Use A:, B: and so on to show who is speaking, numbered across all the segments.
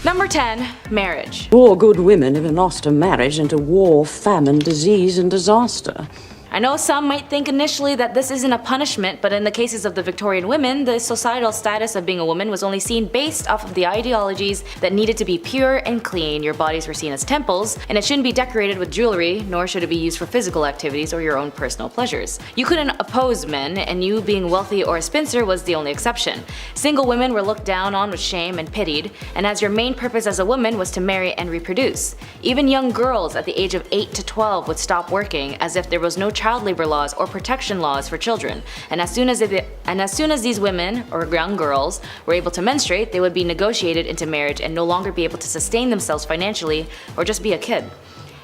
A: Number 10. Marriage.
B: Poor good women have lost a marriage into war, famine, disease, and disaster.
A: I know some might think initially that this isn't a punishment, but in the cases of the Victorian women, the societal status of being a woman was only seen based off of the ideologies that needed to be pure and clean. Your bodies were seen as temples, and it shouldn't be decorated with jewelry, nor should it be used for physical activities or your own personal pleasures. You couldn't oppose men, and you being wealthy or a spinster was the only exception. Single women were looked down on with shame and pitied, and as your main purpose as a woman was to marry and reproduce. Even young girls at the age of 8 to 12 would stop working as if there was no child labor laws or protection laws for children, and as soon as these women or young girls were able to menstruate, they would be negotiated into marriage and no longer be able to sustain themselves financially or just be a kid.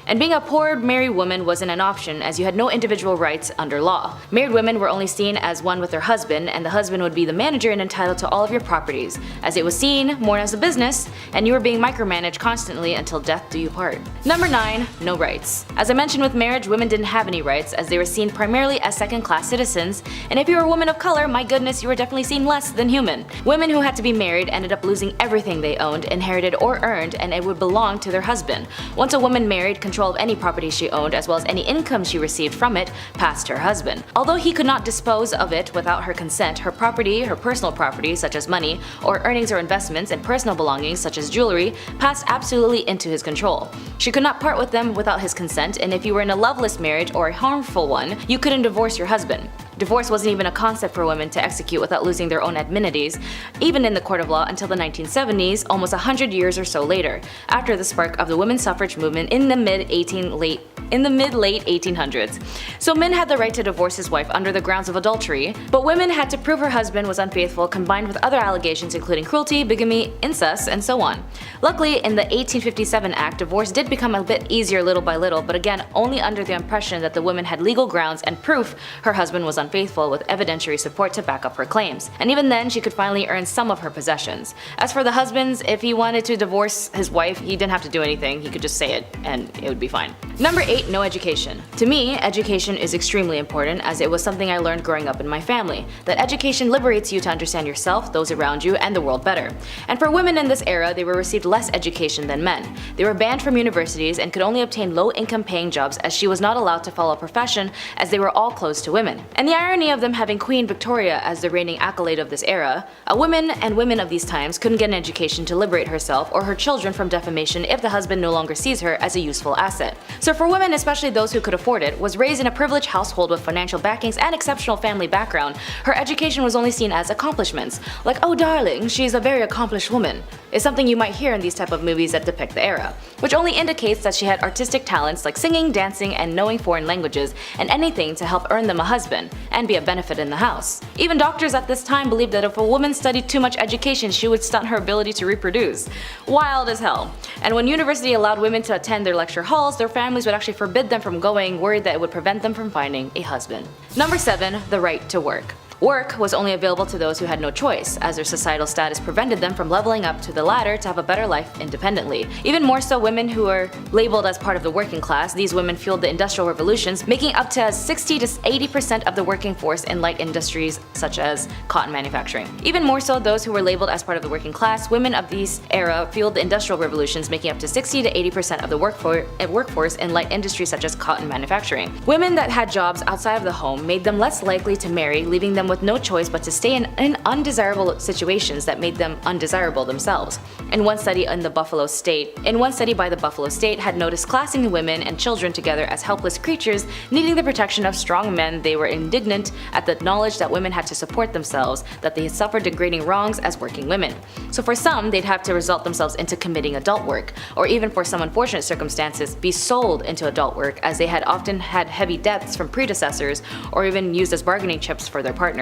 A: And being a poor married woman wasn't an option, as you had no individual rights under law. Married women were only seen as one with their husband, and the husband would be the manager and entitled to all of your properties, as it was seen more as a business, and you were being micromanaged constantly until death do you part. Number 9. No rights. As I mentioned with marriage, women didn't have any rights, as they were seen primarily as second-class citizens, and if you were a woman of color, my goodness, you were definitely seen less than human. Women who had to be married ended up losing everything they owned, inherited, or earned, and it would belong to their husband. Once a woman married, control of any property she owned as well as any income she received from it passed to her husband. Although he could not dispose of it without her consent, her property, her personal property such as money, or earnings or investments, and personal belongings such as jewelry passed absolutely into his control. She could not part with them without his consent, and if you were in a loveless marriage or a harmful one, you couldn't divorce your husband. Divorce wasn't even a concept for women to execute without losing their own amenities, even in the court of law until the 1970s, almost 100 years or so later, after the spark of the women's suffrage movement in the mid-late 1800s. So men had the right to divorce his wife under the grounds of adultery, but women had to prove her husband was unfaithful, combined with other allegations including cruelty, bigamy, incest, and so on. Luckily, in the 1857 Act, divorce did become a bit easier little by little, but again only under the impression that the woman had legal grounds and proof her husband was unfaithful, with evidentiary support to back up her claims. And even then, she could finally earn some of her possessions. As for the husbands, if he wanted to divorce his wife, he didn't have to do anything, he could just say it and it would be fine. Number 8. No education. To me, education is extremely important, as it was something I learned growing up in my family, that education liberates you to understand yourself, those around you, and the world better. And for women in this era, they were received less education than men. They were banned from universities and could only obtain low-income paying jobs, as she was not allowed to follow a profession, as they were all closed to women. And the irony of them having Queen Victoria as the reigning accolade of this era, a woman and women of these times couldn't get an education to liberate herself or her children from defamation if the husband no longer sees her as a useful asset. So for women, especially those who could afford it, was raised in a privileged household with financial backings and exceptional family background, her education was only seen as accomplishments. Like, oh darling, she's a very accomplished woman, is something you might hear in these type of movies that depict the era, which only indicates that she had artistic talents like singing, dancing, and knowing foreign languages, and anything to help earn them a husband and be a benefit in the house. Even doctors at this time believed that if a woman studied too much education, she would stunt her ability to reproduce. Wild as hell. And when university allowed women to attend their lecture halls, their families would actually forbid them from going, worried that it would prevent them from finding a husband. Number 7. The right to work. Work was only available to those who had no choice, as their societal status prevented them from leveling up to the ladder to have a better life independently. Even more so, women who were labeled as part of the working class, these women fueled the industrial revolutions, making up to 60 to 80% of the working force in light industries such as cotton manufacturing. Even more so, those who were labeled as part of the working class, women of this era fueled the industrial revolutions, making up to 60 to 80% of the workforce in light industries such as cotton manufacturing. Women that had jobs outside of the home made them less likely to marry, leaving them with no choice but to stay in undesirable situations that made them undesirable themselves. In one study by the Buffalo State had noticed classing women and children together as helpless creatures needing the protection of strong men. They were indignant at the knowledge that women had to support themselves, that they had suffered degrading wrongs as working women. So for some, they'd have to result themselves into committing adult work, or even for some unfortunate circumstances, be sold into adult work, as they had often had heavy debts from predecessors or even used as bargaining chips for their partners.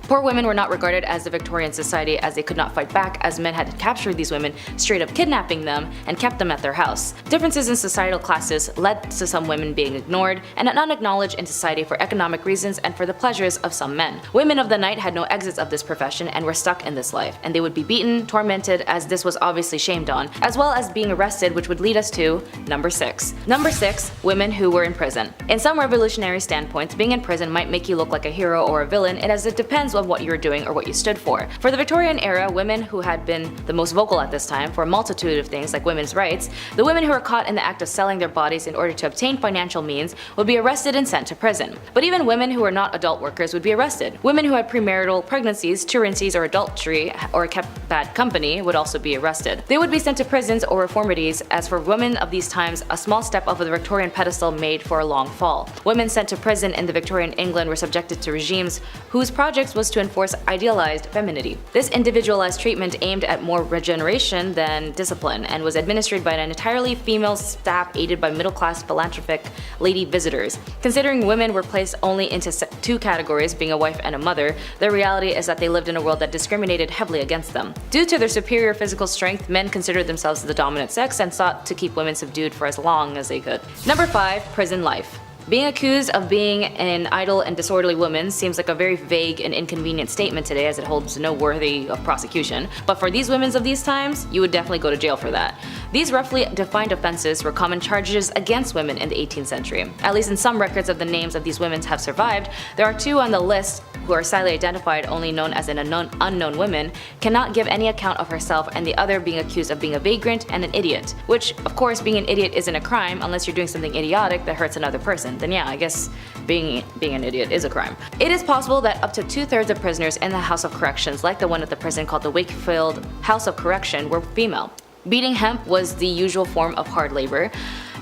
A: Poor women were not regarded as the Victorian society, as they could not fight back, as men had captured these women, straight up kidnapping them, and kept them at their house. Differences in societal classes led to some women being ignored and unacknowledged in society for economic reasons and for the pleasures of some men. Women of the night had no exits of this profession and were stuck in this life, and they would be beaten, tormented, as this was obviously shamed on, as well as being arrested, which would lead us to number 6. Number 6. Women who were in prison. In some revolutionary standpoints, being in prison might make you look like a hero or a villain, and as it depends terms of what you were doing or what you stood for. For the Victorian era, women who had been the most vocal at this time for a multitude of things like women's rights, the women who were caught in the act of selling their bodies in order to obtain financial means would be arrested and sent to prison. But even women who were not adult workers would be arrested. Women who had premarital pregnancies, truancies, or adultery, or kept bad company would also be arrested. They would be sent to prisons or reformatories, as for women of these times, a small step off of the Victorian pedestal made for a long fall. Women sent to prison in the Victorian England were subjected to regimes whose project was to enforce idealized femininity. This individualized treatment aimed at more regeneration than discipline, and was administered by an entirely female staff aided by middle-class philanthropic lady visitors. Considering women were placed only into two categories, being a wife and a mother, the reality is that they lived in a world that discriminated heavily against them. Due to their superior physical strength, men considered themselves the dominant sex and sought to keep women subdued for as long as they could. Number 5. Prison life. Being accused of being an idle and disorderly woman seems like a very vague and inconvenient statement today, as it holds no worthy of prosecution, but for these women of these times, you would definitely go to jail for that. These roughly defined offenses were common charges against women in the 18th century. At least in some records of the names of these women have survived, there are 2 on the list who are sadly identified only known as an unknown woman, cannot give any account of herself, and the other being accused of being a vagrant and an idiot. Which, of course, being an idiot isn't a crime unless you're doing something idiotic that hurts another person. Then yeah, I guess being an idiot is a crime. It is possible that up to 2/3 of prisoners in the House of Corrections, like the one at the prison called the Wakefield House of Correction, were female. Beating hemp was the usual form of hard labor,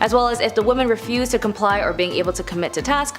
A: as well as if the women refused to comply or being able to commit to tasks,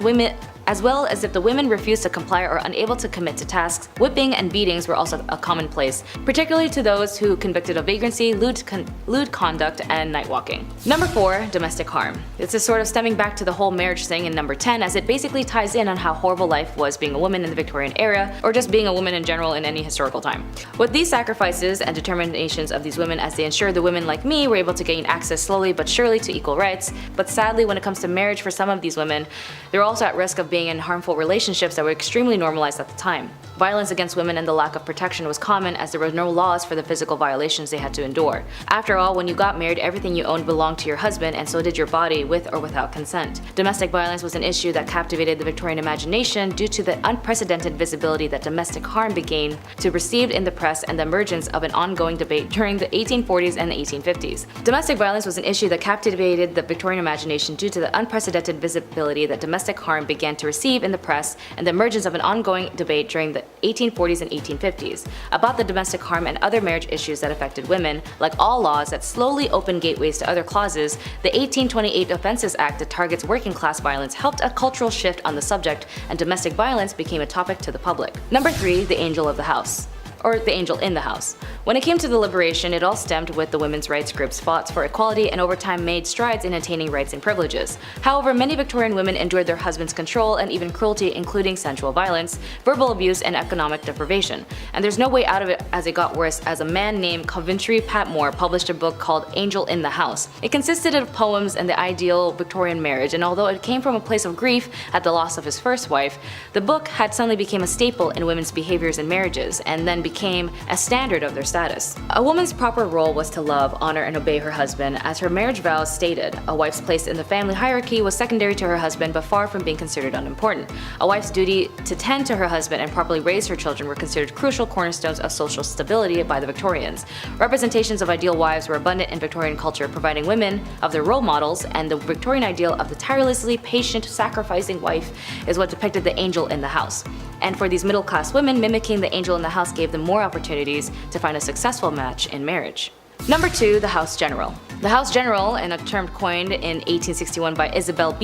A: whipping and beatings were also a commonplace, particularly to those who convicted of vagrancy, lewd conduct, and night walking. Number 4. Domestic harm. This is sort of stemming back to the whole marriage thing in number 10, as it basically ties in on how horrible life was being a woman in the Victorian era, or just being a woman in general in any historical time. With these sacrifices and determinations of these women, as they ensured the women like me were able to gain access slowly but surely to equal rights, but sadly when it comes to marriage for some of these women, they're also at risk of being in harmful relationships that were extremely normalized at the time. Violence against women and the lack of protection was common, as there were no laws for the physical violations they had to endure. After all, when you got married, everything you owned belonged to your husband, and so did your body, with or without consent. Domestic violence was an issue that captivated the Victorian imagination due to the unprecedented visibility that domestic harm began to receive in the press and the emergence of an ongoing debate during the 1840s and the 1850s. Domestic violence was an issue that captivated the Victorian imagination due to the unprecedented visibility that domestic harm began to receive in the press and the emergence of an ongoing debate during the 1840s and 1850s about the domestic harm and other marriage issues that affected women. Like all laws that slowly opened gateways to other clauses, the 1828 Offences Act that targets working class violence helped a cultural shift on the subject, and domestic violence became a topic to the public. Number 3. The angel of the house. Or the angel in the house. When it came to the liberation, it all stemmed with the women's rights groups fought for equality and over time made strides in attaining rights and privileges. However, many Victorian women endured their husbands' control and even cruelty, including sensual violence, verbal abuse, and economic deprivation. And there's no way out of it, as it got worse, as a man named Coventry Patmore published a book called Angel in the House. It consisted of poems and the ideal Victorian marriage, and although it came from a place of grief at the loss of his first wife, the book had suddenly become a staple in women's behaviors and marriages, and then became a standard of their status. A woman's proper role was to love, honor, and obey her husband, as her marriage vows stated. A wife's place in the family hierarchy was secondary to her husband, but far from being considered unimportant. A wife's duty to tend to her husband and properly raise her children were considered crucial cornerstones of social stability by the Victorians. Representations of ideal wives were abundant in Victorian culture, providing women of their role models, and the Victorian ideal of the tirelessly patient, sacrificing wife is what depicted the angel in the house. And for these middle-class women, mimicking the angel in the house gave them more opportunities to find a successful match in marriage. Number 2. The House General. The House General, in a term coined in 1861 by Isabella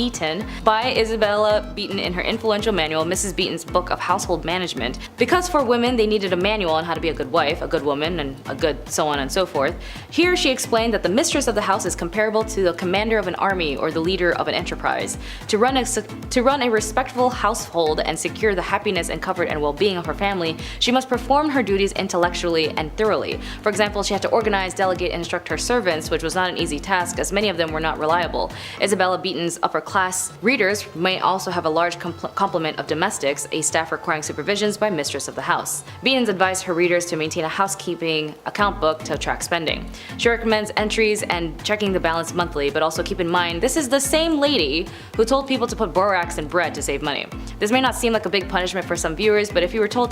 A: Beeton in her influential manual, Mrs. Beeton's Book of Household Management. Because for women they needed a manual on how to be a good wife, a good woman, and a good so on and so forth, here she explained that the mistress of the house is comparable to the commander of an army or the leader of an enterprise. To run a respectable household and secure the happiness and comfort and well-being of her family, she must perform her duties intellectually and thoroughly. For example, she had to organize, delegate, and instruct her servants, which was not not an easy task, as many of them were not reliable. Isabella Beeton's upper-class readers may also have a large complement of domestics, a staff requiring supervisions by mistress of the house. Beeton's advised her readers to maintain a housekeeping account book to track spending. She recommends entries and checking the balance monthly, but also keep in mind this is the same lady who told people to put borax in bread to save money. This may not seem like a big punishment for some viewers, but if you were told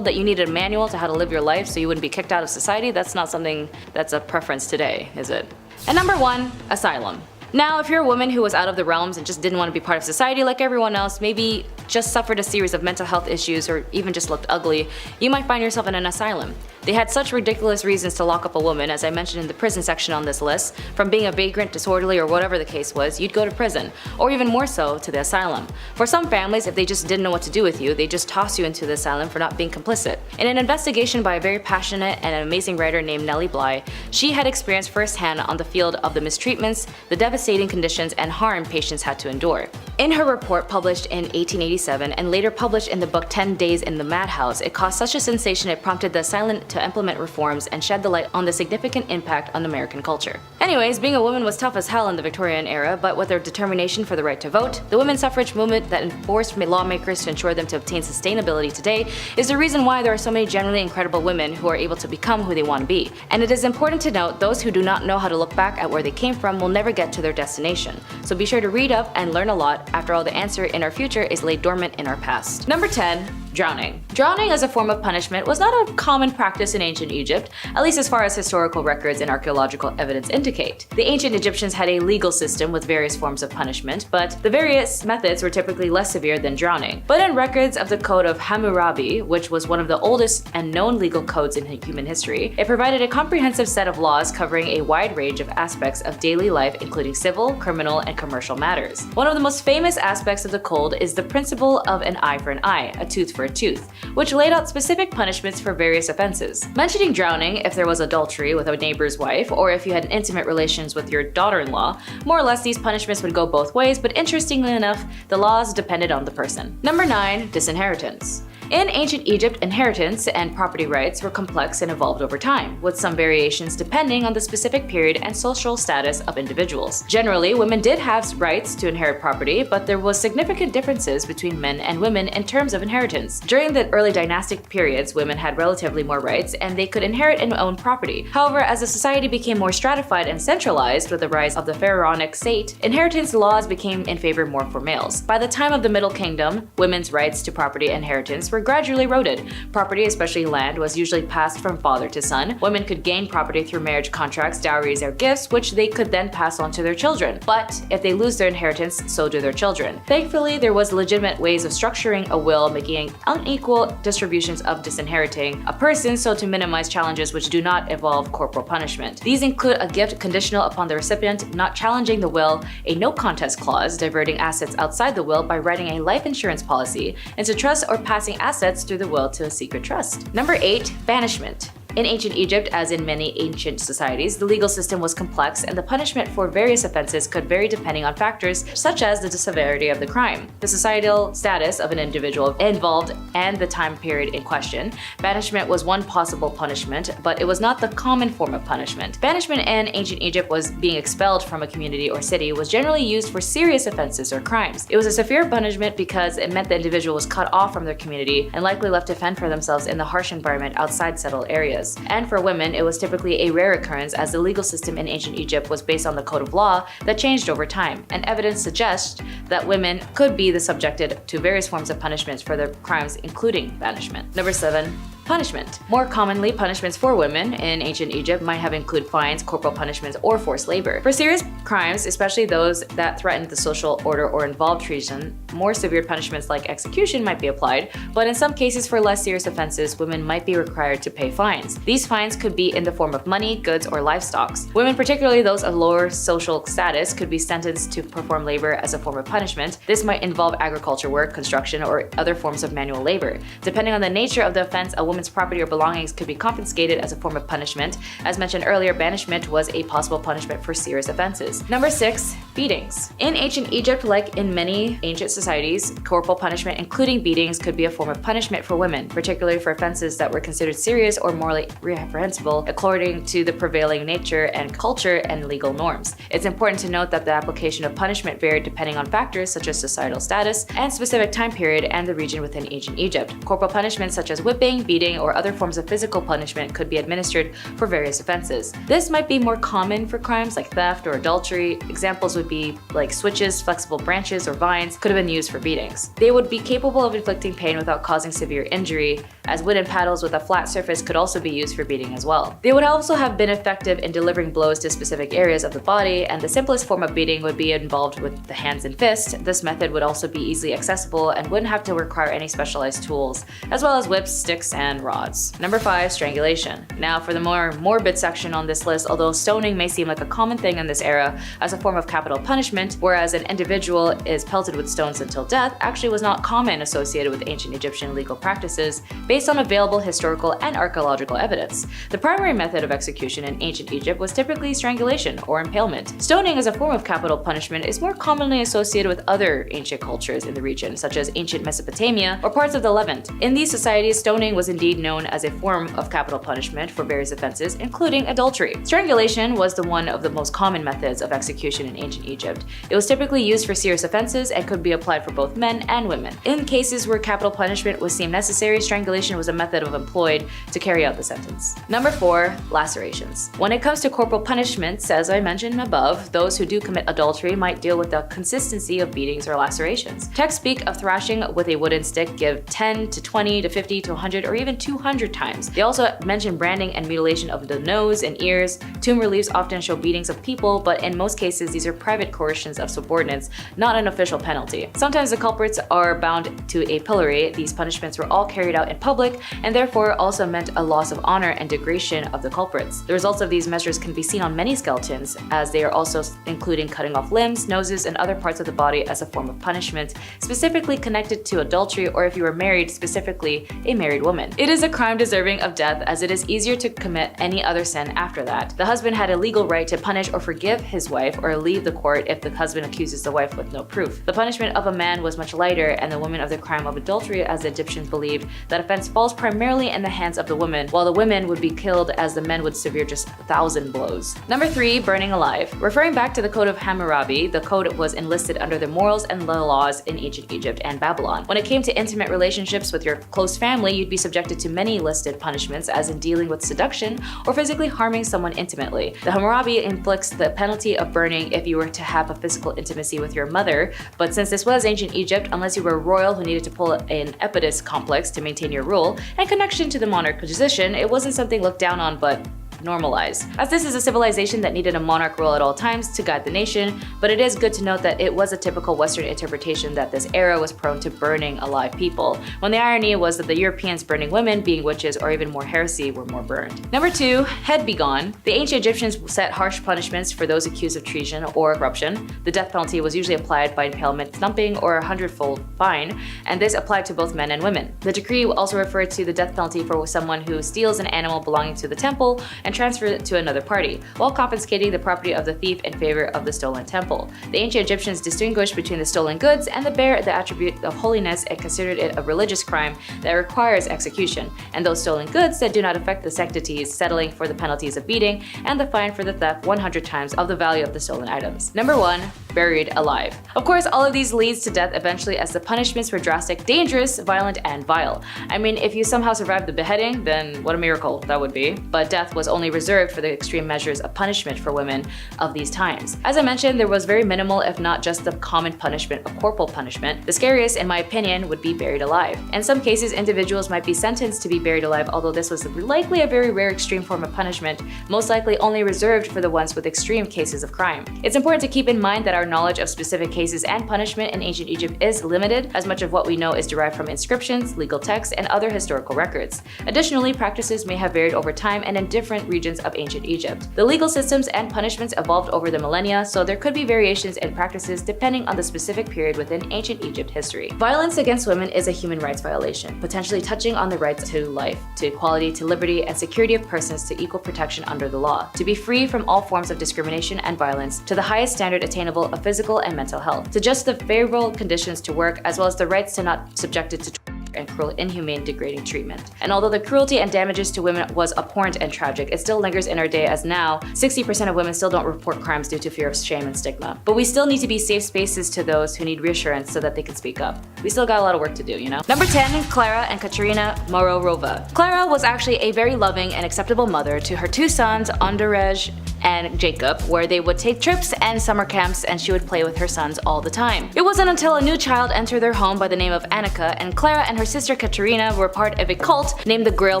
A: that you needed a manual to how to live your life so you wouldn't be kicked out of society, that's not something that's a preference today, is it? And number 1, asylum. Now, if you're a woman who was out of the realms and just didn't want to be part of society like everyone else, maybe just suffered a series of mental health issues or even just looked ugly, you might find yourself in an asylum. They had such ridiculous reasons to lock up a woman, as I mentioned in the prison section on this list. From being a vagrant, disorderly, or whatever the case was, you'd go to prison, or even more so, to the asylum. For some families, if they just didn't know what to do with you, they just toss you into the asylum for not being complicit. In an investigation by a very passionate and an amazing writer named Nellie Bly, she had experienced firsthand on the field of the mistreatments, the devastating conditions, and harm patients had to endure. In her report published in 1887 and later published in the book 10 Days in the Madhouse, it caused such a sensation it prompted the assailant to implement reforms and shed the light on the significant impact on American culture. Anyways, being a woman was tough as hell in the Victorian era, but with their determination for the right to vote, the women's suffrage movement that enforced lawmakers to ensure them to obtain sustainability today is the reason why there are so many genuinely incredible women who are able to become who they want to be. And it is important to note those who do not know how to look back at where they came from will never get to their destination. So be sure to read up and learn a lot. After all, the answer in our future is laid dormant in our past. Number 10. Drowning. Drowning as a form of punishment was not a common practice in ancient Egypt, at least as far as historical records and archaeological evidence indicate. The ancient Egyptians had a legal system with various forms of punishment, but the various methods were typically less severe than drowning. But in records of the Code of Hammurabi, which was one of the oldest and known legal codes in human history, it provided a comprehensive set of laws covering a wide range of aspects of daily life, including civil, criminal, and commercial matters. One of the most famous aspects of the code is the principle of an eye for an eye, a tooth for a tooth, which laid out specific punishments for various offenses. Mentioning drowning if there was adultery with a neighbor's wife, or if you had intimate relations with your daughter-in-law, more or less these punishments would go both ways, but interestingly enough, the laws depended on the person. Number 9. Disinheritance. In ancient Egypt, inheritance and property rights were complex and evolved over time, with some variations depending on the specific period and social status of individuals. Generally, women did have rights to inherit property, but there was significant differences between men and women in terms of inheritance. During the early dynastic periods, women had relatively more rights and they could inherit and own property. However, as the society became more stratified and centralized with the rise of the pharaonic state, inheritance laws became in favor more for males. By the time of the Middle Kingdom, women's rights to property and inheritance were gradually eroded. Property, especially land, was usually passed from father to son. Women could gain property through marriage contracts, dowries, or gifts, which they could then pass on to their children. But if they lose their inheritance, so do their children. Thankfully, there was legitimate ways of structuring a will, making unequal distributions of disinheriting a person so to minimize challenges which do not involve corporal punishment. These include a gift conditional upon the recipient not challenging the will, a no contest clause, diverting assets outside the will by writing a life insurance policy into trust, or passing assets through the will to a secret trust. Number 8. Banishment. In ancient Egypt, as in many ancient societies, the legal system was complex and the punishment for various offenses could vary depending on factors such as the severity of the crime, the societal status of an individual involved, and the time period in question. Banishment was one possible punishment, but it was not the common form of punishment. Banishment in ancient Egypt was being expelled from a community or city was generally used for serious offenses or crimes. It was a severe punishment because it meant the individual was cut off from their community and likely left to fend for themselves in the harsh environment outside settled areas. And for women, it was typically a rare occurrence as the legal system in ancient Egypt was based on the code of law that changed over time, and evidence suggests that women could be subjected to various forms of punishments for their crimes, including banishment. Number 7. Punishment. More commonly, punishments for women in ancient Egypt might have included fines, corporal punishments, or forced labor. For serious crimes, especially those that threatened the social order or involved treason, more severe punishments like execution might be applied, but in some cases for less serious offenses, women might be required to pay fines. These fines could be in the form of money, goods, or livestock. Women, particularly those of lower social status, could be sentenced to perform labor as a form of punishment. This might involve agriculture work, construction, or other forms of manual labor. Depending on the nature of the offense, a woman woman's property or belongings could be confiscated as a form of punishment. As mentioned earlier, banishment was a possible punishment for serious offenses. Number 6. Beatings. In ancient Egypt, like in many ancient societies, corporal punishment, including beatings, could be a form of punishment for women, particularly for offenses that were considered serious or morally reprehensible according to the prevailing nature and culture and legal norms. It's important to note that the application of punishment varied depending on factors such as societal status and specific time period and the region within ancient Egypt. Corporal punishments such as whipping, beating, or other forms of physical punishment could be administered for various offenses. This might be more common for crimes like theft or adultery. Examples would be like switches, flexible branches, or vines could have been used for beatings. They would be capable of inflicting pain without causing severe injury, as wooden paddles with a flat surface could also be used for beating as well. They would also have been effective in delivering blows to specific areas of the body, and the simplest form of beating would be involved with the hands and fists. This method would also be easily accessible and wouldn't have to require any specialized tools, as well as whips, sticks, and rods. Number 5. Strangulation. Now for the more morbid section on this list, although stoning may seem like a common thing in this era as a form of capital punishment, whereas an individual is pelted with stones until death actually was not common associated with ancient Egyptian legal practices based on available historical and archaeological evidence. The primary method of execution in ancient Egypt was typically strangulation or impalement. Stoning as a form of capital punishment is more commonly associated with other ancient cultures in the region, such as ancient Mesopotamia or parts of the Levant. In these societies, stoning was indeed known as a form of capital punishment for various offenses, including adultery. Strangulation was one of the most common methods of execution in ancient Egypt. It was typically used for serious offenses and could be applied for both men and women. In cases where capital punishment was deemed necessary, strangulation was a method employed to carry out the sentence. Number 4. Lacerations. When it comes to corporal punishments, as I mentioned above, those who do commit adultery might deal with the consistency of beatings or lacerations. Texts speak of thrashing with a wooden stick, give 10 to 20 to 50 to 100 or even 200 times. They also mention branding and mutilation of the nose and ears. Tomb reliefs often show beatings of people, but in most cases these are private coercions of subordinates, not an official penalty. Sometimes the culprits are bound to a pillory. These punishments were all carried out in public and therefore also meant a loss of honor and degradation of the culprits. The results of these measures can be seen on many skeletons, as they are also including cutting off limbs, noses, and other parts of the body as a form of punishment, specifically connected to adultery or if you were married, specifically a married woman. It is a crime deserving of death, as it is easier to commit any other sin after that. The husband had a legal right to punish or forgive his wife or leave the court if the husband accuses the wife with no proof. The punishment of a man was much lighter and the woman of the crime of adultery, as the Egyptians believed that offense falls primarily in the hands of the woman, while the women would be killed as the men would severe just 1,000 blows. Number 3. Burning alive. Referring back to the Code of Hammurabi, the code was enlisted under the morals and the laws in ancient Egypt and Babylon. When it came to intimate relationships with your close family, you'd be subjected to many listed punishments, as in dealing with seduction or physically harming someone intimately. The Hammurabi inflicts the penalty of burning if you were to have a physical intimacy with your mother, but since this was ancient Egypt, unless you were royal who needed to pull an Oedipus complex to maintain your rule and connection to the monarch position, it wasn't something looked down on but normalized, as this is a civilization that needed a monarch rule at all times to guide the nation. But it is good to note that it was a typical Western interpretation that this era was prone to burning alive people, when the irony was that the Europeans burning women, being witches or even more heresy, were more burned. Number 2. Head be gone. The ancient Egyptians set harsh punishments for those accused of treason or corruption. The death penalty was usually applied by impalement, thumping, or a 100-fold fine, and this applied to both men and women. The decree also referred to the death penalty for someone who steals an animal belonging to the temple and transfer it to another party, while confiscating the property of the thief in favor of the stolen temple. The ancient Egyptians distinguished between the stolen goods and the attribute of holiness and considered it a religious crime that requires execution, and those stolen goods that do not affect the sanctities, settling for the penalties of beating and the fine for the theft 100 times of the value of the stolen items. Number 1. Buried alive. Of course, all of these leads to death eventually, as the punishments were drastic, dangerous, violent, and vile. I mean, if you somehow survived the beheading, then what a miracle that would be. But death was only reserved for the extreme measures of punishment for women of these times. As I mentioned, there was very minimal, if not just the common punishment of corporal punishment. The scariest, in my opinion, would be buried alive. In some cases, individuals might be sentenced to be buried alive, although this was likely a very rare extreme form of punishment, most likely only reserved for the ones with extreme cases of crime. It's important to keep in mind that our our knowledge of specific cases and punishment in ancient Egypt is limited, as much of what we know is derived from inscriptions, legal texts, and other historical records. Additionally, practices may have varied over time and in different regions of ancient Egypt. The legal systems and punishments evolved over the millennia, so there could be variations in practices depending on the specific period within ancient Egypt history. Violence against women is a human rights violation, potentially touching on the rights to life, to equality, to liberty, and security of persons, to equal protection under the law, to be free from all forms of discrimination and violence, to the highest standard attainable of physical and mental health, to just the favorable conditions to work, as well as the rights to not subjected to and cruel, inhumane, degrading treatment. And although the cruelty and damages to women was abhorrent and tragic, it still lingers in our day, as now 60% of women still don't report crimes due to fear of shame and stigma. But we still need to be safe spaces to those who need reassurance so that they can speak up. We still got a lot of work to do, you know? Number 10, Clara and Katerina Mororova. Clara was actually a very loving and acceptable mother to her two sons, Andrzej and Jacob, where they would take trips and summer camps, and she would play with her sons all the time. It wasn't until a new child entered their home by the name of Annika, and Clara and her sister Katerina were part of a cult named the Grail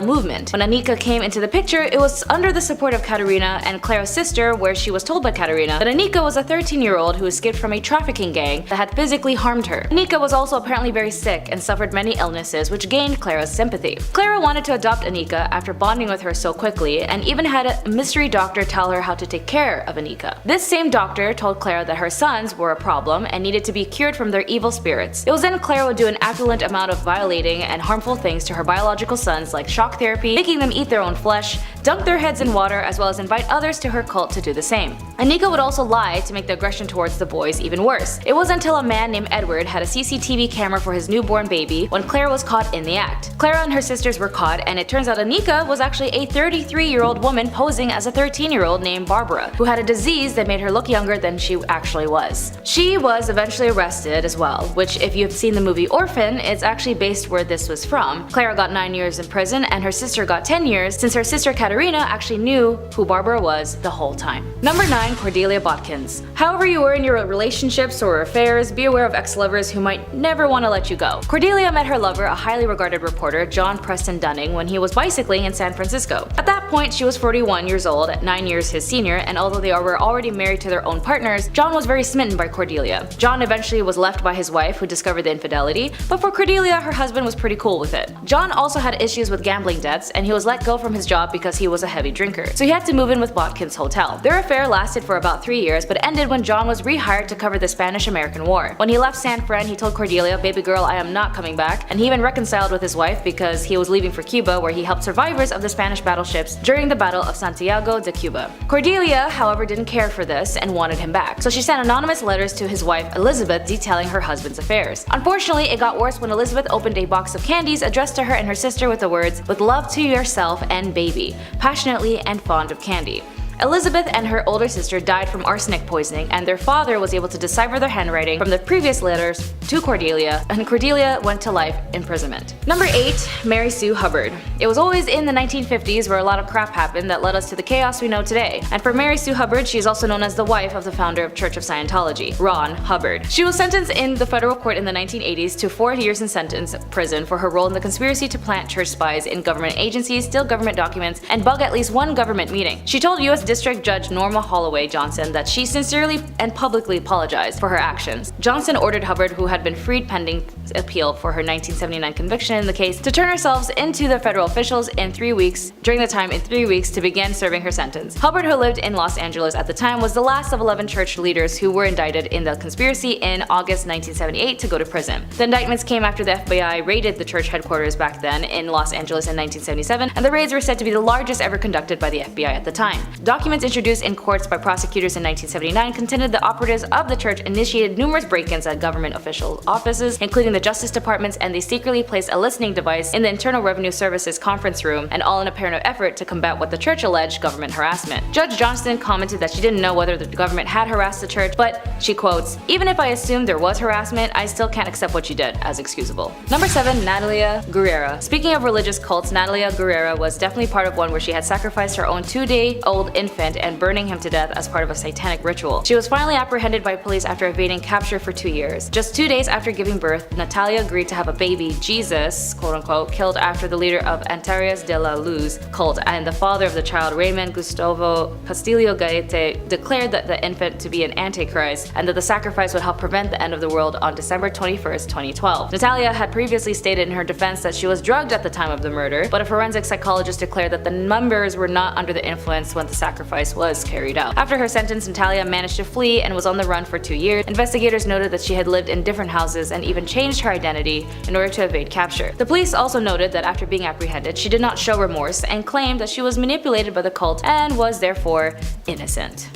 A: Movement. When Annika came into the picture, it was under the support of Katerina and Clara's sister, where she was told by Katerina that Annika was a 13-year-old who escaped from a trafficking gang that had physically harmed her. Annika was also apparently very sick and suffered many illnesses, which gained Clara's sympathy. Clara wanted to adopt Annika after bonding with her so quickly, and even had a mystery doctor tell her how to take care of Annika. This same doctor told Clara that her sons were a problem and needed to be cured from their evil spirits. It was then Clara would do an affluent amount of violating and harmful things to her biological sons, like shock therapy, making them eat their own flesh, dunk their heads in water, as well as invite others to her cult to do the same. Annika would also lie to make the aggression towards the boys even worse. It was until a man named Edward had a CCTV camera for his newborn baby when Clara was caught in the act. Clara and her sisters were caught, and it turns out Annika was actually a 33-year-old woman posing as a 13-year-old named Barbara, who had a disease that made her look younger than she actually was. She was eventually arrested as well, which, if you've seen the movie Orphan, it's actually based where this was from. Clara got 9 years in prison and her sister got 10 years, since her sister Katerina actually knew who Barbara was the whole time. Number 9, Cordelia Botkins. However you were in your relationships or affairs, be aware of ex-lovers who might never want to let you go. Cordelia met her lover, a highly regarded reporter, John Preston Dunning, when he was bicycling in San Francisco. At that point, she was 41 years old, 9 years his senior, and although they were already married to their own partners, John was very smitten by Cordelia. John eventually was left by his wife, who discovered the infidelity, but for Cordelia, her husband was pretty cool with it. John also had issues with gambling debts, and he was let go from his job because he was a heavy drinker, so he had to move in with Botkins' hotel. Their affair lasted for about 3 years, but ended when John was rehired to cover the Spanish-American War. When he left San Fran, he told Cordelia, "Baby girl, I am not coming back," and he even reconciled with his wife because he was leaving for Cuba, where he helped survivors of the Spanish battleships during the Battle of Santiago de Cuba. Cordelia, however, didn't care for this and wanted him back, so she sent anonymous letters to his wife Elizabeth detailing her husband's affairs. Unfortunately, it got worse when Elizabeth opened a box of candies addressed to her and her sister with the words, "With love to yourself and baby, passionately and fond of candy." Elizabeth and her older sister died from arsenic poisoning, and their father was able to decipher their handwriting from the previous letters to Cordelia, and Cordelia went to life imprisonment. Number 8, Mary Sue Hubbard. It was always in the 1950s where a lot of crap happened that led us to the chaos we know today. And for Mary Sue Hubbard, she is also known as the wife of the founder of Church of Scientology, Ron Hubbard. She was sentenced in the federal court in the 1980s to 4 years in prison for her role in the conspiracy to plant church spies in government agencies, steal government documents, and bug at least one government meeting. She told U.S. District Judge Norma Holloway Johnson that she sincerely and publicly apologized for her actions. Johnson ordered Hubbard, who had been freed pending appeal for her 1979 conviction in the case, to turn herself into the federal officials in 3 weeks, to begin serving her sentence. Hubbard, who lived in Los Angeles at the time, was the last of 11 church leaders who were indicted in the conspiracy in August 1978 to go to prison. The indictments came after the FBI raided the church headquarters back then in Los Angeles in 1977, and the raids were said to be the largest ever conducted by the FBI at the time. Documents introduced in courts by prosecutors in 1979 contended the operatives of the church initiated numerous break-ins at government official offices, including the Justice Departments, and they secretly placed a listening device in the Internal Revenue Service's conference room, and all in a apparent effort to combat what the church alleged government harassment. Judge Johnston commented that she didn't know whether the government had harassed the church, but she quotes, "Even if I assumed there was harassment, I still can't accept what you did as excusable." Number 7, Natalia Guerrera. Speaking of religious cults, Natalia Guerrera was definitely part of one where she had sacrificed her own 2-day-old infant infant and burning him to death as part of a satanic ritual. She was finally apprehended by police after evading capture for 2 years. Just 2 days after giving birth, Natalia agreed to have a baby, Jesus, quote-unquote, killed after the leader of Antares de la Luz cult and the father of the child, Raymond Gustavo Castillo Gaete, declared that the infant to be an antichrist and that the sacrifice would help prevent the end of the world on December 21st, 2012. Natalia had previously stated in her defense that she was drugged at the time of the murder, but a forensic psychologist declared that the members were not under the influence when the sacrifice was carried out. After her sentence, Natalia managed to flee and was on the run for 2 years. Investigators noted that she had lived in different houses and even changed her identity in order to evade capture. The police also noted that after being apprehended, she did not show remorse and claimed that she was manipulated by the cult and was therefore innocent.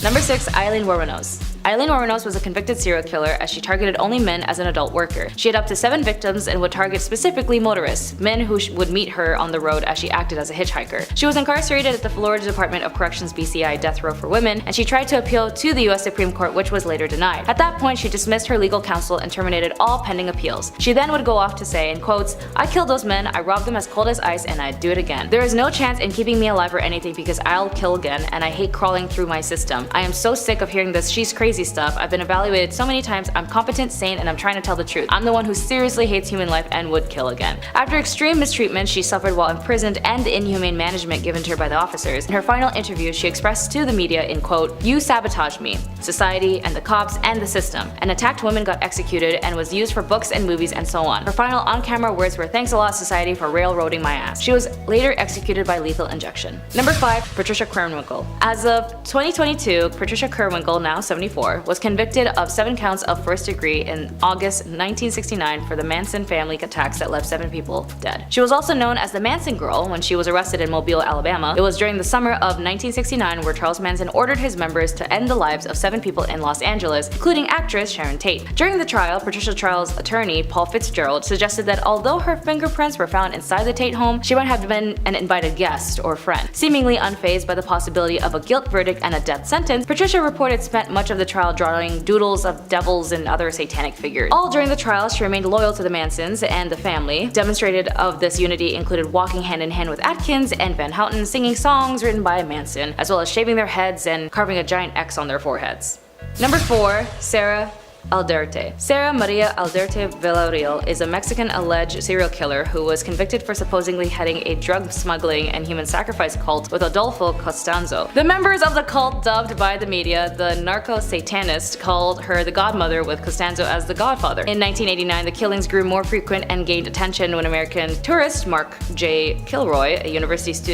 A: Number 6. Eileen Wuornos. Eileen Wuornos was a convicted serial killer as she targeted only men as an adult worker. She had up to 7 victims and would target specifically motorists, men who would meet her on the road as she acted as a hitchhiker. She was incarcerated at the Florida Department of Corrections BCI death row for women, and she tried to appeal to the US Supreme Court, which was later denied. At that point, she dismissed her legal counsel and terminated all pending appeals. She then would go off to say, in quotes, "I killed those men, I robbed them as cold as ice, and I'd do it again. There is no chance in keeping me alive or anything because I'll kill again, and I hate crawling through my system. I am so sick of hearing this she's crazy stuff. I've been evaluated so many times, I'm competent, sane, and I'm trying to tell the truth. I'm the one who seriously hates human life and would kill again." After extreme mistreatment she suffered while imprisoned and the inhumane management given to her by the officers, in her final interview she expressed to the media in quote, "You sabotaged me, society, and the cops, and the system. An attacked woman got executed and was used for books and movies and so on." Her final on-camera words were, "Thanks a lot, society, for railroading my ass." She was later executed by lethal injection. Number 5. Patricia Krenwinkel. As of 2022, Patricia Krenwinkel, now 74, was convicted of 7 counts of first degree in August 1969 for the Manson family attacks that left 7 people dead. She was also known as the Manson Girl when she was arrested in Mobile, Alabama. It was during the summer of 1969 where Charles Manson ordered his members to end the lives of 7 people in Los Angeles, including actress Sharon Tate. During the trial, Patricia Trial's attorney, Paul Fitzgerald, suggested that although her fingerprints were found inside the Tate home, she might have been an invited guest or friend. Seemingly unfazed by the possibility of a guilt verdict and a death sentence, Patricia reported spent much of the trial drawing doodles of devils and other satanic figures. All during the trial, she remained loyal to the Mansons and the family. Demonstrated of this unity included walking hand in hand with Atkins and Van Houten, singing songs written by Manson, as well as shaving their heads and carving a giant X on their foreheads. Number 4. Sarah Aldrete. Sarah Maria Aldrete Villarreal is a Mexican alleged serial killer who was convicted for supposedly heading a drug smuggling and human sacrifice cult with Adolfo Costanzo. The members of the cult, dubbed by the media the narco-satanist, called her the godmother, with Costanzo as the godfather. In 1989, the killings grew more frequent and gained attention when American tourist Mark J. Kilroy, a University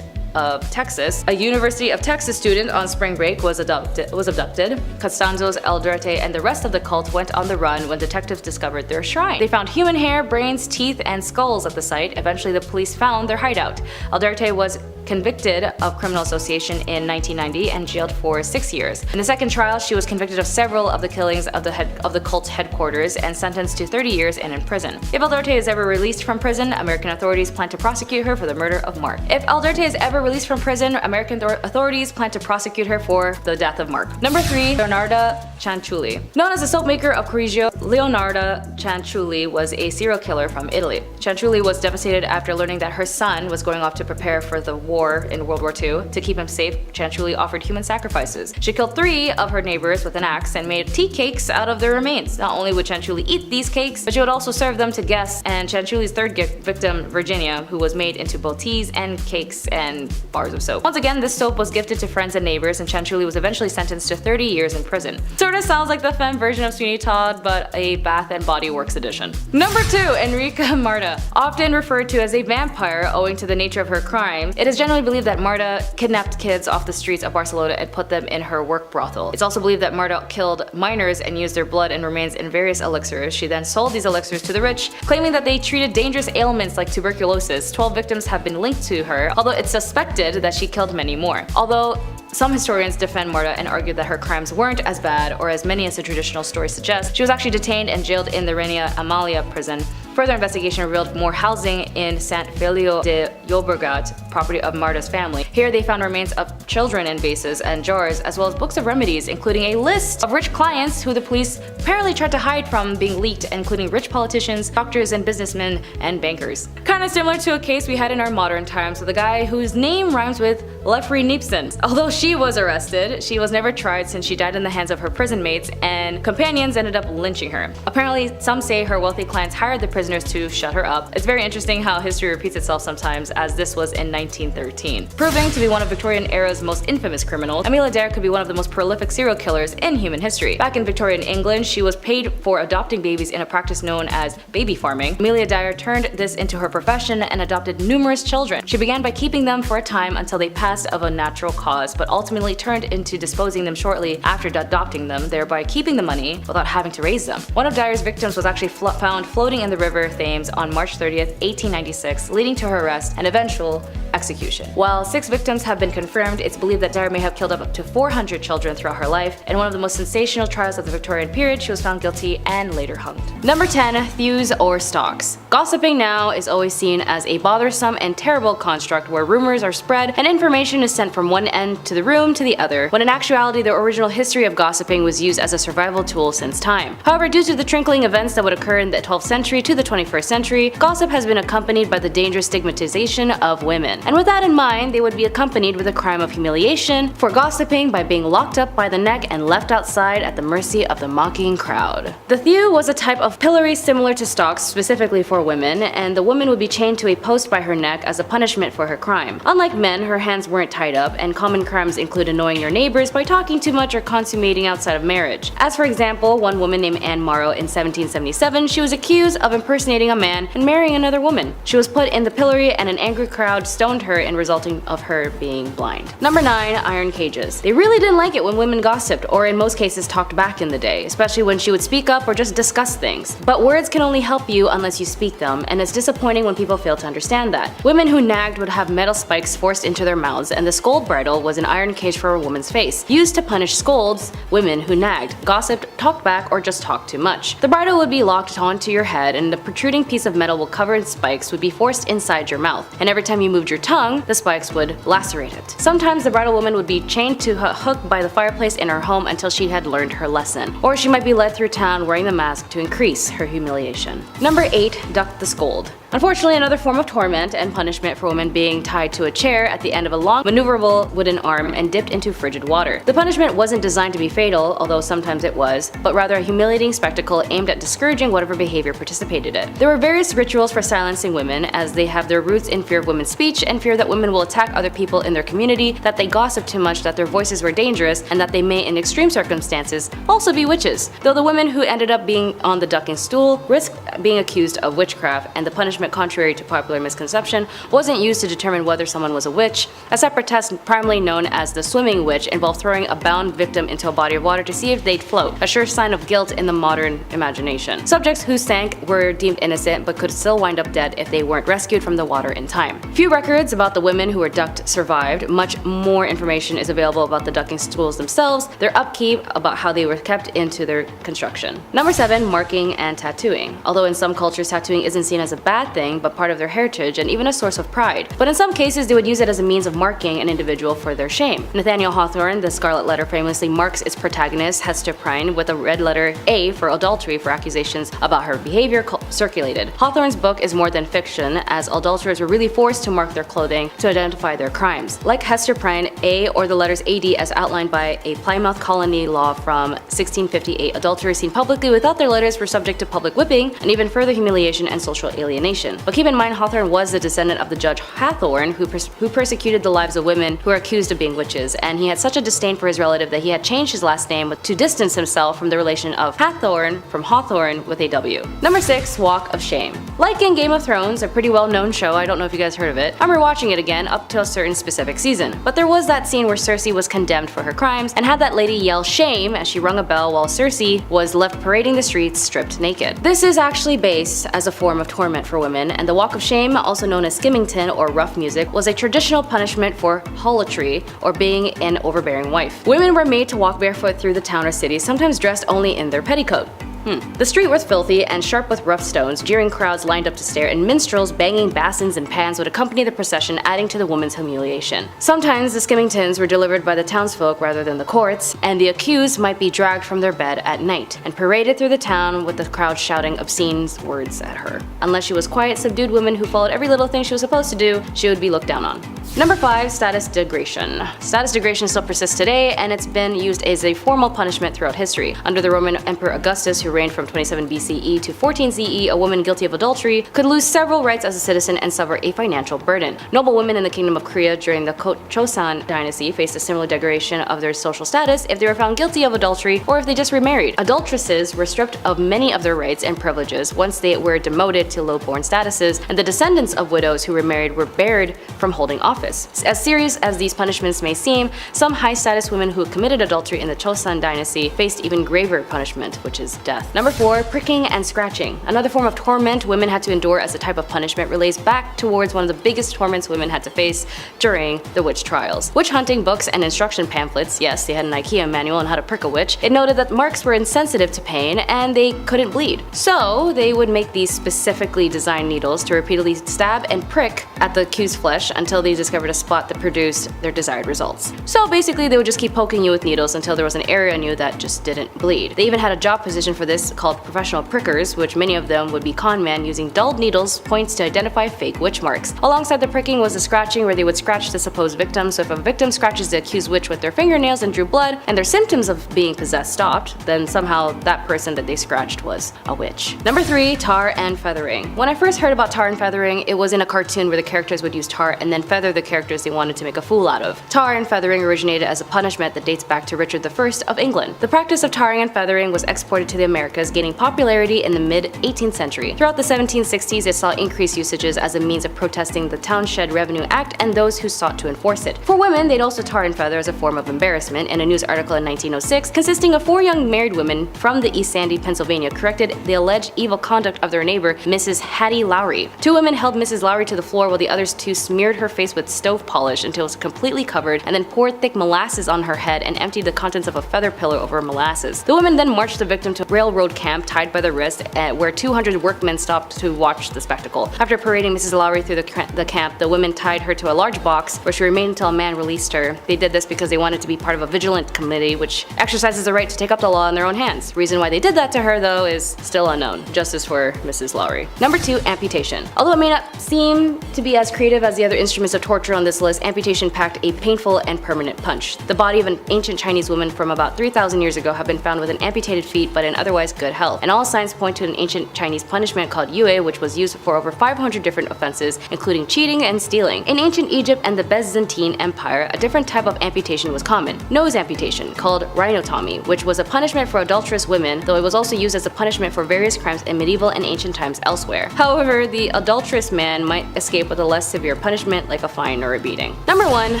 A: of Texas student on spring break, was abducted. Costanzo's Aldrete and the rest of the cult went on the run when detectives discovered their shrine. They found human hair, brains, teeth, and skulls at the site. Eventually, the police found their hideout. Aldrete was convicted of criminal association in 1990 and jailed for 6 years. In the second trial, she was convicted of several of the killings of the cult's headquarters and sentenced to 30 years and in prison. If Aldrete is ever released from prison, American authorities plan to prosecute her for the murder of Mark. If Aldrete is ever released from prison, American authorities plan to prosecute her for the death of Mark. Number 3. Leonarda Cianciulli. Known as the soap maker of Correggio, Leonarda Cianciulli was a serial killer from Italy. Cianciulli was devastated after learning that her son was going off to prepare for the war in World War II. To keep him safe, Cianciulli offered human sacrifices. She killed 3 of her neighbors with an axe and made tea cakes out of their remains. Not only would Cianciulli eat these cakes, but she would also serve them to guests, and Cianciulli's third victim, Virginia, who was made into both teas and cakes and bars of soap. Once again, this soap was gifted to friends and neighbors, and Cianciulli was eventually sentenced to 30 years in prison. Sorta sounds like the femme version of Sweeney Todd, but a Bath and Body Works edition. Number 2. Enrica Marta. Often referred to as a vampire owing to the nature of her crime, it is generally believed that Marta kidnapped kids off the streets of Barcelona and put them in her work brothel. It's also believed that Marta killed minors and used their blood and remains in various elixirs. She then sold these elixirs to the rich, claiming that they treated dangerous ailments like tuberculosis. 12 victims have been linked to her, although it's suspected that she killed many more. Although some historians defend Marta and argue that her crimes weren't as bad or as many as the traditional story suggests, she was actually detained and jailed in the Reina Amalia prison Further investigation revealed more housing in Sant Feliu de Llobregat, property of Marta's family. Here they found remains of children in vases and jars, as well as books of remedies, including a list of rich clients who the police apparently tried to hide from being leaked, including rich politicians, doctors and businessmen, and bankers. Kinda similar to a case we had in our modern times with a guy whose name rhymes with Lefri Nipson. Although she was arrested, she was never tried since she died in the hands of her prison mates, and companions ended up lynching her. Apparently, some say her wealthy clients hired the prisoners to shut her up. It's very interesting how history repeats itself sometimes, as this was in 1913. Proving to be one of Victorian era's most infamous criminals, Amelia Dare could be one of the most prolific serial killers in human history. Back in Victorian England, she was paid for adopting babies in a practice known as baby farming. Amelia Dare turned this into her profession and adopted numerous children. She began by keeping them for a time until they passed of a natural cause, but ultimately turned into disposing them shortly after adopting them, thereby keeping the money without having to raise them. One of Dare's victims was actually found floating in the river Thames on March 30th, 1896, leading to her arrest and eventual execution. While 6 victims have been confirmed, it's believed that Dare may have killed up to 400 children throughout her life. In one of the most sensational trials of the Victorian period, she was found guilty and later hanged. Number 10. Thews or stalks. Gossiping now is always seen as a bothersome and terrible construct where rumors are spread and information is sent from one end to the room to the other, when in actuality the original history of gossiping was used as a survival tool since time. However, due to the trickling events that would occur in the 12th century to the 21st century, gossip has been accompanied by the dangerous stigmatization of women. And with that in mind, they would be accompanied with a crime of humiliation for gossiping by being locked up by the neck and left outside at the mercy of the mocking crowd. The thew was a type of pillory similar to stocks specifically for women, and the woman would be chained to a post by her neck as a punishment for her crime. Unlike men, her hands weren't tied up, and common crimes include annoying your neighbors by talking too much or consummating outside of marriage. As for example, one woman named Anne Morrow in 1777, she was accused of impersonating a man and marrying another woman. She was put in the pillory and an angry crowd stoned her in resulting of her being blind. Number 9. Iron cages. They really didn't like it when women gossiped, or in most cases talked back in the day, especially when she would speak up or just discuss things. But words can only help you unless you speak them, and it's disappointing when people fail to understand that. Women who nagged would have metal spikes forced into their mouths, and the scold bridle was an iron cage for a woman's face, used to punish scolds, women who nagged, gossiped, talked back, or just talked too much. The bridle would be locked onto your head, and the protruding piece of metal covered in spikes would be forced inside your mouth, and every time you moved your tongue, the spikes would lacerate it. Sometimes the bridal woman would be chained to a hook by the fireplace in her home until she had learned her lesson, or she might be led through town wearing the mask to increase her humiliation. Number 8. Duck the scold. Unfortunately, another form of torment and punishment for women being tied to a chair at the end of a long, maneuverable wooden arm and dipped into frigid water. The punishment wasn't designed to be fatal, although sometimes it was, but rather a humiliating spectacle aimed at discouraging whatever behavior participated in it. There were various rituals for silencing women, as they have their roots in fear of women's speech and fear that women will attack other people in their community, that they gossip too much, that their voices were dangerous, and that they may, in extreme circumstances, also be witches. Though the women who ended up being on the ducking stool risked being accused of witchcraft, and the punishment, contrary to popular misconception, wasn't used to determine whether someone was a witch. A separate test, primarily known as the swimming witch, involved throwing a bound victim into a body of water to see if they'd float, a sure sign of guilt in the modern imagination. Subjects who sank were deemed innocent but could still wind up dead if they weren't rescued from the water in time. Few records about the women who were ducked survived. Much more information is available about the ducking stools themselves, their upkeep, about how they were kept into their construction. Number 7. Marking and tattooing. Although in some cultures tattooing isn't seen as a bad thing, but part of their heritage and even a source of pride. But in some cases they would use it as a means of marking an individual for their shame. Nathaniel Hawthorne, The Scarlet Letter, famously marks its protagonist, Hester Prynne, with a red letter A for adultery for accusations about her behavior circulated. Hawthorne's book is more than fiction, as adulterers were really forced to mark their clothing to identify their crimes. Like Hester Prynne, A or the letters AD as outlined by a Plymouth colony law from 1658, adulterers seen publicly without their letters were subject to public whipping and even further humiliation and social alienation. But keep in mind, Hawthorne was the descendant of the Judge Hathorne, who persecuted the lives of women who were accused of being witches, and he had such a disdain for his relative that he had changed his last name to distance himself from the relation of Hathorne from Hawthorne with a W. Number 6. Walk of Shame. Like in Game of Thrones, a pretty well-known show, I don't know if you guys heard of it, I'm rewatching it again up to a certain specific season. But there was that scene where Cersei was condemned for her crimes and had that lady yell shame as she rung a bell while Cersei was left parading the streets stripped naked. This is actually based as a form of torment for women, and the Walk of Shame, also known as skimmington or rough music, was a traditional punishment for harlotry or being an overbearing wife. Women were made to walk barefoot through the town or city, sometimes dressed only in their petticoat. The street was filthy and sharp with rough stones, jeering crowds lined up to stare, and minstrels banging basins and pans would accompany the procession, adding to the woman's humiliation. Sometimes the skimming tins were delivered by the townsfolk rather than the courts, and the accused might be dragged from their bed at night and paraded through the town with the crowd shouting obscene words at her. Unless she was quiet, subdued woman who followed every little thing she was supposed to do, she would be looked down on. Number 5. Status degradation. Status degradation still persists today, and it's been used as a formal punishment throughout history. Under the Roman Emperor Augustus, who reigned from 27 BCE to 14 CE, a woman guilty of adultery could lose several rights as a citizen and suffer a financial burden. Noble women in the Kingdom of Korea during the Joseon dynasty faced a similar degradation of their social status if they were found guilty of adultery or if they just remarried. Adulteresses were stripped of many of their rights and privileges once they were demoted to low-born statuses, and the descendants of widows who remarried were barred from holding office. As serious as these punishments may seem, some high-status women who committed adultery in the Joseon dynasty faced even graver punishment, which is death. Number 4. Pricking and scratching. Another form of torment women had to endure as a type of punishment relates back towards one of the biggest torments women had to face during the witch trials. Witch hunting books and instruction pamphlets, yes, they had an IKEA manual on how to prick a witch. It noted that marks were insensitive to pain and they couldn't bleed. So they would make these specifically designed needles to repeatedly stab and prick at the accused flesh until they discovered a spot that produced their desired results. So basically they would just keep poking you with needles until there was an area on you that just didn't bleed. They even had a job position for this called professional prickers, which many of them would be con men using dulled needles points to identify fake witch marks. Alongside the pricking was the scratching, where they would scratch the supposed victim. So if a victim scratches the accused witch with their fingernails and drew blood and their symptoms of being possessed stopped, then somehow that person that they scratched was a witch. Number 3. Tar and feathering. When I first heard about tar and feathering, it was in a cartoon where the characters would use tar and then feather the characters they wanted to make a fool out of. Tar and feathering originated as a punishment that dates back to Richard I of England. The practice of tarring and feathering was exported to the Americas, gaining popularity in the mid-18th century. Throughout the 1760s, it saw increased usages as a means of protesting the Townshend Revenue Act and those who sought to enforce it. For women, they'd also tar and feather as a form of embarrassment. In a news article in 1906, consisting of 4 young married women from the East Sandy, Pennsylvania, corrected the alleged evil conduct of their neighbor, Mrs. Hattie Lowry. 2 women held Mrs. Lowry to the floor while the others 2 smeared her face with stove polish until it was completely covered, and then poured thick molasses on her head and emptied the contents of a feather pillow over molasses. The women then marched the victim to a railroad camp tied by the wrist, where 200 workmen stopped to watch the spectacle. After parading Mrs. Lowry through the camp, the women tied her to a large box where she remained until a man released her. They did this because they wanted to be part of a vigilant committee which exercises the right to take up the law in their own hands. Reason why they did that to her, though, is still unknown. Justice for Mrs. Lowry. Number 2. Amputation. Although it may not seem to be as creative as the other instruments of torture on this list, amputation packed a painful and permanent punch. The body of an ancient Chinese woman from about 3,000 years ago have been found with an amputated feet but in otherwise good health, and all signs point to an ancient Chinese punishment called yue, which was used for over 500 different offenses, including cheating and stealing. In ancient Egypt and the Byzantine Empire, a different type of amputation was common: nose amputation, called rhinotomy, which was a punishment for adulterous women, though it was also used as a punishment for various crimes in medieval and ancient times elsewhere. However, the adulterous man might escape with a less severe punishment like a fine or a beating. Number 1.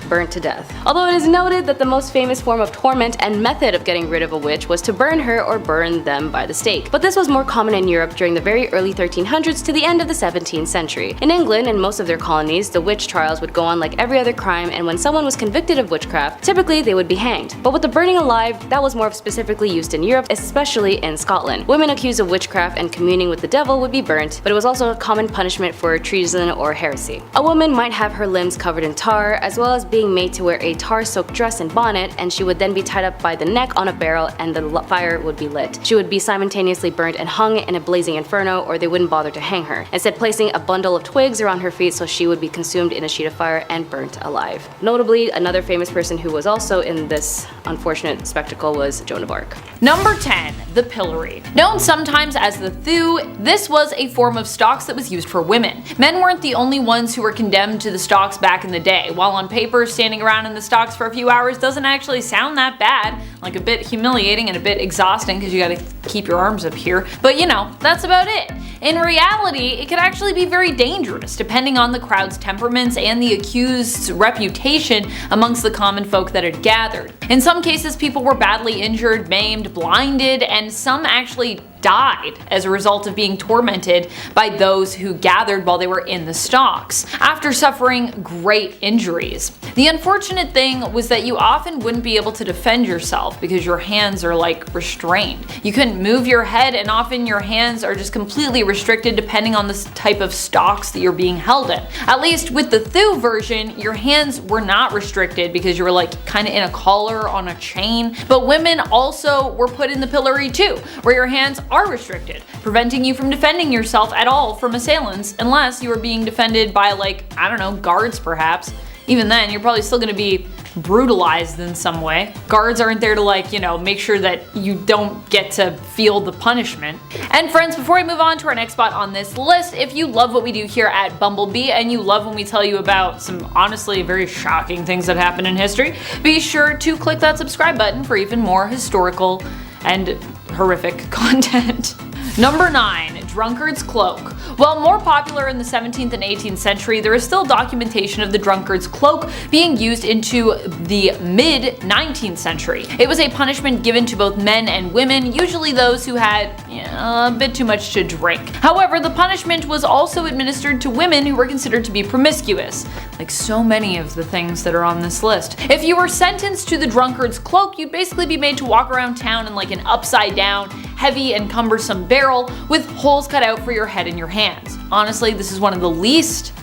A: Burnt to death. Although it is noted that the most famous form of torment and method of getting rid of a witch was to burn her or burn them by the stake, but this was more common in Europe during the very early 1300s to the end of the 17th century. In England and most of their colonies, the witch trials would go on like every other crime, and when someone was convicted of witchcraft, typically they would be hanged. But with the burning alive, that was more specifically used in Europe, especially in Scotland. Women accused of witchcraft and communing with the devil would be burnt, but it was also a common punishment for treason or heresy. A woman might have her limbs covered in tar, as well as being made to wear a tar-soaked dress and bonnet, and she would then be tied up by the neck on a barrel and the fire would be lit. She would be simultaneously burnt and hung in a blazing inferno, or they wouldn't bother to hang her, instead placing a bundle of twigs around her feet so she would be consumed in a sheet of fire and burnt alive. Notably, another famous person who was also in this unfortunate spectacle was Joan of Arc.
C: Number 10. The pillory. Known sometimes as the thew, this was a form of stocks that was used for women. Men weren't the only ones who were condemned to the stocks back in the day. While on paper, standing around in the stocks for a few hours doesn't actually sound that bad, like a bit humiliating and a bit exhausting because you gotta keep your arms up here, but you know, that's about it. In reality, it could actually be very dangerous depending on the crowd's temperaments and the accused's reputation amongst the common folk that had gathered. In some cases, people were badly injured, maimed, blinded, and some actually died as a result of being tormented by those who gathered while they were in the stocks, after suffering great injuries. The unfortunate thing was that you often wouldn't be able to defend yourself because your hands are like restrained. You couldn't move your head, and often your hands are just completely restricted depending on the type of stocks that you're being held in. At least with the Thu version, your hands were not restricted because you were like kind of in a collar on a chain, but women also were put in the pillory too, where your hands are restricted, preventing you from defending yourself at all from assailants unless you were being defended by, like, I don't know, guards perhaps. Even then, you're probably still gonna be brutalized in some way. Guards aren't there to, like, you know, make sure that you don't get to feel the punishment. And friends, before we move on to our next spot on this list, if you love what we do here at Bumblebee and you love when we tell you about some honestly very shocking things that happen in history, be sure to click that subscribe button for even more historical and horrific content. Number 9. Drunkard's Cloak. While more popular in the 17th and 18th century, there is still documentation of the drunkard's cloak being used into the mid-19th century. It was a punishment given to both men and women, usually those who had a bit too much to drink. However, the punishment was also administered to women who were considered to be promiscuous, like so many of the things that are on this list. If you were sentenced to the drunkard's cloak, you'd basically be made to walk around town in like an upside-down, heavy and cumbersome barrel with holes cut out for your head and your hands. Honestly, this is one of the least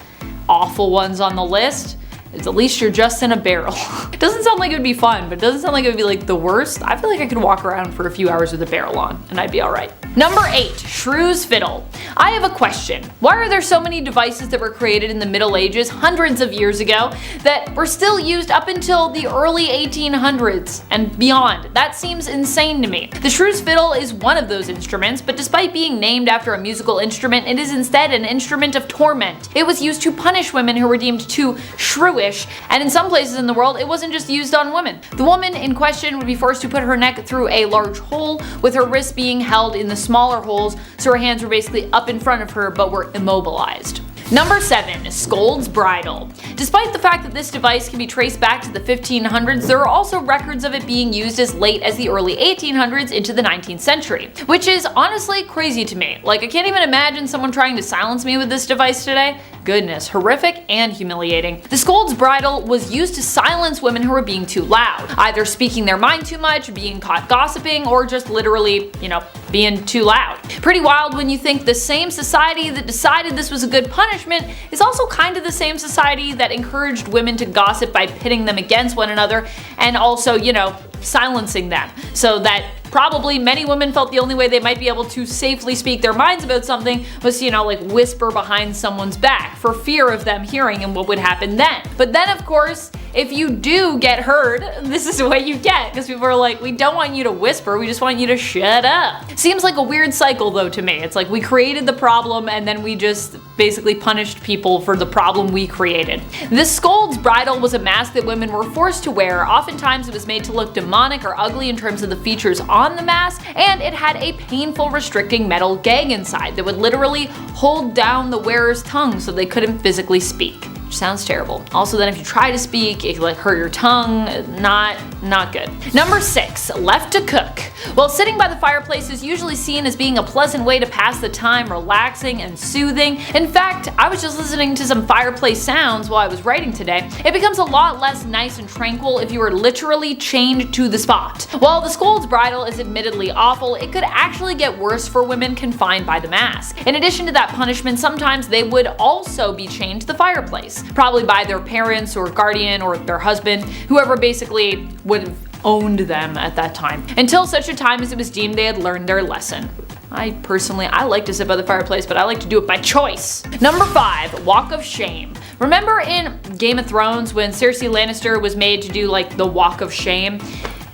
C: awful ones on the list. At least you're just in a barrel. It doesn't sound like it would be fun, but it doesn't sound like it would be like the worst. I feel like I could walk around for a few hours with a barrel on and I'd be alright. Number 8. Shrew's Fiddle. I have a question. Why are there so many devices that were created in the Middle Ages hundreds of years ago that were still used up until the early 1800s and beyond? That seems insane to me. The Shrew's Fiddle is one of those instruments, but despite being named after a musical instrument, it is instead an instrument of torment. It was used to punish women who were deemed too shrewish, and in some places in the world, it wasn't just used on women. The woman in question would be forced to put her neck through a large hole, with her wrists being held in the smaller holes, so her hands were basically up in front of her but were immobilized. Number 7. Scold's Bridle. Despite the fact that this device can be traced back to the 1500s, there are also records of it being used as late as the early 1800s into the 19th century, which is honestly crazy to me. Like, I can't even imagine someone trying to silence me with this device today. Goodness, horrific and humiliating. The Scold's Bridle was used to silence women who were being too loud, either speaking their mind too much, being caught gossiping, or just literally, being too loud. Pretty wild when you think the same society that decided this was a good punishment is also kind of the same society that encouraged women to gossip by pitting them against one another and also, silencing them, so that probably many women felt the only way they might be able to safely speak their minds about something was to, like whisper behind someone's back for fear of them hearing and what would happen then. But then of course, if you do get heard, this is what you get, because people are like, we don't want you to whisper, we just want you to shut up. Seems like a weird cycle though to me. It's like we created the problem and then we just basically punished people for the problem we created. This Scold's Bridle was a mask that women were forced to wear. Oftentimes it was made to look demonic or ugly in terms of the features on the mask, and it had a painful restricting metal gag inside that would literally hold down the wearer's tongue so they couldn't physically speak. Which sounds terrible. Also, then if you try to speak, it could like hurt your tongue. Not good. Number 6. Left to cook. While sitting by the fireplace is usually seen as being a pleasant way to pass the time, relaxing and soothing. In fact, I was just listening to some fireplace sounds while I was writing today. It becomes a lot less nice and tranquil if you are literally chained to the spot. While the Scold's Bridle is admittedly awful, it could actually get worse for women confined by the mask. In addition to that punishment, sometimes they would also be chained to the fireplace, probably by their parents or guardian or their husband, whoever basically would have owned them at that time, until such a time as it was deemed they had learned their lesson. I like to sit by the fireplace, but I like to do it by choice. Number 5. Walk of Shame. Remember in Game of Thrones when Cersei Lannister was made to do like the Walk of Shame?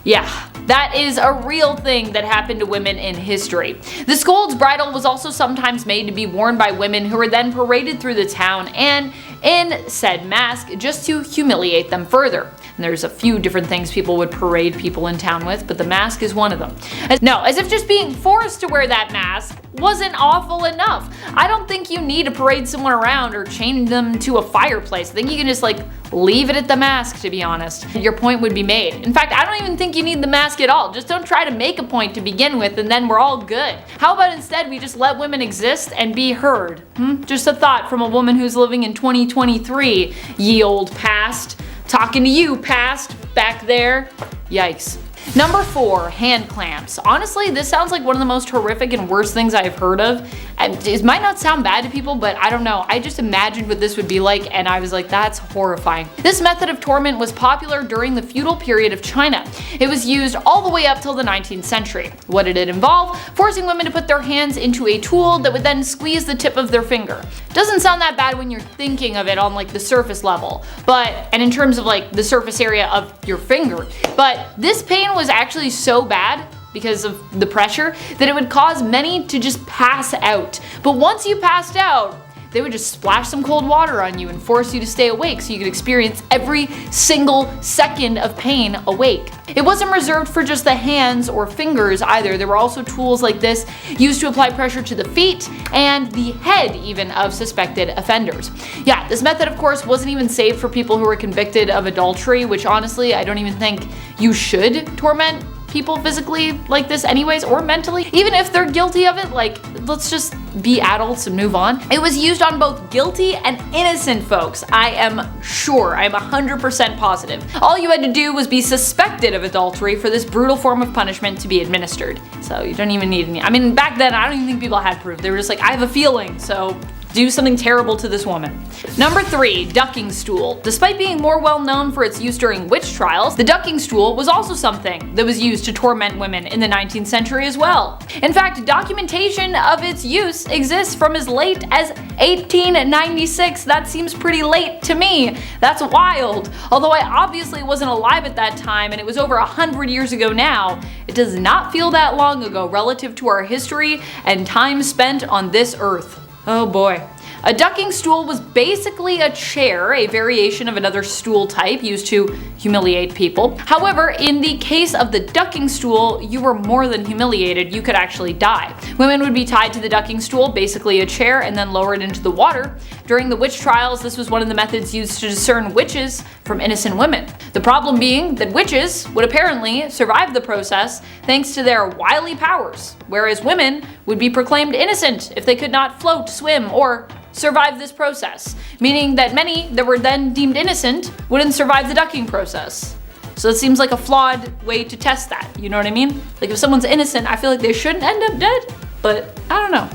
C: Yeah, that is a real thing that happened to women in history. The Scold's Bridle was also sometimes made to be worn by women who were then paraded through the town and in said mask just to humiliate them further. And there's a few different things people would parade people in town with, but the mask is one of them. As if just being forced to wear that mask wasn't awful enough. I don't think you need to parade someone around or chain them to a fireplace. I think you can just leave it at the mask, to be honest. Your point would be made. In fact, I don't even think you need the mask at all. Just don't try to make a point to begin with and then we're all good. How about instead we just let women exist and be heard? Just a thought from a woman who's living in 2023, ye old past. Talking to you, past, back there. Yikes. Number 4, hand clamps. Honestly, this sounds like one of the most horrific and worst things I've heard of. And it might not sound bad to people, but I don't know. I just imagined what this would be like and I was like, that's horrifying. This method of torment was popular during the feudal period of China. It was used all the way up till the 19th century. What did it involve? Forcing women to put their hands into a tool that would then squeeze the tip of their finger. Doesn't sound that bad when you're thinking of it on the surface level, and in terms of the surface area of your finger. But this pain was actually so bad because of the pressure that it would cause many to just pass out. But once you passed out, they would just splash some cold water on you and force you to stay awake so you could experience every single second of pain awake. It wasn't reserved for just the hands or fingers either. There were also tools like this used to apply pressure to the feet and the head even of suspected offenders. Yeah, this method of course wasn't even saved for people who were convicted of adultery, which honestly I don't even think you should torment people physically like this anyways, or mentally. Even if they're guilty of it, let's just be adults and move on. It was used on both guilty and innocent folks. I am sure, I'm 100% positive. All you had to do was be suspected of adultery for this brutal form of punishment to be administered. So you don't even need any, back then I don't even think people had proof. They were just like, I have a feeling, so do something terrible to this woman. Number 3, ducking stool. Despite being more well known for its use during witch trials, the ducking stool was also something that was used to torment women in the 19th century as well. In fact, documentation of its use exists from as late as 1896. That seems pretty late to me. That's wild. Although I obviously wasn't alive at that time and it was over 100 years ago now, it does not feel that long ago relative to our history and time spent on this earth. Oh boy. A ducking stool was basically a chair, a variation of another stool type used to humiliate people. However, in the case of the ducking stool, you were more than humiliated, you could actually die. Women would be tied to the ducking stool, basically a chair, and then lowered into the water. During the witch trials, this was one of the methods used to discern witches from innocent women. The problem being that witches would apparently survive the process thanks to their wily powers, whereas women would be proclaimed innocent if they could not float, swim, or survive this process, meaning that many that were then deemed innocent wouldn't survive the ducking process. So it seems like a flawed way to test that, you know what I mean? If someone's innocent, I feel like they shouldn't end up dead, but I don't know.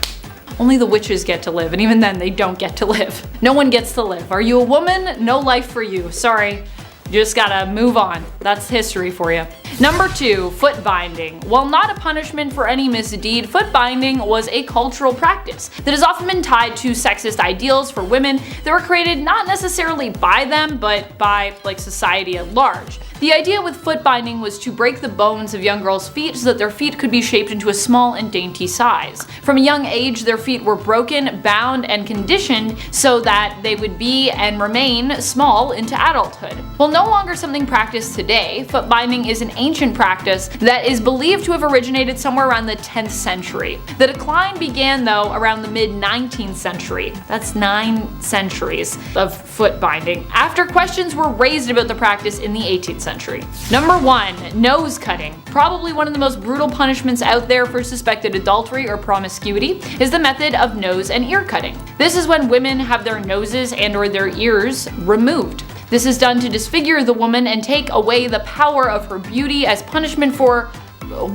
C: Only the witches get to live, and even then they don't get to live. No one gets to live. Are you a woman? No life for you. Sorry. You just gotta move on. That's history for you. Number 2, foot binding. While not a punishment for any misdeed, foot binding was a cultural practice that has often been tied to sexist ideals for women that were created not necessarily by them, but by society at large. The idea with foot binding was to break the bones of young girls' feet so that their feet could be shaped into a small and dainty size. From a young age, their feet were broken, bound, and conditioned so that they would be and remain small into adulthood. While no longer something practiced today, foot binding is an ancient practice that is believed to have originated somewhere around the 10th century. The decline began though around the mid-19th century. That's 9 centuries of foot binding, after questions were raised about the practice in the 18th century. Number 1, nose cutting. Probably one of the most brutal punishments out there for suspected adultery or promiscuity is the method of nose and ear cutting. This is when women have their noses and/or their ears removed. This is done to disfigure the woman and take away the power of her beauty as punishment for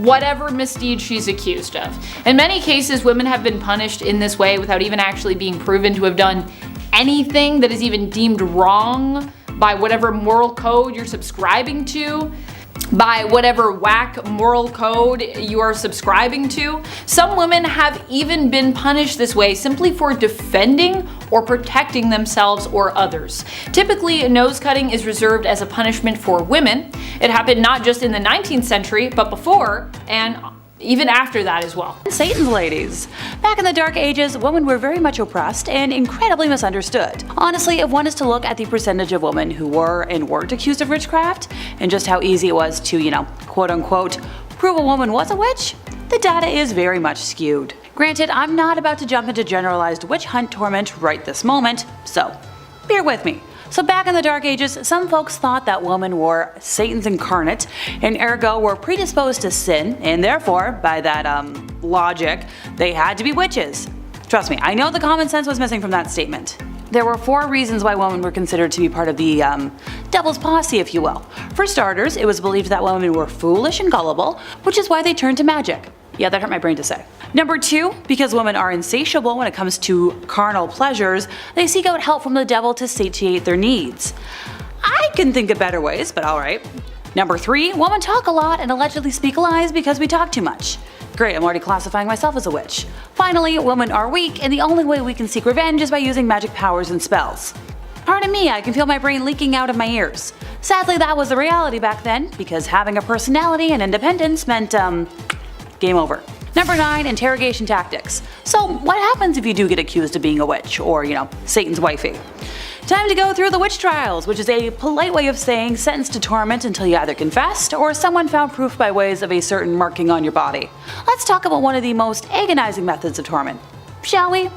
C: whatever misdeed she's accused of. In many cases, women have been punished in this way without even actually being proven to have done anything that is even deemed wrong by whatever moral code you're subscribing to, by whatever whack moral code you are subscribing to. Some women have even been punished this way simply for defending or protecting themselves or others. Typically, nose cutting is reserved as a punishment for women. It happened not just in the 19th century, but before, and even after that as well.
D: Satan's ladies. Back in the Dark Ages, women were very much oppressed and incredibly misunderstood. Honestly, if one is to look at the percentage of women who were and weren't accused of witchcraft, and just how easy it was to, quote unquote, prove a woman was a witch, the data is very much skewed. Granted, I'm not about to jump into generalized witch hunt torment right this moment, so bear with me. So back in the Dark Ages, some folks thought that women were Satan's incarnate, and ergo were predisposed to sin, and therefore, by that logic, they had to be witches. Trust me, I know the common sense was missing from that statement. There were 4 reasons why women were considered to be part of the devil's posse, if you will. For starters, it was believed that women were foolish and gullible, which is why they turned to magic. Yeah, that hurt my brain to say. Number 2, because women are insatiable when it comes to carnal pleasures, they seek out help from the devil to satiate their needs. I can think of better ways, but alright. Number 3, women talk a lot and allegedly speak lies because we talk too much. Great, I'm already classifying myself as a witch. Finally, women are weak, and the only way we can seek revenge is by using magic powers and spells. Pardon me, I can feel my brain leaking out of my ears. Sadly, that was the reality back then, because having a personality and independence meant, game over. Number 9, interrogation tactics. So what happens if you do get accused of being a witch, or, Satan's wifey? Time to go through the witch trials, which is a polite way of saying sentenced to torment until you either confessed or someone found proof by ways of a certain marking on your body. Let's talk about one of the most agonizing methods of torment, shall we?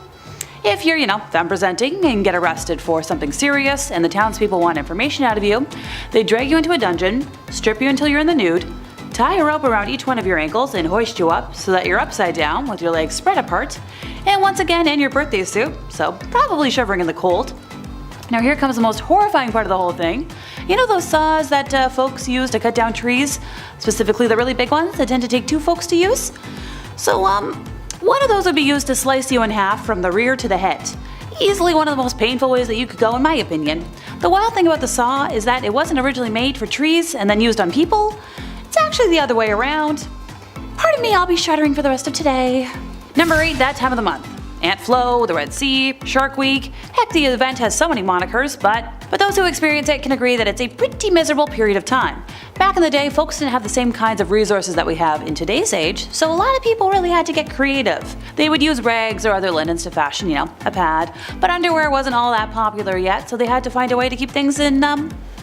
D: If you're, femme presenting and get arrested for something serious and the townspeople want information out of you, they drag you into a dungeon, strip you until you're in the nude, tie a rope around each one of your ankles and hoist you up so that you're upside down with your legs spread apart, and once again in your birthday suit, so probably shivering in the cold. Now here comes the most horrifying part of the whole thing. You know those saws that folks use to cut down trees? Specifically the really big ones that tend to take 2 folks to use? So one of those would be used to slice you in half from the rear to the head. Easily one of the most painful ways that you could go in my opinion. The wild thing about the saw is that it wasn't originally made for trees and then used on people. It's actually the other way around. Pardon me, I'll be shuddering for the rest of today. Number 8, that time of the month. Ant Flow, the Red Sea, Shark Week. Heck, the event has so many monikers, but those who experience it can agree that it's a pretty miserable period of time. Back in the day, folks didn't have the same kinds of resources that we have in today's age, so a lot of people really had to get creative. They would use rags or other linens to fashion, a pad, but underwear wasn't all that popular yet, so they had to find a way to keep things in,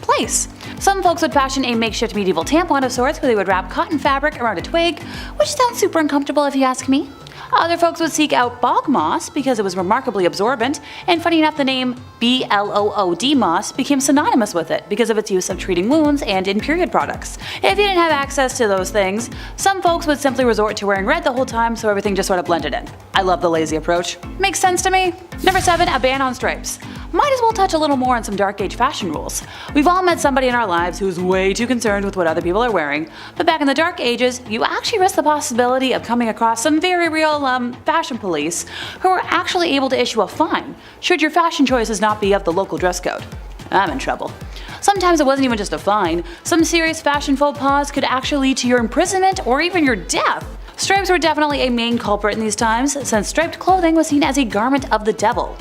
D: place. Some folks would fashion a makeshift medieval tampon of sorts where they would wrap cotton fabric around a twig, which sounds super uncomfortable if you ask me. Other folks would seek out bog moss because it was remarkably absorbent, and funny enough the name BLOOD moss became synonymous with it because of its use of treating wounds and in period products. If you didn't have access to those things, some folks would simply resort to wearing red the whole time so everything just sort of blended in. I love the lazy approach. Makes sense to me. Number 7, a ban on stripes. Might as well touch a little more on some Dark Age fashion rules. We've all met somebody in our lives who's way too concerned with what other people are wearing, but back in the Dark Ages, you actually risk the possibility of coming across some very real fashion police who are actually able to issue a fine should your fashion choices not be of the local dress code. I'm in trouble. Sometimes it wasn't even just a fine. Some serious fashion faux pas could actually lead to your imprisonment or even your death. Stripes were definitely a main culprit in these times, since striped clothing was seen as a garment of the devil.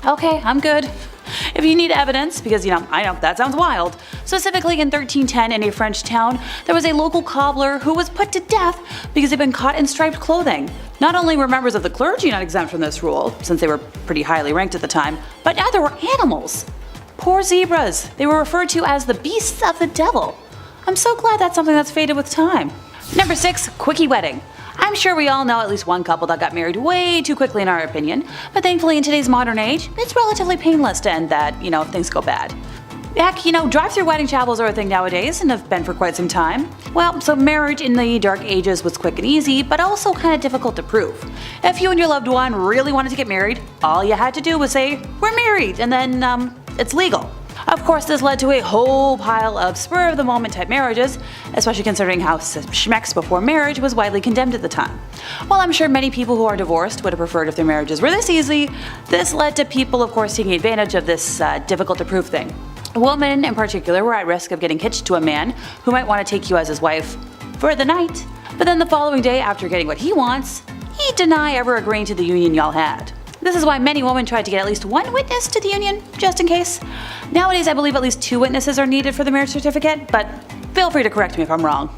D: Okay, I'm good. If you need evidence, because I know that sounds wild. Specifically in 1310 in a French town, there was a local cobbler who was put to death because he'd been caught in striped clothing. Not only were members of the clergy not exempt from this rule, since they were pretty highly ranked at the time, but now there were animals. Poor zebras. They were referred to as the beasts of the devil. I'm so glad that's something that's faded with time. Number 6, quickie wedding. I'm sure we all know at least one couple that got married way too quickly in our opinion, but thankfully in today's modern age, it's relatively painless to end that, if things go bad. Heck, drive-through wedding chapels are a thing nowadays and have been for quite some time. Well, so marriage in the Dark Ages was quick and easy, but also kind of difficult to prove. If you and your loved one really wanted to get married, all you had to do was say, "We're married," and then, it's legal. Of course, this led to a whole pile of spur-of-the-moment type marriages, especially considering how schmex before marriage was widely condemned at the time. While I'm sure many people who are divorced would have preferred if their marriages were this easy, this led to people, of course, taking advantage of this difficult-to-prove thing. Women, in particular, were at risk of getting hitched to a man who might want to take you as his wife for the night, but then the following day, after getting what he wants, he'd deny ever agreeing to the union y'all had. This is why many women tried to get at least one witness to the union, just in case. Nowadays, I believe at least 2 witnesses are needed for the marriage certificate, but feel free to correct me if I'm wrong.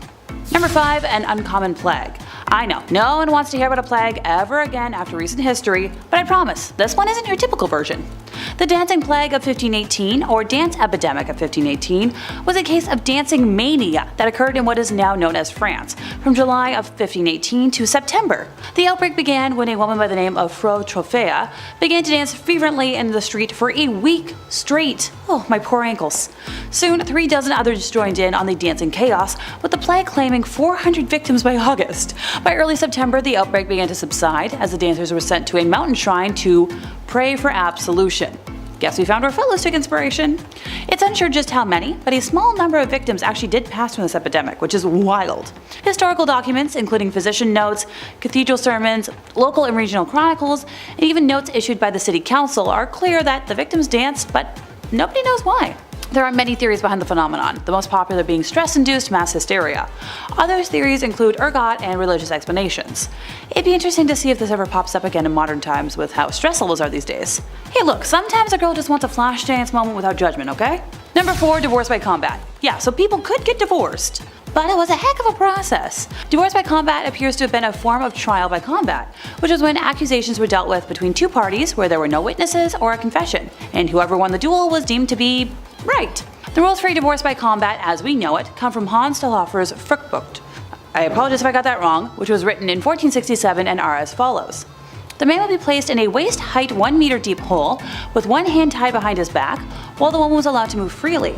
D: Number 5, an uncommon plague. I know, no one wants to hear about a plague ever again after recent history, but I promise, this one isn't your typical version. The dancing plague of 1518, or dance epidemic of 1518, was a case of dancing mania that occurred in what is now known as France, from July of 1518 to September. The outbreak began when a woman by the name of Fro Trophea began to dance fervently in the street for a week straight. Oh, my poor ankles. Soon, 36 others joined in on the dancing chaos, with the plague claiming 400 victims by August. By early September, the outbreak began to subside as the dancers were sent to a mountain shrine to pray for absolution. Guess we found where fellows took inspiration. It's unsure just how many, but a small number of victims actually did pass from this epidemic, which is wild. Historical documents, including physician notes, cathedral sermons, local and regional chronicles, and even notes issued by the city council are clear that the victims danced, but nobody knows why. There are many theories behind the phenomenon, the most popular being stress-induced mass hysteria. Other theories include ergot and religious explanations. It'd be interesting to see if this ever pops up again in modern times with how stress levels are these days. Hey look, sometimes a girl just wants a flash dance moment without judgment, okay? Number 4, divorce by combat. Yeah, so people could get divorced, but it was a heck of a process. Divorce by combat appears to have been a form of trial by combat, which was when accusations were dealt with between two parties where there were no witnesses or a confession, and whoever won the duel was deemed to be right. The rules for a divorce by combat, as we know it, come from Hans Stauffer's Fruchtbuch. I apologize if I got that wrong, which was written in 1467 and are as follows. The man would be placed in a waist-height 1 meter deep hole with one hand tied behind his back, while the woman was allowed to move freely.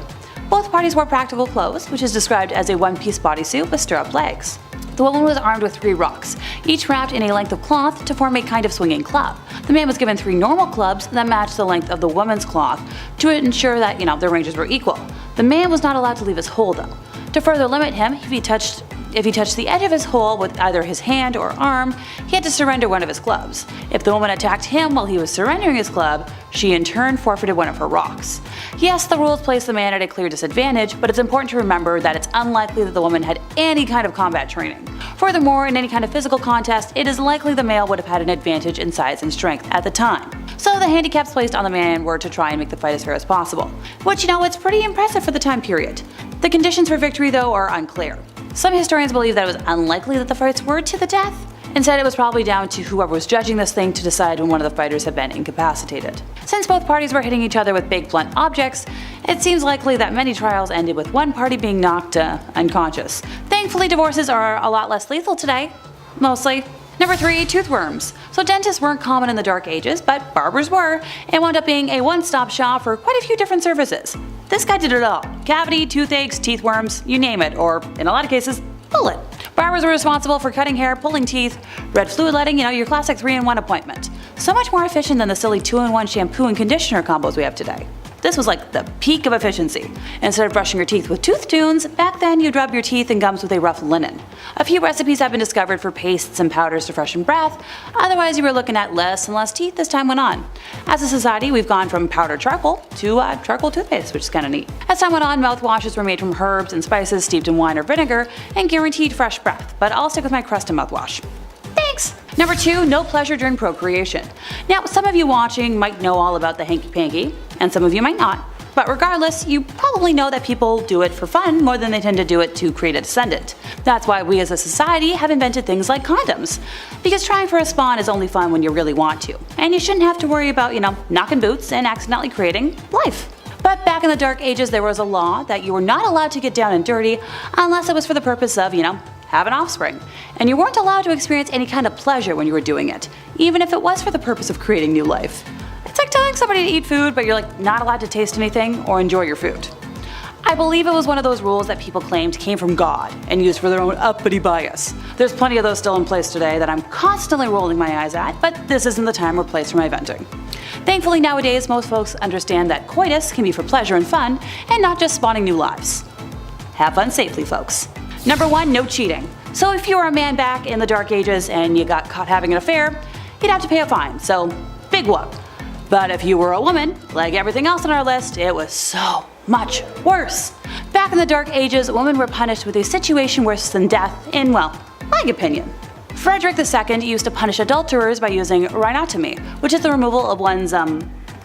D: Both parties wore practical clothes, which is described as a one-piece bodysuit with stirrup legs. The woman was armed with 3 rocks, each wrapped in a length of cloth to form a kind of swinging club. The man was given 3 normal clubs that matched the length of the woman's cloth to ensure that, their ranges were equal. The man was not allowed to leave his hole though. To further limit him, if he touched the edge of his hole with either his hand or arm, he had to surrender one of his clubs. If the woman attacked him while he was surrendering his club, she in turn forfeited one of her rocks. Yes, the rules place the man at a clear disadvantage, but it's important to remember that it's unlikely that the woman had any kind of combat training. Furthermore, in any kind of physical contest, it is likely the male would have had an advantage in size and strength at the time. So the handicaps placed on the man were to try and make the fight as fair as possible. Which, it's pretty impressive for the time period. The conditions for victory, though, are unclear. Some historians believe that it was unlikely that the fights were to the death. Instead, it was probably down to whoever was judging this thing to decide when one of the fighters had been incapacitated. Since both parties were hitting each other with big blunt objects, it seems likely that many trials ended with one party being knocked unconscious. Thankfully, divorces are a lot less lethal today. Mostly. Number 3, toothworms. So dentists weren't common in the Dark Ages, but barbers were, and wound up being a one-stop shop for quite a few different services. This guy did it all. Cavity, toothaches, teeth worms, you name it, or in a lot of cases, pull it. Barbers were responsible for cutting hair, pulling teeth, red fluid letting, your classic 3-in-1 appointment. So much more efficient than the silly 2-in-1 shampoo and conditioner combos we have today. This was like the peak of efficiency. Instead of brushing your teeth with tooth tunes, back then you'd rub your teeth and gums with a rough linen. A few recipes have been discovered for pastes and powders to freshen breath, otherwise you were looking at less and less teeth as time went on. As a society, we've gone from powdered charcoal to charcoal toothpaste, which is kinda neat. As time went on, mouthwashes were made from herbs and spices steeped in wine or vinegar and guaranteed fresh breath, but I'll stick with my Crest and mouthwash. Thanks! Number 2, no pleasure during procreation. Now, some of you watching might know all about the hanky-panky, and some of you might not. But regardless, you probably know that people do it for fun more than they tend to do it to create a descendant. That's why we as a society have invented things like condoms. Because trying for a spawn is only fun when you really want to. And you shouldn't have to worry about, knocking boots and accidentally creating life. But back in the Dark Ages, there was a law that you were not allowed to get down and dirty unless it was for the purpose of, have an offspring. And you weren't allowed to experience any kind of pleasure when you were doing it, even if it was for the purpose of creating new life. It's like telling somebody to eat food, but you're not allowed to taste anything or enjoy your food. I believe it was one of those rules that people claimed came from God and used for their own uppity bias. There's plenty of those still in place today that I'm constantly rolling my eyes at, but this isn't the time or place for my venting. Thankfully nowadays, most folks understand that coitus can be for pleasure and fun, and not just spawning new lives. Have fun safely, folks. Number 1, no cheating. So if you were a man back in the Dark Ages and you got caught having an affair, you'd have to pay a fine, so big whoop. But if you were a woman, like everything else on our list, it was so much worse. Back in the Dark Ages, women were punished with a situation worse than death in, my opinion. Frederick II used to punish adulterers by using rhinotomy, which is the removal of one's,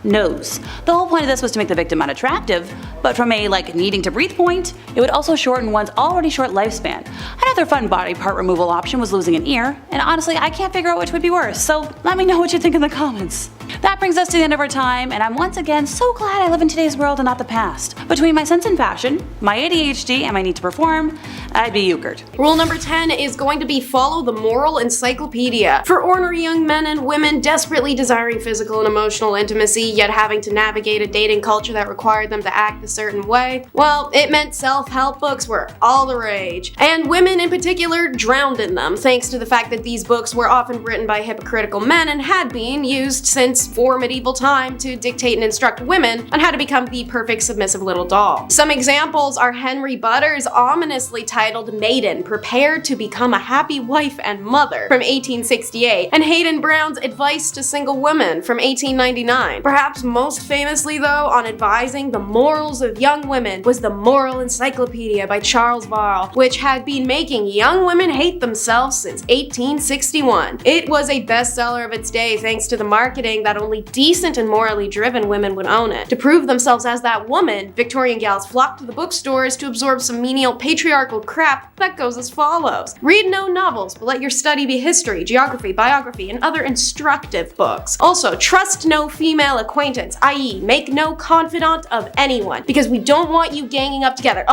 D: nose. The whole point of this was to make the victim unattractive, but from a needing to breathe point, it would also shorten one's already short lifespan. Another fun body part removal option was losing an ear, and honestly I can't figure out which would be worse, so let me know what you think in the comments. That brings us to the end of our time, and I'm once again so glad I live in today's world and not the past. Between my sense in fashion, my ADHD, and my need to perform, I'd be euchred.
E: Rule number 10 is going to be follow the moral encyclopedia. For ornery young men and women desperately desiring physical and emotional intimacy, yet having to navigate a dating culture that required them to act a certain way, well, it meant self-help books were all the rage. And women in particular drowned in them, thanks to the fact that these books were often written by hypocritical men and had been used since for medieval time to dictate and instruct women on how to become the perfect submissive little doll. Some examples are Henry Butter's ominously titled Maiden, Prepare to Become a Happy Wife and Mother from 1868, and Hayden Brown's Advice to Single Women from 1899. Perhaps most famously though, on advising the morals of young women was the Moral Encyclopedia by Charles Varl, which had been making young women hate themselves since 1861. It was a bestseller of its day thanks to the marketing that only decent and morally driven women would own it. To prove themselves as that woman, Victorian gals flocked to the bookstores to absorb some menial patriarchal crap that goes as follows. Read no novels, but let your study be history, geography, biography, and other instructive books. Also, trust no female acquaintance, i.e. make no confidant of anyone, because we don't want you ganging up together.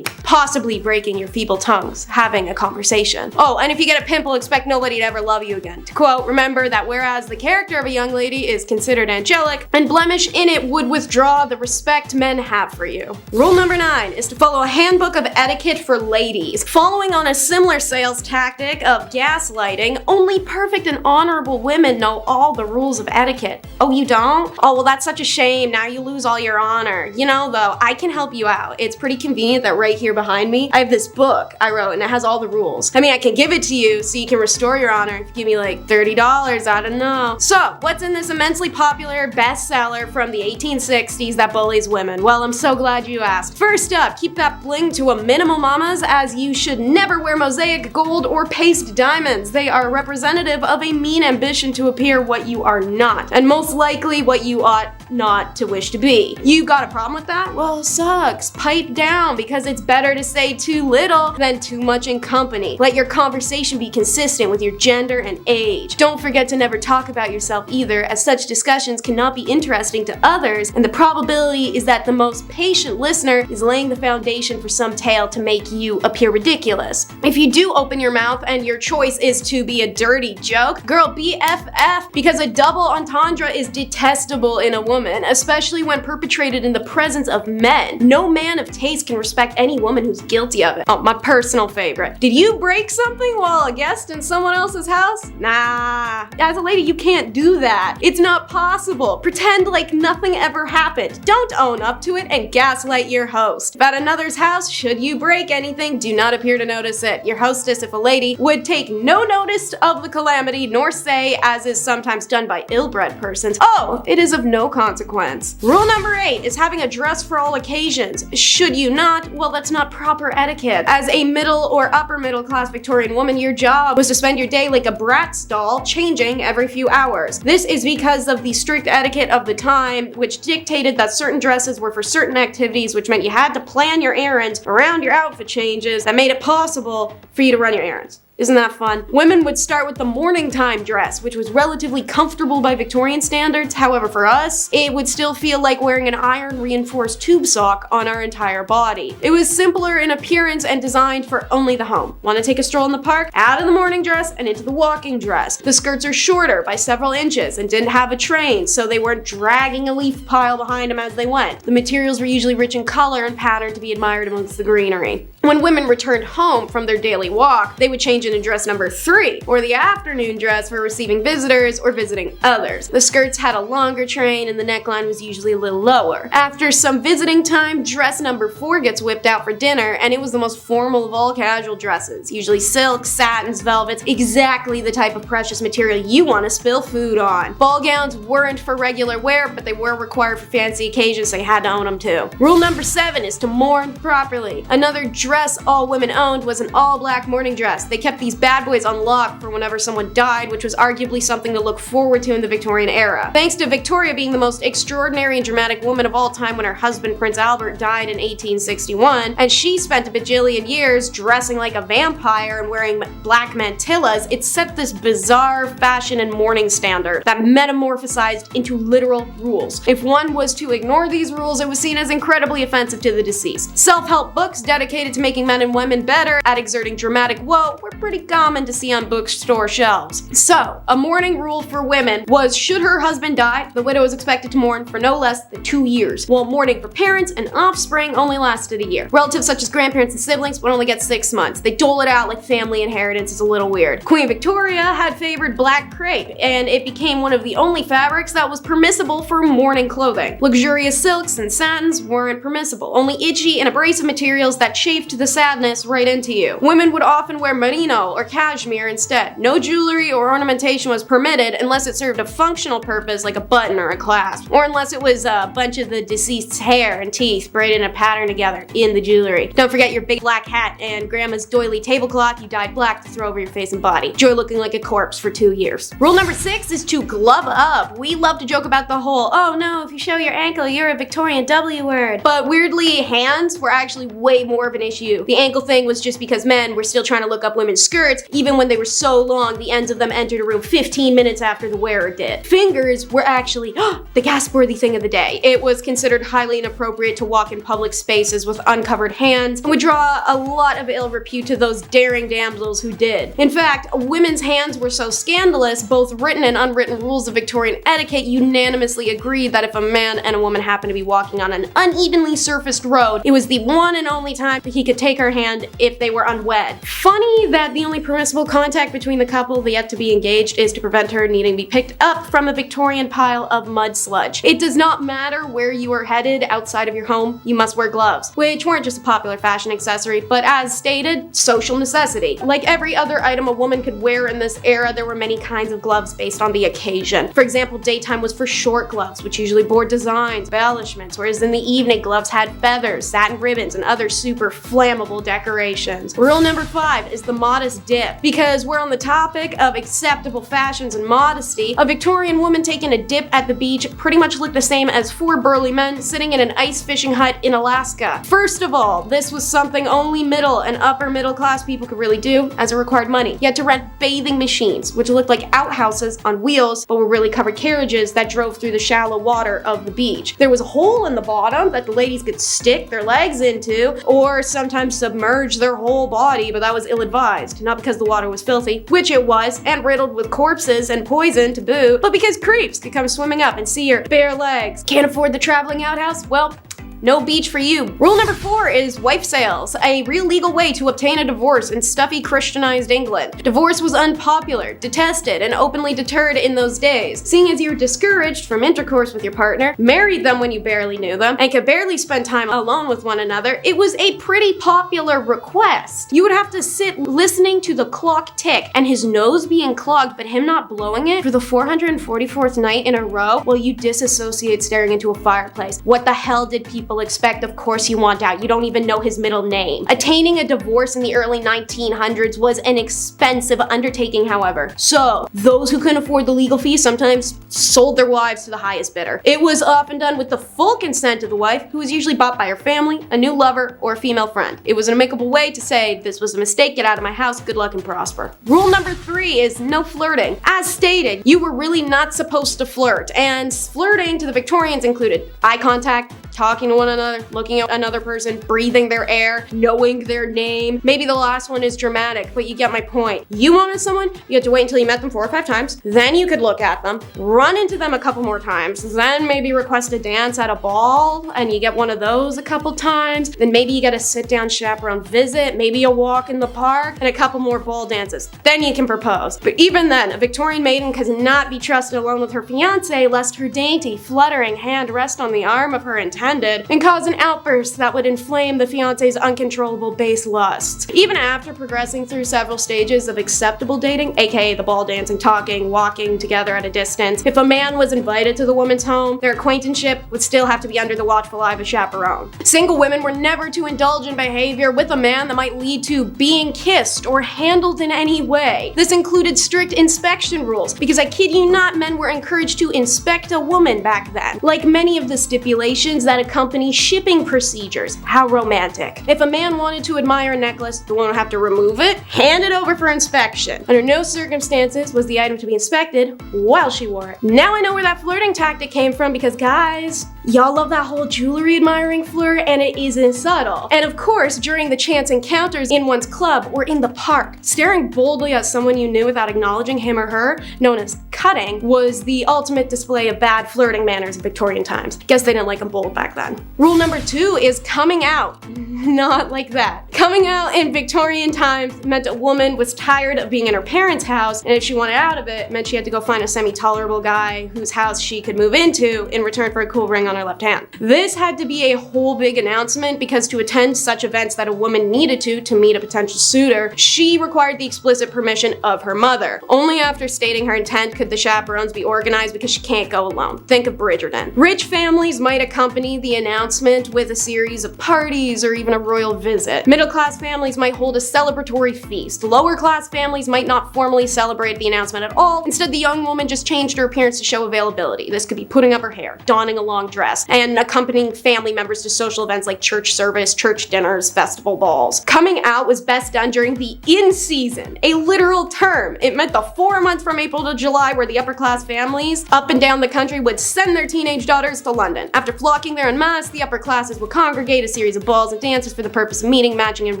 E: Possibly breaking your feeble tongues, having a conversation. Oh, and if you get a pimple, expect nobody to ever love you again. To quote, remember that whereas the character of a young lady is considered angelic, and blemish in it would withdraw the respect men have for you. Rule number 9 is to follow a handbook of etiquette for ladies. Following on a similar sales tactic of gaslighting, only perfect and honorable women know all the rules of etiquette. Oh, you don't? Oh, well, that's such a shame. Now you lose all your honor. You know, though, I can help you out. It's pretty convenient that right here behind me, I have this book I wrote and it has all the rules. I mean, I can give it to you so you can restore your honor if you give me $30, I don't know. So, what's in this immensely popular bestseller from the 1860s that bullies women? Well, I'm so glad you asked. First up, keep that bling to a minimum, mamas, as you should never wear mosaic gold or paste diamonds. They are representative of a mean ambition to appear what you are not, and most likely what you ought not to wish to be. You got a problem with that? Well, sucks. Pipe down, because it's better to say too little than too much in company. Let your conversation be consistent with your gender and age. Don't forget to never talk about yourself either, as such discussions cannot be interesting to others, and the probability is that the most patient listener is laying the foundation for some tale to make you appear ridiculous. If you do open your mouth and your choice is to be a dirty joke, girl, BFF, because a double entendre is detestable in a woman, especially when perpetrated in the presence of men. No man of taste can respect any woman who's guilty of it. Oh, my personal favorite. Did you break something while a guest in someone else's house? Nah. As a lady, you can't do that. It's not possible. Pretend like nothing ever happened. Don't own up to it and gaslight your host. If at another's house, should you break anything, do not appear to notice it. Your hostess, if a lady, would take no notice of the calamity, nor say, as is sometimes done by ill-bred persons, oh, it is of no consequence. Rule number 8 is having a dress for all occasions. Should you not? Well, that's not proper etiquette. As a middle or upper middle class Victorian woman, your job was to spend your day like a Bratz doll, changing every few hours. This is because of the strict etiquette of the time, which dictated that certain dresses were for certain activities, which meant you had to plan your errands around your outfit changes that made it possible for you to run your errands. Isn't that fun? Women would start with the morning time dress, which was relatively comfortable by Victorian standards. However, for us, it would still feel like wearing an iron reinforced tube sock on our entire body. It was simpler in appearance and designed for only the home. Want to take a stroll in the park? Out of the morning dress and into the walking dress. The skirts are shorter by several inches and didn't have a train, so they weren't dragging a leaf pile behind them as they went. The materials were usually rich in color and pattern to be admired amongst the greenery. When women returned home from their daily walk, they would change into dress number 3, or the afternoon dress for receiving visitors or visiting others. The skirts had a longer train and the neckline was usually a little lower. After some visiting time, dress number 4 gets whipped out for dinner, and it was the most formal of all casual dresses. Usually silks, satins, velvets, exactly the type of precious material you want to spill food on. Ball gowns weren't for regular wear, but they were required for fancy occasions, so you had to own them too. Rule number 7 is to mourn properly. Another dress all women owned was an all-black morning dress. They kept kept these bad boys on lock for whenever someone died, which was arguably something to look forward to in the Victorian era. Thanks to Victoria being the most extraordinary and dramatic woman of all time when her husband Prince Albert died in 1861, and she spent a bajillion years dressing like a vampire and wearing black mantillas, it set this bizarre fashion and mourning standard that metamorphosized into literal rules. If one was to ignore these rules, it was seen as incredibly offensive to the deceased. Self-help books dedicated to making men and women better at exerting dramatic woe were pretty common to see on bookstore shelves. So, a mourning rule for women was should her husband die, the widow was expected to mourn for no less than 2 years, while mourning for parents and offspring only lasted a year. Relatives such as grandparents and siblings would only get 6 months. They dole it out like family inheritance is a little weird. Queen Victoria had favored black crepe, and it became one of the only fabrics that was permissible for mourning clothing. Luxurious silks and satins weren't permissible, only itchy and abrasive materials that chafed the sadness right into you. Women would often wear merino or cashmere instead. No jewelry or ornamentation was permitted unless it served a functional purpose like a button or a clasp, or unless it was a bunch of the deceased's hair and teeth braided in a pattern together in the jewelry. Don't forget your big black hat and grandma's doily tablecloth you dyed black to throw over your face and body. Enjoy looking like a corpse for 2 years. Rule number 6 is to glove up. We love to joke about the whole, oh no, if you show your ankle, you're a Victorian W word. But weirdly, hands were actually way more of an issue. The ankle thing was just because men were still trying to look up women's skirts, even when they were so long the ends of them entered a room 15 minutes after the wearer did. Fingers were actually the gasp-worthy thing of the day. It was considered highly inappropriate to walk in public spaces with uncovered hands, and would draw a lot of ill repute to those daring damsels who did. In fact, women's hands were so scandalous, both written and unwritten rules of Victorian etiquette unanimously agreed that if a man and a woman happened to be walking on an unevenly surfaced road, it was the one and only time that he could take her hand if they were unwed. Funny that the only permissible contact between the couple yet to be engaged is to prevent her needing to be picked up from a Victorian pile of mud sludge. It does not matter where you are headed outside of your home, you must wear gloves, which weren't just a popular fashion accessory, but as stated, social necessity. Like every other item a woman could wear in this era, there were many kinds of gloves based on the occasion. For example, daytime was for short gloves, which usually bore designs, embellishments, whereas in the evening, gloves had feathers, satin ribbons, and other super flammable decorations. Rule number 5 is the modest dip. Because we're on the topic of acceptable fashions and modesty, a Victorian woman taking a dip at the beach pretty much looked the same as 4 burly men sitting in an ice fishing hut in Alaska. First of all, this was something only middle and upper middle class people could really do, as it required money. You had to rent bathing machines, which looked like outhouses on wheels, but were really covered carriages that drove through the shallow water of the beach. There was a hole in the bottom that the ladies could stick their legs into, or sometimes submerge their whole body, but that was ill-advised. Not because the water was filthy, which it was, and riddled with corpses and poison to boot, but because creeps could come swimming up and see your bare legs. Can't afford the traveling outhouse? Well, no beach for you. Rule number 4 is wife sales, a real legal way to obtain a divorce in stuffy Christianized England. Divorce was unpopular, detested, and openly deterred in those days. Seeing as you were discouraged from intercourse with your partner, married them when you barely knew them, and could barely spend time alone with one another, it was a pretty popular request. You would have to sit listening to the clock tick and his nose being clogged but him not blowing it for the 444th night in a row while you disassociate staring into a fireplace. What the hell did people expect? Of course you want out. You don't even know his middle name. Attaining a divorce in the early 1900s was an expensive undertaking, however. So, those who couldn't afford the legal fees sometimes sold their wives to the highest bidder. It was often done with the full consent of the wife, who was usually bought by her family, a new lover, or a female friend. It was an amicable way to say, this was a mistake, get out of my house, good luck and prosper. Rule number 3 is no flirting. As stated, you were really not supposed to flirt, and flirting to the Victorians included eye contact, talking to one another, looking at another person, breathing their air, knowing their name. Maybe the last one is dramatic, but you get my point. You wanted someone, you had to wait until you met them 4 or 5 times, then you could look at them, run into them a couple more times, then maybe request a dance at a ball, and you get one of those a couple times, then maybe you get a sit-down chaperone visit, maybe a walk in the park, and a couple more ball dances. Then you can propose. But even then, a Victorian maiden could not be trusted alone with her fiancé lest her dainty, fluttering hand rest on the arm of her intended apprehended and cause an outburst that would inflame the fiance's uncontrollable base lusts. Even after progressing through several stages of acceptable dating, aka the ball dancing, talking, walking together at a distance, if a man was invited to the woman's home, their acquaintanceship would still have to be under the watchful eye of a chaperone. Single women were never to indulge in behavior with a man that might lead to being kissed or handled in any way. This included strict inspection rules, because I kid you not, men were encouraged to inspect a woman back then. Like many of the stipulations that accompany shipping procedures. How romantic. If a man wanted to admire a necklace, the woman would have to remove it, hand it over for inspection. Under no circumstances was the item to be inspected while she wore it. Now I know where that flirting tactic came from, because guys, y'all love that whole jewelry admiring flirt, and it isn't subtle. And of course, during the chance encounters in one's club or in the park, staring boldly at someone you knew without acknowledging him or her, known as cutting, was the ultimate display of bad flirting manners in Victorian times. Guess they didn't like them bold back then. Rule number 2 is coming out. Not like that. Coming out in Victorian times meant a woman was tired of being in her parents' house, and if she wanted out of it, meant she had to go find a semi-tolerable guy whose house she could move into in return for a cool ring on her left hand. This had to be a whole big announcement, because to attend such events that a woman needed to meet a potential suitor, she required the explicit permission of her mother. Only after stating her intent could the chaperones be organized, because she can't go alone. Think of Bridgerton. Rich families might accompany the announcement with a series of parties or even a royal visit. Middle-class families might hold a celebratory feast. Lower-class families might not formally celebrate the announcement at all. Instead, the young woman just changed her appearance to show availability. This could be putting up her hair, donning a long dress, and accompanying family members to social events like church service, church dinners, festival balls. Coming out was best done during the in-season, a literal term. It meant the 4 months from April to July where the upper-class families up and down the country would send their teenage daughters to London. After flocking there en masse, the upper classes would congregate a series of balls and dances for the purpose of meeting, matching, and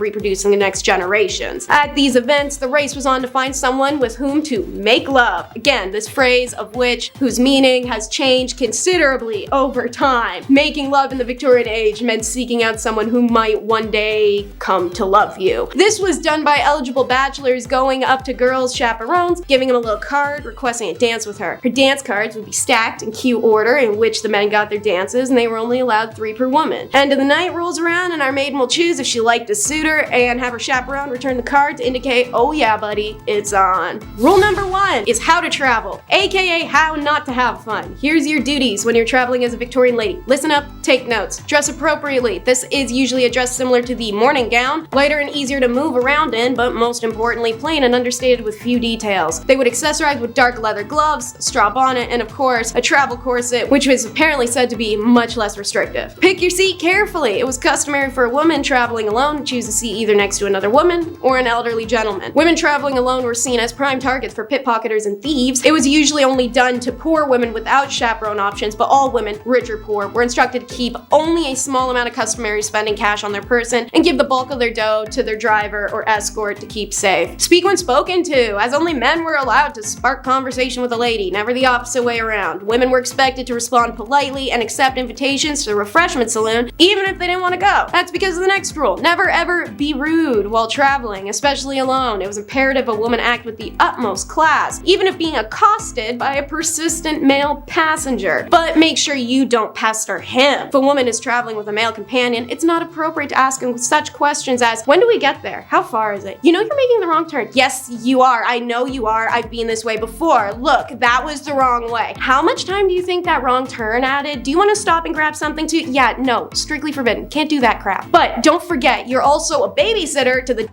E: reproducing the next generations. At these events, the race was on to find someone with whom to make love. Again, this phrase of whose meaning has changed considerably over time. Making love in the Victorian age meant seeking out someone who might one day come to love you. This was done by eligible bachelors going up to girls' chaperones, giving them a little card, requesting a dance with her. Her dance cards would be stacked in cue order in which the men got their dances, and they were only allowed 3 per woman. End of the night rolls around, and our maiden will choose if she liked a suitor and have her chaperone return the card to indicate, oh yeah buddy, it's on. Rule number 1 is how to travel, aka how not to have fun. Here's your duties when you're traveling as a Victorian lady. Listen up, take notes. Dress appropriately. This is usually a dress similar to the morning gown, lighter and easier to move around in, but most importantly plain and understated with few details. They would accessorize with dark leather gloves, a straw bonnet, and of course a travel corset, which was apparently said to be much less restrictive. Pick your seat carefully. It was customary for a woman traveling alone to choose a seat either next to another woman or an elderly gentleman. Women traveling alone were seen as prime targets for pickpocketers and thieves. It was usually only done to poor women without chaperone options, but all women, rich or poor, were instructed to keep only a small amount of customary spending cash on their person and give the bulk of their dough to their driver or escort to keep safe. Speak when spoken to, as only men were allowed to spark conversation with a lady, never the opposite way around. Women were expected to respond politely and accept invitations to the refreshment saloon, even if they didn't want to go. That's because of the next rule. Never ever be rude while traveling, especially alone. It was imperative a woman act with the utmost class, even if being accosted by a persistent male passenger. But make sure you don't pester him. If a woman is traveling with a male companion, it's not appropriate to ask him such questions as, when do we get there? How far is it? You know you're making the wrong turn. Yes, you are. I know you are. I've been this way before. Look, that was the wrong way. How much time do you think that wrong turn added? Do you want to stop and grab something too? Yeah, no, strictly forbidden. Can't do that crap. But don't forget, you're also a babysitter to the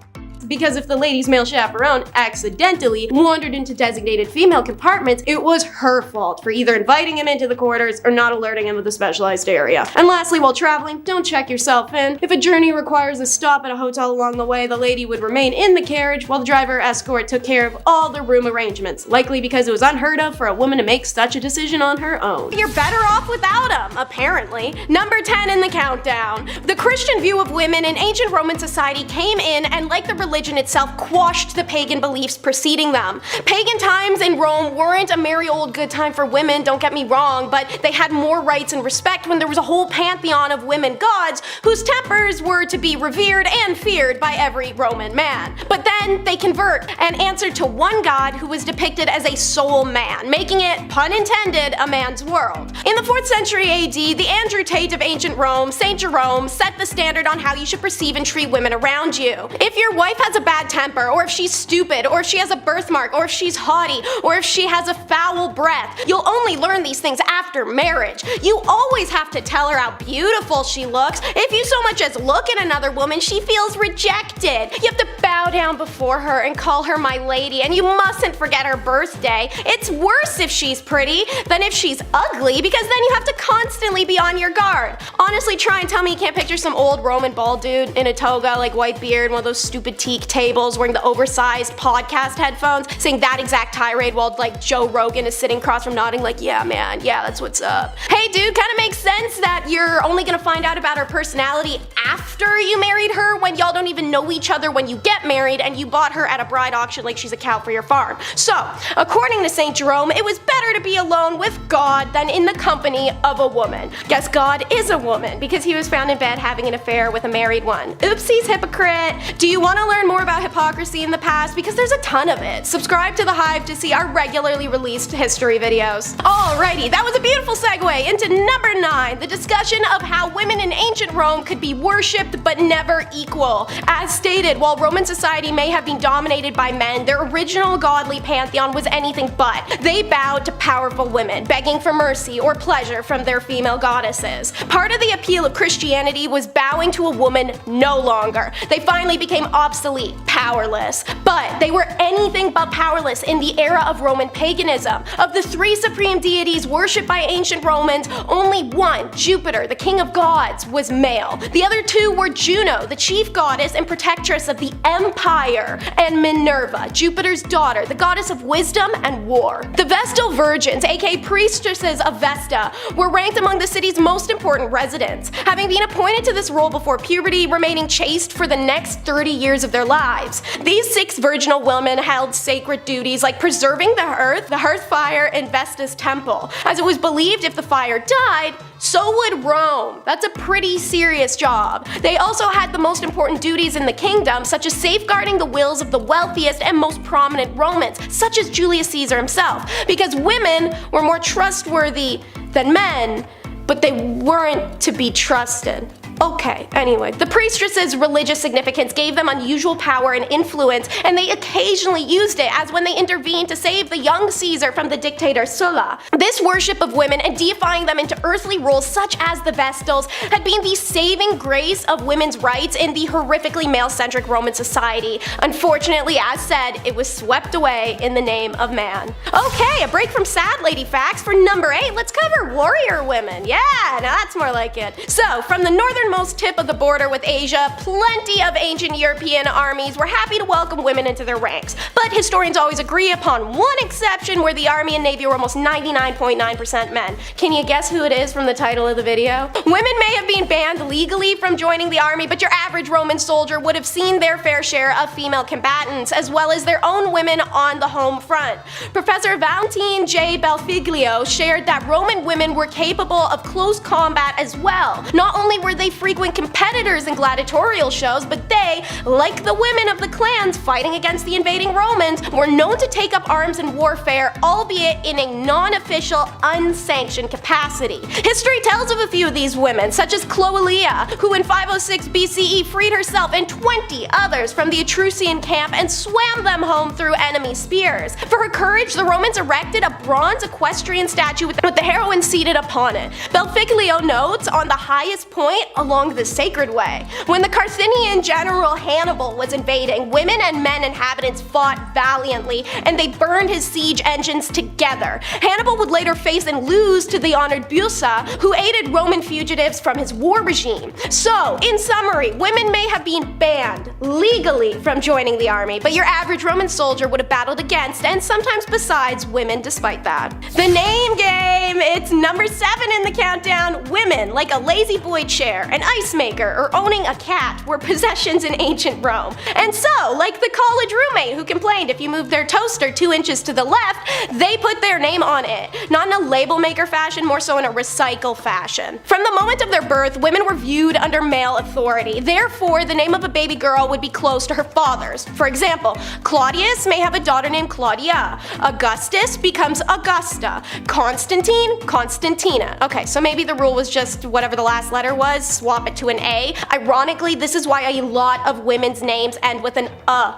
E: because if the lady's male chaperone accidentally wandered into designated female compartments, it was her fault for either inviting him into the quarters or not alerting him of the specialized area. And lastly, while traveling, don't check yourself in. If a journey requires a stop at a hotel along the way, the lady would remain in the carriage while the driver or escort took care of all the room arrangements, likely because it was unheard of for a woman to make such a decision on her own. You're better off without him, apparently. Number 10 in the countdown. The Christian view of women in ancient Roman society came in, and like the religion itself quashed the pagan beliefs preceding them. Pagan times in Rome weren't a merry old good time for women, don't get me wrong, but they had more rights and respect when there was a whole pantheon of women gods whose tempers were to be revered and feared by every Roman man. But then they convert and answer to one god who was depicted as a soul man, making it, pun intended, a man's world. In the 4th century AD, the Andrew Tate of ancient Rome, St. Jerome, set the standard on how you should perceive and treat women around you. If your wife has a bad temper, or if she's stupid, or if she has a birthmark, or if she's haughty, or if she has a foul breath, you'll only learn these things after marriage. You always have to tell her how beautiful she looks. If you so much as look at another woman, she feels rejected. You have to bow down before her and call her my lady, and you mustn't forget her birthday. It's worse if she's pretty than if she's ugly, because then you have to constantly be on your guard. Honestly, try and tell me you can't picture some old Roman bald dude in a toga, like white beard, one of those stupid teak tables, wearing the oversized podcast headphones, saying that exact tirade while like Joe Rogan is sitting across from nodding like, yeah man, yeah that's what's up. Hey dude, kinda makes sense that you're only gonna find out about her personality after you married her, when y'all don't even know each other when you get married and you bought her at a bride auction like she's a cow for your farm. So, according to St. Jerome, it was better to be alone with God than in the company of a woman. Guess God is a woman, because he was found in bed having an affair with a married one. Oopsies, hypocrite. Do you want to learn more about hypocrisy in the past? Because there's a ton of it. Subscribe to The Hive to see our regularly released history videos. Alrighty, that was a beautiful segue into number 9, the discussion of how women in ancient Rome could be worshipped but never equal. As stated, while Roman society may have been dominated by men, their original godly pantheon was anything but. They bowed to powerful women, begging for mercy or pleasure from their female goddesses. Part of the appeal of Christianity was bowing to a woman no longer. They finally became obsolete, powerless. But they were anything but powerless in the era of Roman paganism. Of the 3 supreme deities worshipped by ancient Romans, only one, Jupiter, the king of gods, was male. The other 2 were Juno, the chief goddess and protectress of the empire, and Minerva, Jupiter's daughter, the goddess of wisdom and war. The Vestal Virgins, aka priestesses of Vesta, were ranked among the city's most important residents, having been appointed to this role before puberty, remaining chaste for the next 30 years of their lives. These 6 virginal women held sacred duties like preserving the hearth fire in Vesta's temple, as it was believed if the fire died, so would Rome. That's a pretty serious job. They also had the most important duties in the kingdom, such as safeguarding the wills of the wealthiest and most prominent Romans, such as Julius Caesar himself, because women were more trustworthy than men, but they weren't to be trusted. Okay, anyway, the priestesses' religious significance gave them unusual power and influence, and they occasionally used it as when they intervened to save the young Caesar from the dictator Sulla. This worship of women and deifying them into earthly roles such as the Vestals had been the saving grace of women's rights in the horrifically male-centric Roman society. Unfortunately, as said, it was swept away in the name of man. Okay, a break from sad lady facts. For number 8, let's cover warrior women. Yeah, now that's more like it. So, from the northernmost tip of the border with Asia, plenty of ancient European armies were happy to welcome women into their ranks. But historians always agree upon one exception where the army and navy were almost 99.9% men. Can you guess who it is from the title of the video? Women may have been banned legally from joining the army, but your average Roman soldier would have seen their fair share of female combatants, as well as their own women on the home front. Professor Valentine J. Belfiglio shared that Roman women were capable of close combat as well. Not only were they frequent competitors in gladiatorial shows, but they, like the women of the clans fighting against the invading Romans, were known to take up arms in warfare, albeit in a non-official, unsanctioned capacity. History tells of a few of these women, such as Cloelia, who in 506 BCE freed herself and 20 others from the Etruscan camp and swam them home through enemy spears. For her courage, the Romans erected a bronze equestrian statue with the heroine seated upon it. Belfiglio notes, on the highest point along the sacred way. When the Carthaginian general Hannibal was invading, women and men inhabitants fought valiantly, and they burned his siege engines together. Hannibal would later face and lose to the honored Busa, who aided Roman fugitives from his war regime. So, in summary, women may have been banned legally from joining the army, but your average Roman soldier would have battled against and sometimes besides women despite that. The name game! It's number 7 in the countdown, women, like a lazy boy chair. an ice maker, or owning a cat were possessions in ancient Rome. And so, like the college roommate who complained if you moved their toaster 2 inches to the left, they put their name on it. Not in a label maker fashion, more so in a recycle fashion. From the moment of their birth, women were viewed under male authority. Therefore, the name of a baby girl would be close to her father's. For example, Claudius may have a daughter named Claudia. Augustus becomes Augusta. Constantine, Constantina. Okay, so maybe the rule was just whatever the last letter was, swap it to an A. Ironically, this is why a lot of women's names end with an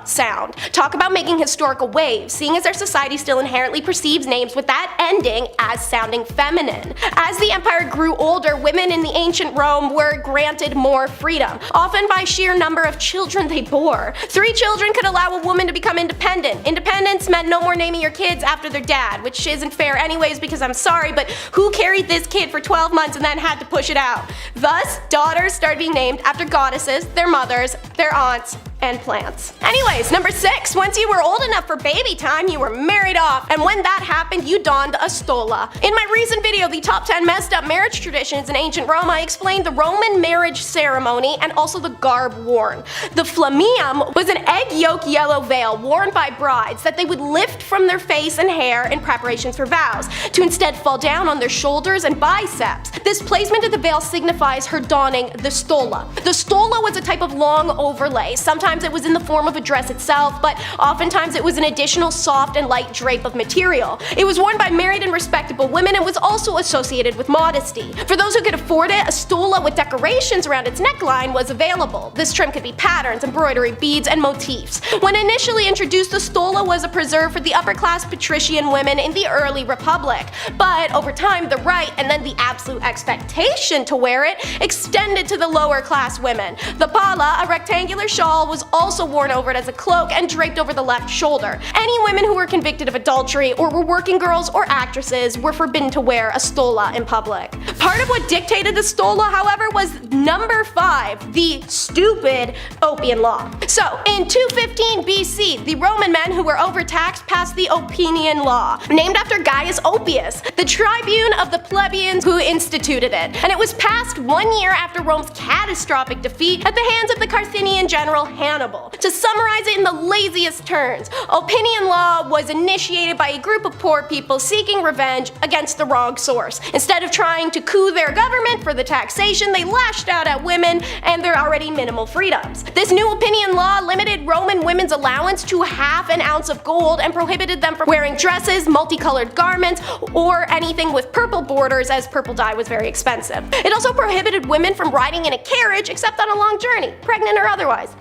E: sound. Talk about making historical waves, seeing as our society still inherently perceives names with that ending as sounding feminine. As the empire grew older, women in the ancient Rome were granted more freedom, often by sheer number of children they bore. 3 children could allow a woman to become independent. Independence meant no more naming your kids after their dad, which isn't fair anyways because I'm sorry, but who carried this kid for 12 months and then had to push it out? Thus, daughters started being named after goddesses, their mothers, their aunts, and plants. Anyways, number 6, once you were old enough for baby time, you were married off, and when that happened, you donned a stola. In my recent video, the top 10 messed up marriage traditions in ancient Rome, I explained the Roman marriage ceremony and also the garb worn. The flammeum was an egg yolk yellow veil worn by brides that they would lift from their face and hair in preparations for vows, to instead fall down on their shoulders and biceps. This placement of the veil signifies her donning the stola. The stola was a type of long overlay. Sometimes it was in the form of a dress itself, but oftentimes it was an additional soft and light drape of material. It was worn by married and respectable women and was also associated with modesty. For those who could afford it, a stola with decorations around its neckline was available. This trim could be patterns, embroidery, beads, and motifs. When initially introduced, the stola was a preserve for the upper-class patrician women in the early republic. But over time, the right and then the absolute expectation to wear it extended to the lower-class women. The palla, a rectangular shawl, was also worn over it as a cloak and draped over the left shoulder. Any women who were convicted of adultery or were working girls or actresses were forbidden to wear a stola in public. Part of what dictated the stola, however, was number 5, the stupid Oppian Law. So, in 215 BC, the Roman men who were overtaxed passed the Oppian Law, named after Gaius Oppius, the tribune of the plebeians who instituted it. And it was passed 1 year after Rome's catastrophic defeat at the hands of the Carthaginian general Hannibal. To summarize it in the laziest terms, Oppian Law was initiated by a group of poor people seeking revenge against the wrong source. Instead of trying to coup their government for the taxation, they lashed out at women and their already minimal freedoms. This new Oppian Law limited Roman women's allowance to ½ an ounce of gold and prohibited them from wearing dresses, multicolored garments, or anything with purple borders, as purple dye was very expensive. It also prohibited women from riding in a carriage except on a long journey, pregnant or otherwise.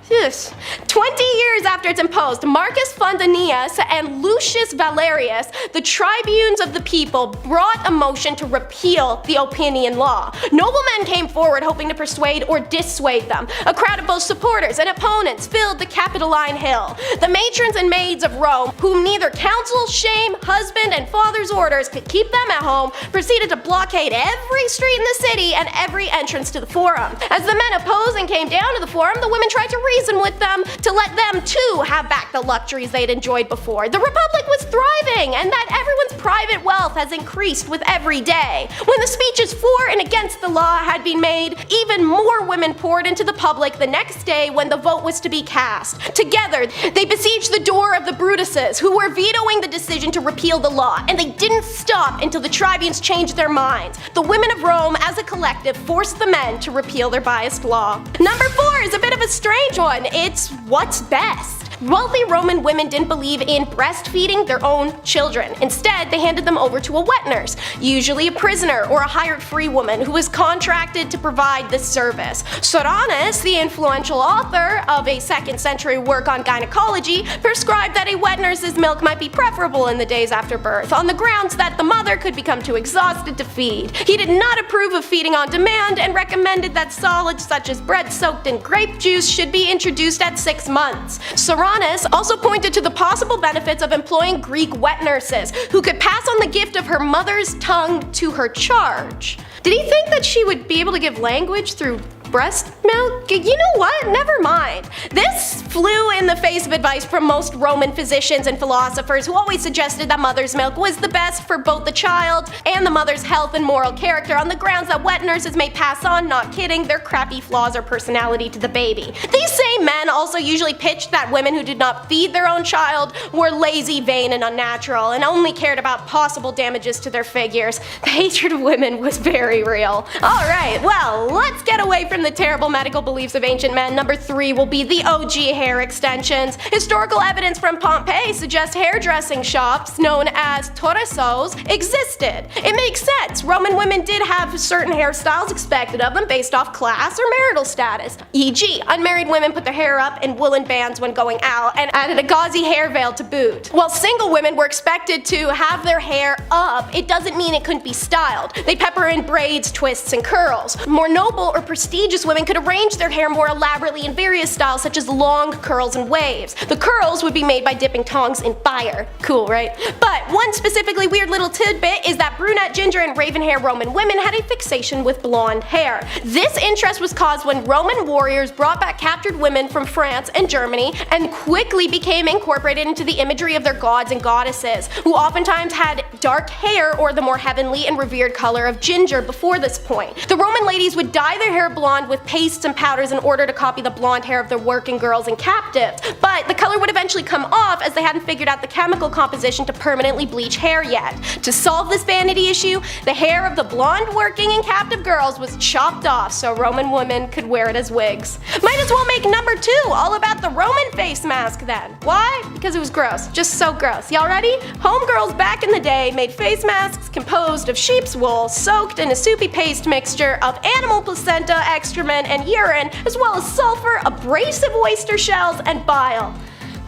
E: 20 years after it's imposed, Marcus Fundanius and Lucius Valerius, the tribunes of the people, brought a motion to repeal the Oppian Law. Noblemen came forward hoping to persuade or dissuade them. A crowd of both supporters and opponents filled the Capitoline Hill. The matrons and maids of Rome, whom neither council, shame, husband, and father's orders could keep them at home, proceeded to blockade every street in the city and every entrance to the forum. As the men opposing came down to the forum, the women tried to reason with them to let them too have back the luxuries they'd enjoyed before. The Republic was thriving, and that everyone's private wealth has increased with every day. When the speeches for and against the law had been made, even more women poured into the public the next day when the vote was to be cast. Together, they besieged the door of the Brutuses, who were vetoing the decision to repeal the law, and they didn't stop until the tribunes changed their minds. The women of Rome, as a collective, forced the men to repeal their biased law. Number 4 is a bit of a strange one. It's what's best. Wealthy Roman women didn't believe in breastfeeding their own children. Instead, they handed them over to a wet nurse, usually a prisoner or a hired free woman who was contracted to provide this service. Soranus, the influential author of a 2nd century work on gynecology, prescribed that a wet nurse's milk might be preferable in the days after birth, on the grounds that the mother could become too exhausted to feed. He did not approve of feeding on demand and recommended that solids such as bread soaked in grape juice should be introduced at 6 months. Soranus also pointed to the possible benefits of employing Greek wet nurses, who could pass on the gift of her mother's tongue to her charge. Did he think that she would be able to give language through breast milk? You know what? Never mind. This flew in the face of advice from most Roman physicians and philosophers who always suggested that mother's milk was the best for both the child and the mother's health and moral character on the grounds that wet nurses may pass on, not kidding, their crappy flaws or personality to the baby. These same men also usually pitched that women who did not feed their own child were lazy, vain, and unnatural, and only cared about possible damages to their figures. The hatred of women was very real. Alright, well, let's get away from the terrible medical beliefs of ancient men. Number 3 will be the OG hair extensions. Historical evidence from Pompeii suggests hairdressing shops known as torresos existed. It makes sense. Roman women did have certain hairstyles expected of them based off class or marital status. E.g., unmarried women put their hair up in woolen bands when going out and added a gauzy hair veil to boot. While single women were expected to have their hair up, it doesn't mean it couldn't be styled. They pepper in braids, twists, and curls. More noble or prestigious women could arrange their hair more elaborately in various styles such as long curls and waves. The curls would be made by dipping tongs in fire. Cool, right? But one specifically weird little tidbit is that brunette, ginger, and raven hair Roman women had a fixation with blonde hair. This interest was caused when Roman warriors brought back captured women from France and Germany and quickly became incorporated into the imagery of their gods and goddesses, who oftentimes had dark hair or the more heavenly and revered color of ginger before this point. The Roman ladies would dye their hair blonde with pastes and powders in order to copy the blonde hair of their working girls and captives, but the color would eventually come off as they hadn't figured out the chemical composition to permanently bleach hair yet. To solve this vanity issue, the hair of the blonde working and captive girls was chopped off so Roman women could wear it as wigs. Might as well make number 2 all about the Roman face mask then. Why? Because it was gross. Just so gross. Y'all ready? Homegirls back in the day made face masks composed of sheep's wool soaked in a soupy paste mixture of animal placenta, excrement, and urine, as well as sulfur, abrasive oyster shells, and bile.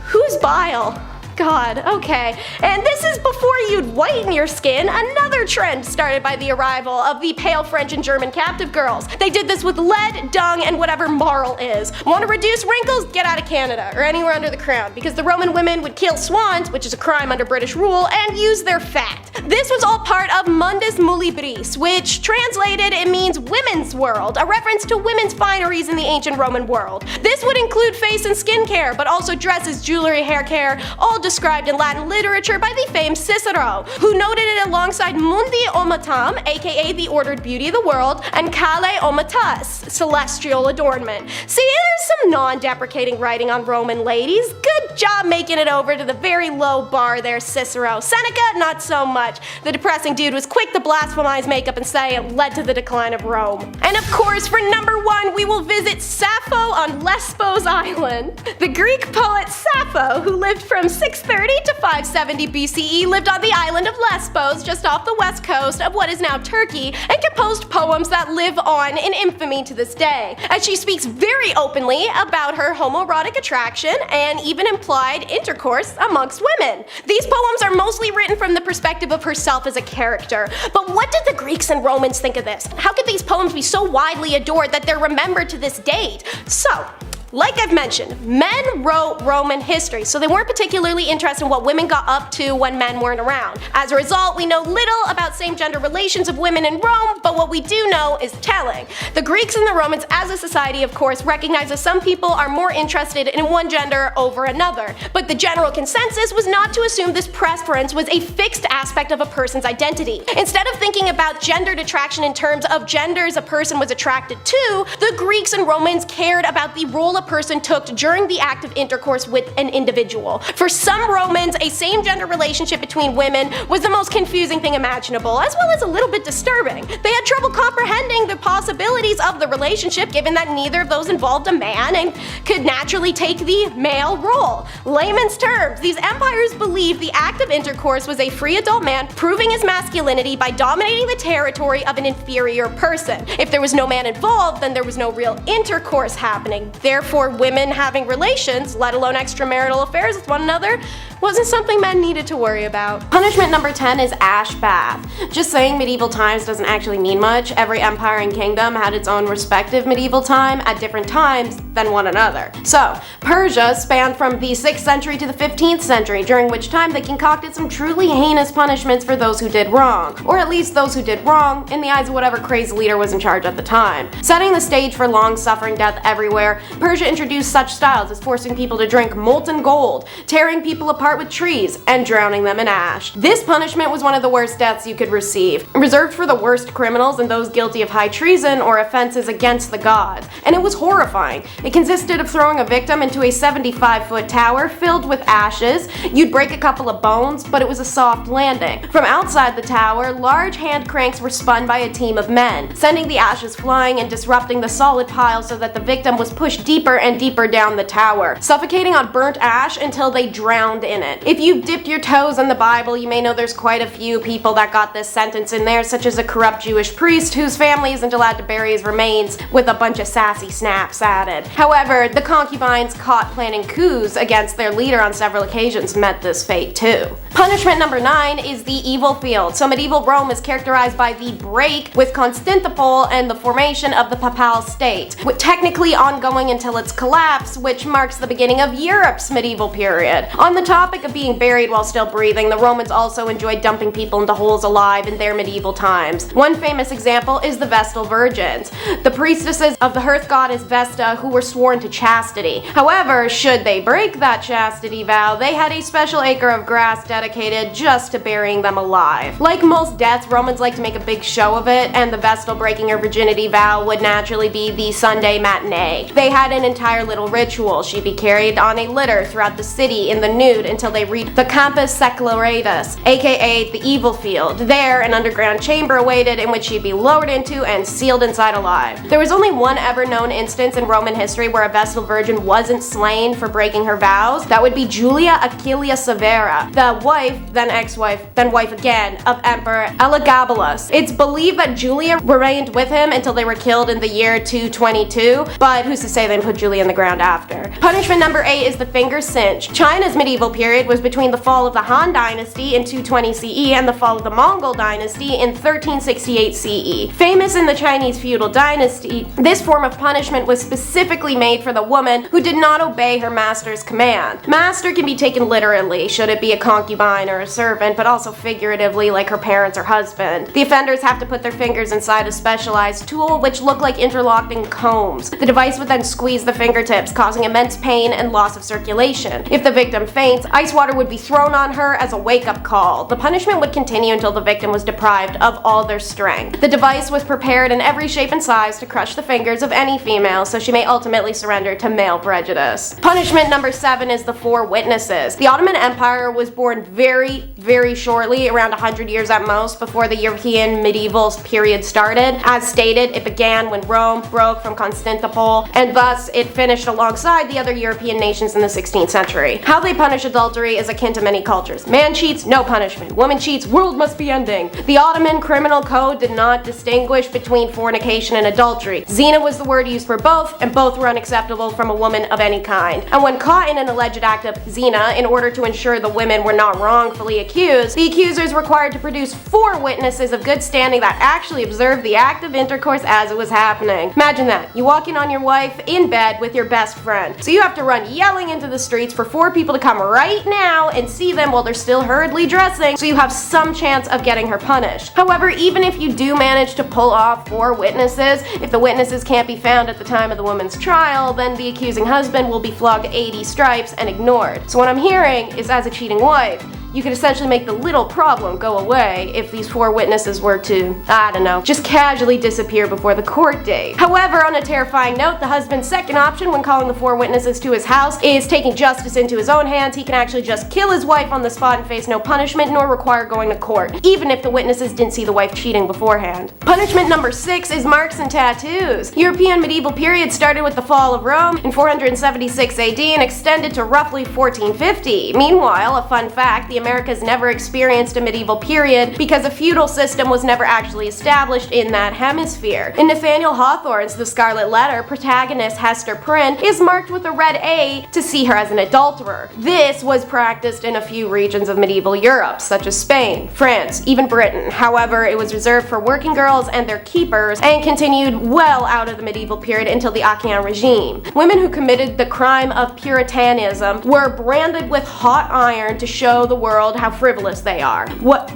E: Who's bile? God, okay. And this is before you'd whiten your skin, another trend started by the arrival of the pale French and German captive girls. They did this with lead, dung, and whatever marl is. Want to reduce wrinkles? Get out of Canada, or anywhere under the crown, because the Roman women would kill swans, which is a crime under British rule, and use their fat. This was all part of Mundus Muliebris, which translated it means women's world, a reference to women's fineries in the ancient Roman world. This would include face and skin care, but also dresses, jewelry, hair care, all described in Latin literature by the famed Cicero, who noted it alongside Mundi Omatam, aka the ordered beauty of the world, and Kale Omatas, celestial adornment. See, there's some non-deprecating writing on Roman ladies. Good job making it over to the very low bar there, Cicero. Seneca, not so much. The depressing dude was quick to blasphemize makeup and say it led to the decline of Rome. And of course, for number 1, we will visit Sappho on Lesbos Island. The Greek poet Sappho, who lived from 630 to 570 BCE, lived on the island of Lesbos, just off the west coast of what is now Turkey, and composed poems that live on in infamy to this day, as she speaks very openly about her homoerotic attraction and even implied intercourse amongst women. These poems are mostly written from the perspective of herself as a character. But what did the Greeks and Romans think of this? How could these poems be so widely adored that they're remembered to this date? So, like I've mentioned, men wrote Roman history, so they weren't particularly interested in what women got up to when men weren't around. As a result, we know little about same-gender relations of women in Rome, but what we do know is telling. The Greeks and the Romans as a society, of course, recognize that some people are more interested in one gender over another, but the general consensus was not to assume this preference was a fixed aspect of a person's identity. Instead of thinking about gendered attraction in terms of genders a person was attracted to, the Greeks and Romans cared about the role a person took during the act of intercourse with an individual. For some Romans, a same-gender relationship between women was the most confusing thing imaginable, as well as a little bit disturbing. They had trouble comprehending the possibilities of the relationship given that neither of those involved a man and could naturally take the male role. Layman's terms, these empires believed the act of intercourse was a free adult man proving his masculinity by dominating the territory of an inferior person. If there was no man involved, then there was no real intercourse happening. Therefore, Therefore, women having relations, let alone extramarital affairs with one another, wasn't something men needed to worry about. Punishment number 10 is ash bath. Just saying medieval times doesn't actually mean much. Every empire and kingdom had its own respective medieval time at different times than one another. So, Persia spanned from the 6th century to the 15th century, during which time they concocted some truly heinous punishments for those who did wrong, or at least those who did wrong in the eyes of whatever crazy leader was in charge at the time. Setting the stage for long-suffering death everywhere, Persia introduced such styles as forcing people to drink molten gold, tearing people apart with trees, and drowning them in ash. This punishment was one of the worst deaths you could receive, reserved for the worst criminals and those guilty of high treason or offenses against the gods, and it was horrifying. It consisted of throwing a victim into a 75-foot tower filled with ashes. You'd break a couple of bones, but it was a soft landing. From outside the tower, large hand cranks were spun by a team of men, sending the ashes flying and disrupting the solid pile so that the victim was pushed deeper and deeper down the tower, suffocating on burnt ash until they drowned in it. If you've dipped your toes in the Bible, you may know there's quite a few people that got this sentence in there, such as a corrupt Jewish priest whose family isn't allowed to bury his remains with a bunch of sassy snaps added. However, the concubines caught planning coups against their leader on several occasions met this fate too. Punishment number 9 is the evil field. So medieval Rome is characterized by the break with Constantinople and the formation of the Papal State, with technically ongoing until its collapse, which marks the beginning of Europe's medieval period. On the topic of being buried while still breathing, the Romans also enjoyed dumping people into holes alive in their medieval times. One famous example is the Vestal Virgins, the priestesses of the hearth goddess Vesta who were sworn to chastity. However, should they break that chastity vow, they had a special acre of grass dedicated just to burying them alive. Like most deaths, Romans like to make a big show of it, and the Vestal breaking her virginity vow would naturally be the Sunday matinee. They had an entire little ritual. She'd be carried on a litter throughout the city in the nude until they reached the Campus Seculatus, aka the evil field. There, an underground chamber awaited in which she'd be lowered into and sealed inside alive. There was only one ever known instance in Roman history where a Vestal Virgin wasn't slain for breaking her vows. That would be Julia Aquilia Severa, the wife, then ex-wife, then wife again, of Emperor Elagabalus. It's believed that Julia remained with him until they were killed in the year 222, but who's to say they put Julia in the ground after. Punishment number 8 is the finger cinch. China's medieval period was between the fall of the Han Dynasty in 220 CE and the fall of the Mongol Dynasty in 1368 CE. Famous in the Chinese feudal dynasty, this form of punishment was specifically made for the woman who did not obey her master's command. Master can be taken literally, should it be a concubine or a servant, but also figuratively like her parents or husband. The offenders have to put their fingers inside a specialized tool which look like interlocking combs. The device would then squeeze the fingertips, causing immense pain and loss of circulation. If the victim faints, ice water would be thrown on her as a wake-up call. The punishment would continue until the victim was deprived of all their strength. The device was prepared in every shape and size to crush the fingers of any female, so she may ultimately surrender to male prejudice. Punishment number 7 is the four witnesses. The Ottoman Empire was born very shortly, around 100 years at most, before the European medieval period started. As stated, it began when Rome broke from Constantinople, and thus it finished alongside the other European nations in the 16th century. How they punish adultery is akin to many cultures. Man cheats, no punishment. Woman cheats, world must be ending. The Ottoman criminal code did not distinguish between fornication and adultery. Zina was the word used for both, and both were unacceptable from a woman of any kind. And when caught in an alleged act of zina, in order to ensure the women were not wrongfully accused, the accusers required to produce 4 witnesses of good standing that actually observed the act of intercourse as it was happening. Imagine that. You walk in on your wife in bed with your best friend. So you have to run yelling into the streets for 4 people to come right now and see them while they're still hurriedly dressing, so you have some chance of getting her punished. However, even if you do manage to pull off 4 witnesses, if the witnesses can't be found at the time of the woman's trial, then the accusing husband will be flogged 80 stripes and ignored. So what I'm hearing is, as a cheating wife, you could essentially make the little problem go away if these 4 witnesses were to, I don't know, just casually disappear before the court date. However, on a terrifying note, the husband's second option when calling the 4 witnesses to his house is taking justice into his own hands. He can actually just kill his wife on the spot and face no punishment, nor require going to court, even if the witnesses didn't see the wife cheating beforehand. Punishment number 6 is marks and tattoos. European medieval period started with the fall of Rome in 476 AD and extended to roughly 1450. Meanwhile, a fun fact, the the Americas never experienced a medieval period because a feudal system was never actually established in that hemisphere. In Nathaniel Hawthorne's The Scarlet Letter, protagonist Hester Prynne is marked with a red A to see her as an adulterer. This was practiced in a few regions of medieval Europe, such as Spain, France, even Britain. However, it was reserved for working girls and their keepers and continued well out of the medieval period until the Ancien regime. Women who committed the crime of Puritanism were branded with hot iron to show the world how frivolous they are.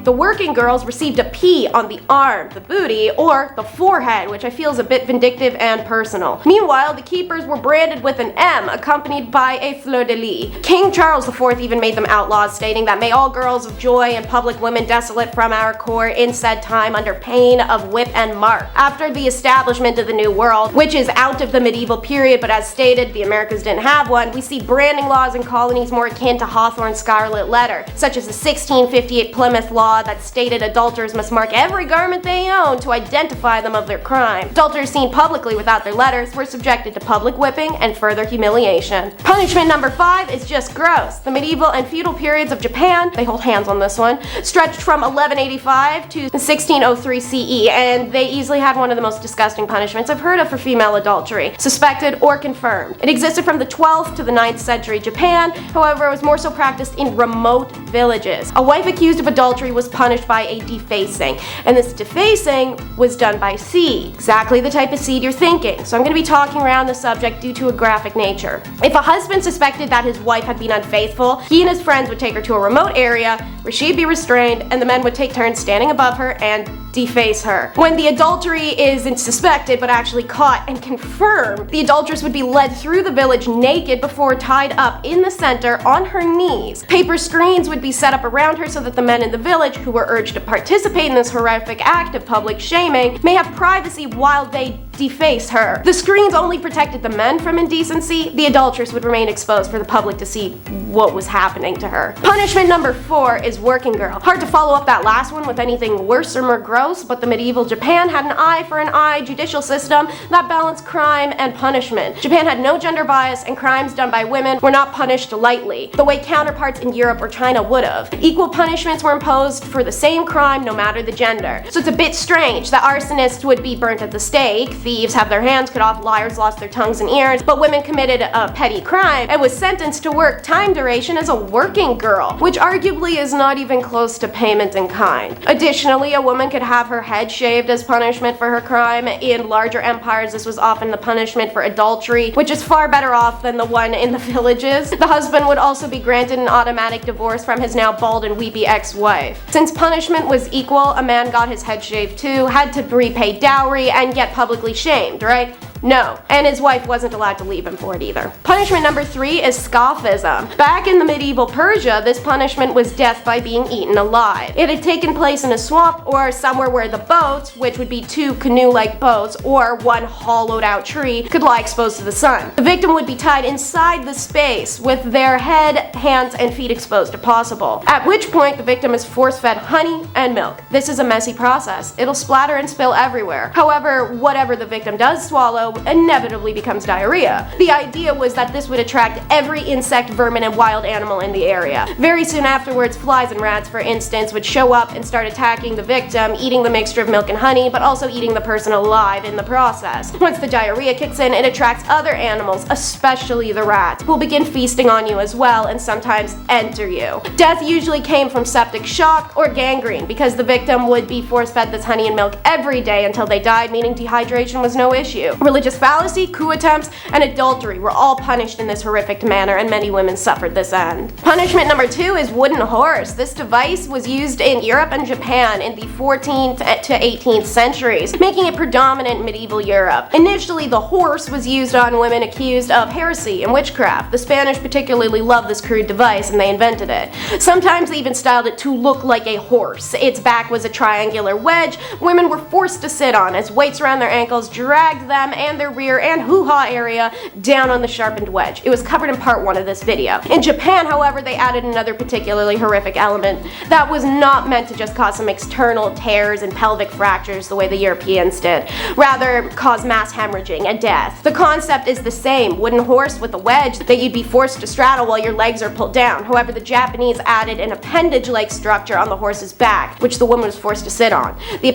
E: The working girls received a P on the arm, the booty, or the forehead, which I feel is a bit vindictive and personal. Meanwhile, the keepers were branded with an M accompanied by a fleur-de-lis. King Charles IV even made them outlaws, stating that may all girls of joy and public women desolate from our court in said time under pain of whip and mark. After the establishment of the New World, which is out of the medieval period, but as stated, the Americas didn't have one, we see branding laws in colonies more akin to Hawthorne's Scarlet Letter, such as the 1658 Plymouth Law that stated adulterers must mark every garment they own to identify them of their crime. Adulterers seen publicly without their letters were subjected to public whipping and further humiliation. Punishment number 5 is just gross. The medieval and feudal periods of Japan, they hold hands on this one, stretched from 1185 to 1603 CE, and they easily had one of the most disgusting punishments I've heard of for female adultery, suspected or confirmed. It existed from the 12th to the 9th century Japan, however it was more so practiced in remote villages. A wife accused of adultery was punished by a defacing, and this defacing was done by seed, exactly the type of seed you're thinking, so I'm going to be talking around the subject due to a graphic nature. If a husband suspected that his wife had been unfaithful, he and his friends would take her to a remote area where she'd be restrained, and the men would take turns standing above her and deface her. When the adultery isn't suspected but actually caught and confirmed, the adulteress would be led through the village naked before tied up in the center on her knees. Paper screens would be set up around her so that the men in the village who were urged to participate in this horrific act of public shaming may have privacy while they deface her. The screens only protected the men from indecency. The adulteress would remain exposed for the public to see what was happening to her. Punishment number 4 is working girl. Hard to follow up that last one with anything worse or more gross, but the medieval Japan had an eye for an eye judicial system that balanced crime and punishment. Japan had no gender bias, and crimes done by women were not punished lightly, the way counterparts in Europe or China would have. Equal punishments were imposed for the same crime no matter the gender. So it's a bit strange that arsonists would be burnt at the stake, thieves have their hands cut off, liars lost their tongues and ears, but women committed a petty crime and was sentenced to work time duration as a working girl, which arguably is not even close to payment in kind. Additionally, a woman could have her head shaved as punishment for her crime. In larger empires, this was often the punishment for adultery, which is far better off than the one in the villages. The husband would also be granted an automatic divorce from his now bald and weepy ex-wife. Since punishment was equal, a man got his head shaved too, had to repay dowry, and get publicly shamed, right? No, and his wife wasn't allowed to leave him for it either. Punishment number 3 is scaphism. Back in the medieval Persia, this punishment was death by being eaten alive. It had taken place in a swamp or somewhere where the boats, which would be 2 canoe-like boats or 1 hollowed out tree, could lie exposed to the sun. The victim would be tied inside the space with their head, hands, and feet exposed if possible, at which point the victim is force-fed honey and milk. This is a messy process. It'll splatter and spill everywhere. However, whatever the victim does swallow inevitably becomes diarrhea. The idea was that this would attract every insect, vermin, and wild animal in the area. Very soon afterwards, flies and rats, for instance, would show up and start attacking the victim, eating the mixture of milk and honey, but also eating the person alive in the process. Once the diarrhea kicks in, it attracts other animals, especially the rats, who will begin feasting on you as well and sometimes enter you. Death usually came from septic shock or gangrene because the victim would be force-fed this honey and milk every day until they died, meaning dehydration was no issue. Religious fallacy, coup attempts, and adultery were all punished in this horrific manner, and many women suffered this end. Punishment number 2 is wooden horse. This device was used in Europe and Japan in the 14th to 18th centuries, making it predominant in medieval Europe. Initially, the horse was used on women accused of heresy and witchcraft. The Spanish particularly loved this crude device, and they invented it. Sometimes they even styled it to look like a horse. Its back was a triangular wedge women were forced to sit on as weights around their ankles dragged them and and their rear and hoo-ha area down on the sharpened wedge. It was covered in part 1 of this video. In Japan, however, they added another particularly horrific element that was not meant to just cause some external tears and pelvic fractures the way the Europeans did, rather cause mass hemorrhaging and death. The concept is the same, wooden horse with a wedge that you'd be forced to straddle while your legs are pulled down. However, the Japanese added an appendage-like structure on the horse's back, which the woman was forced to sit on. The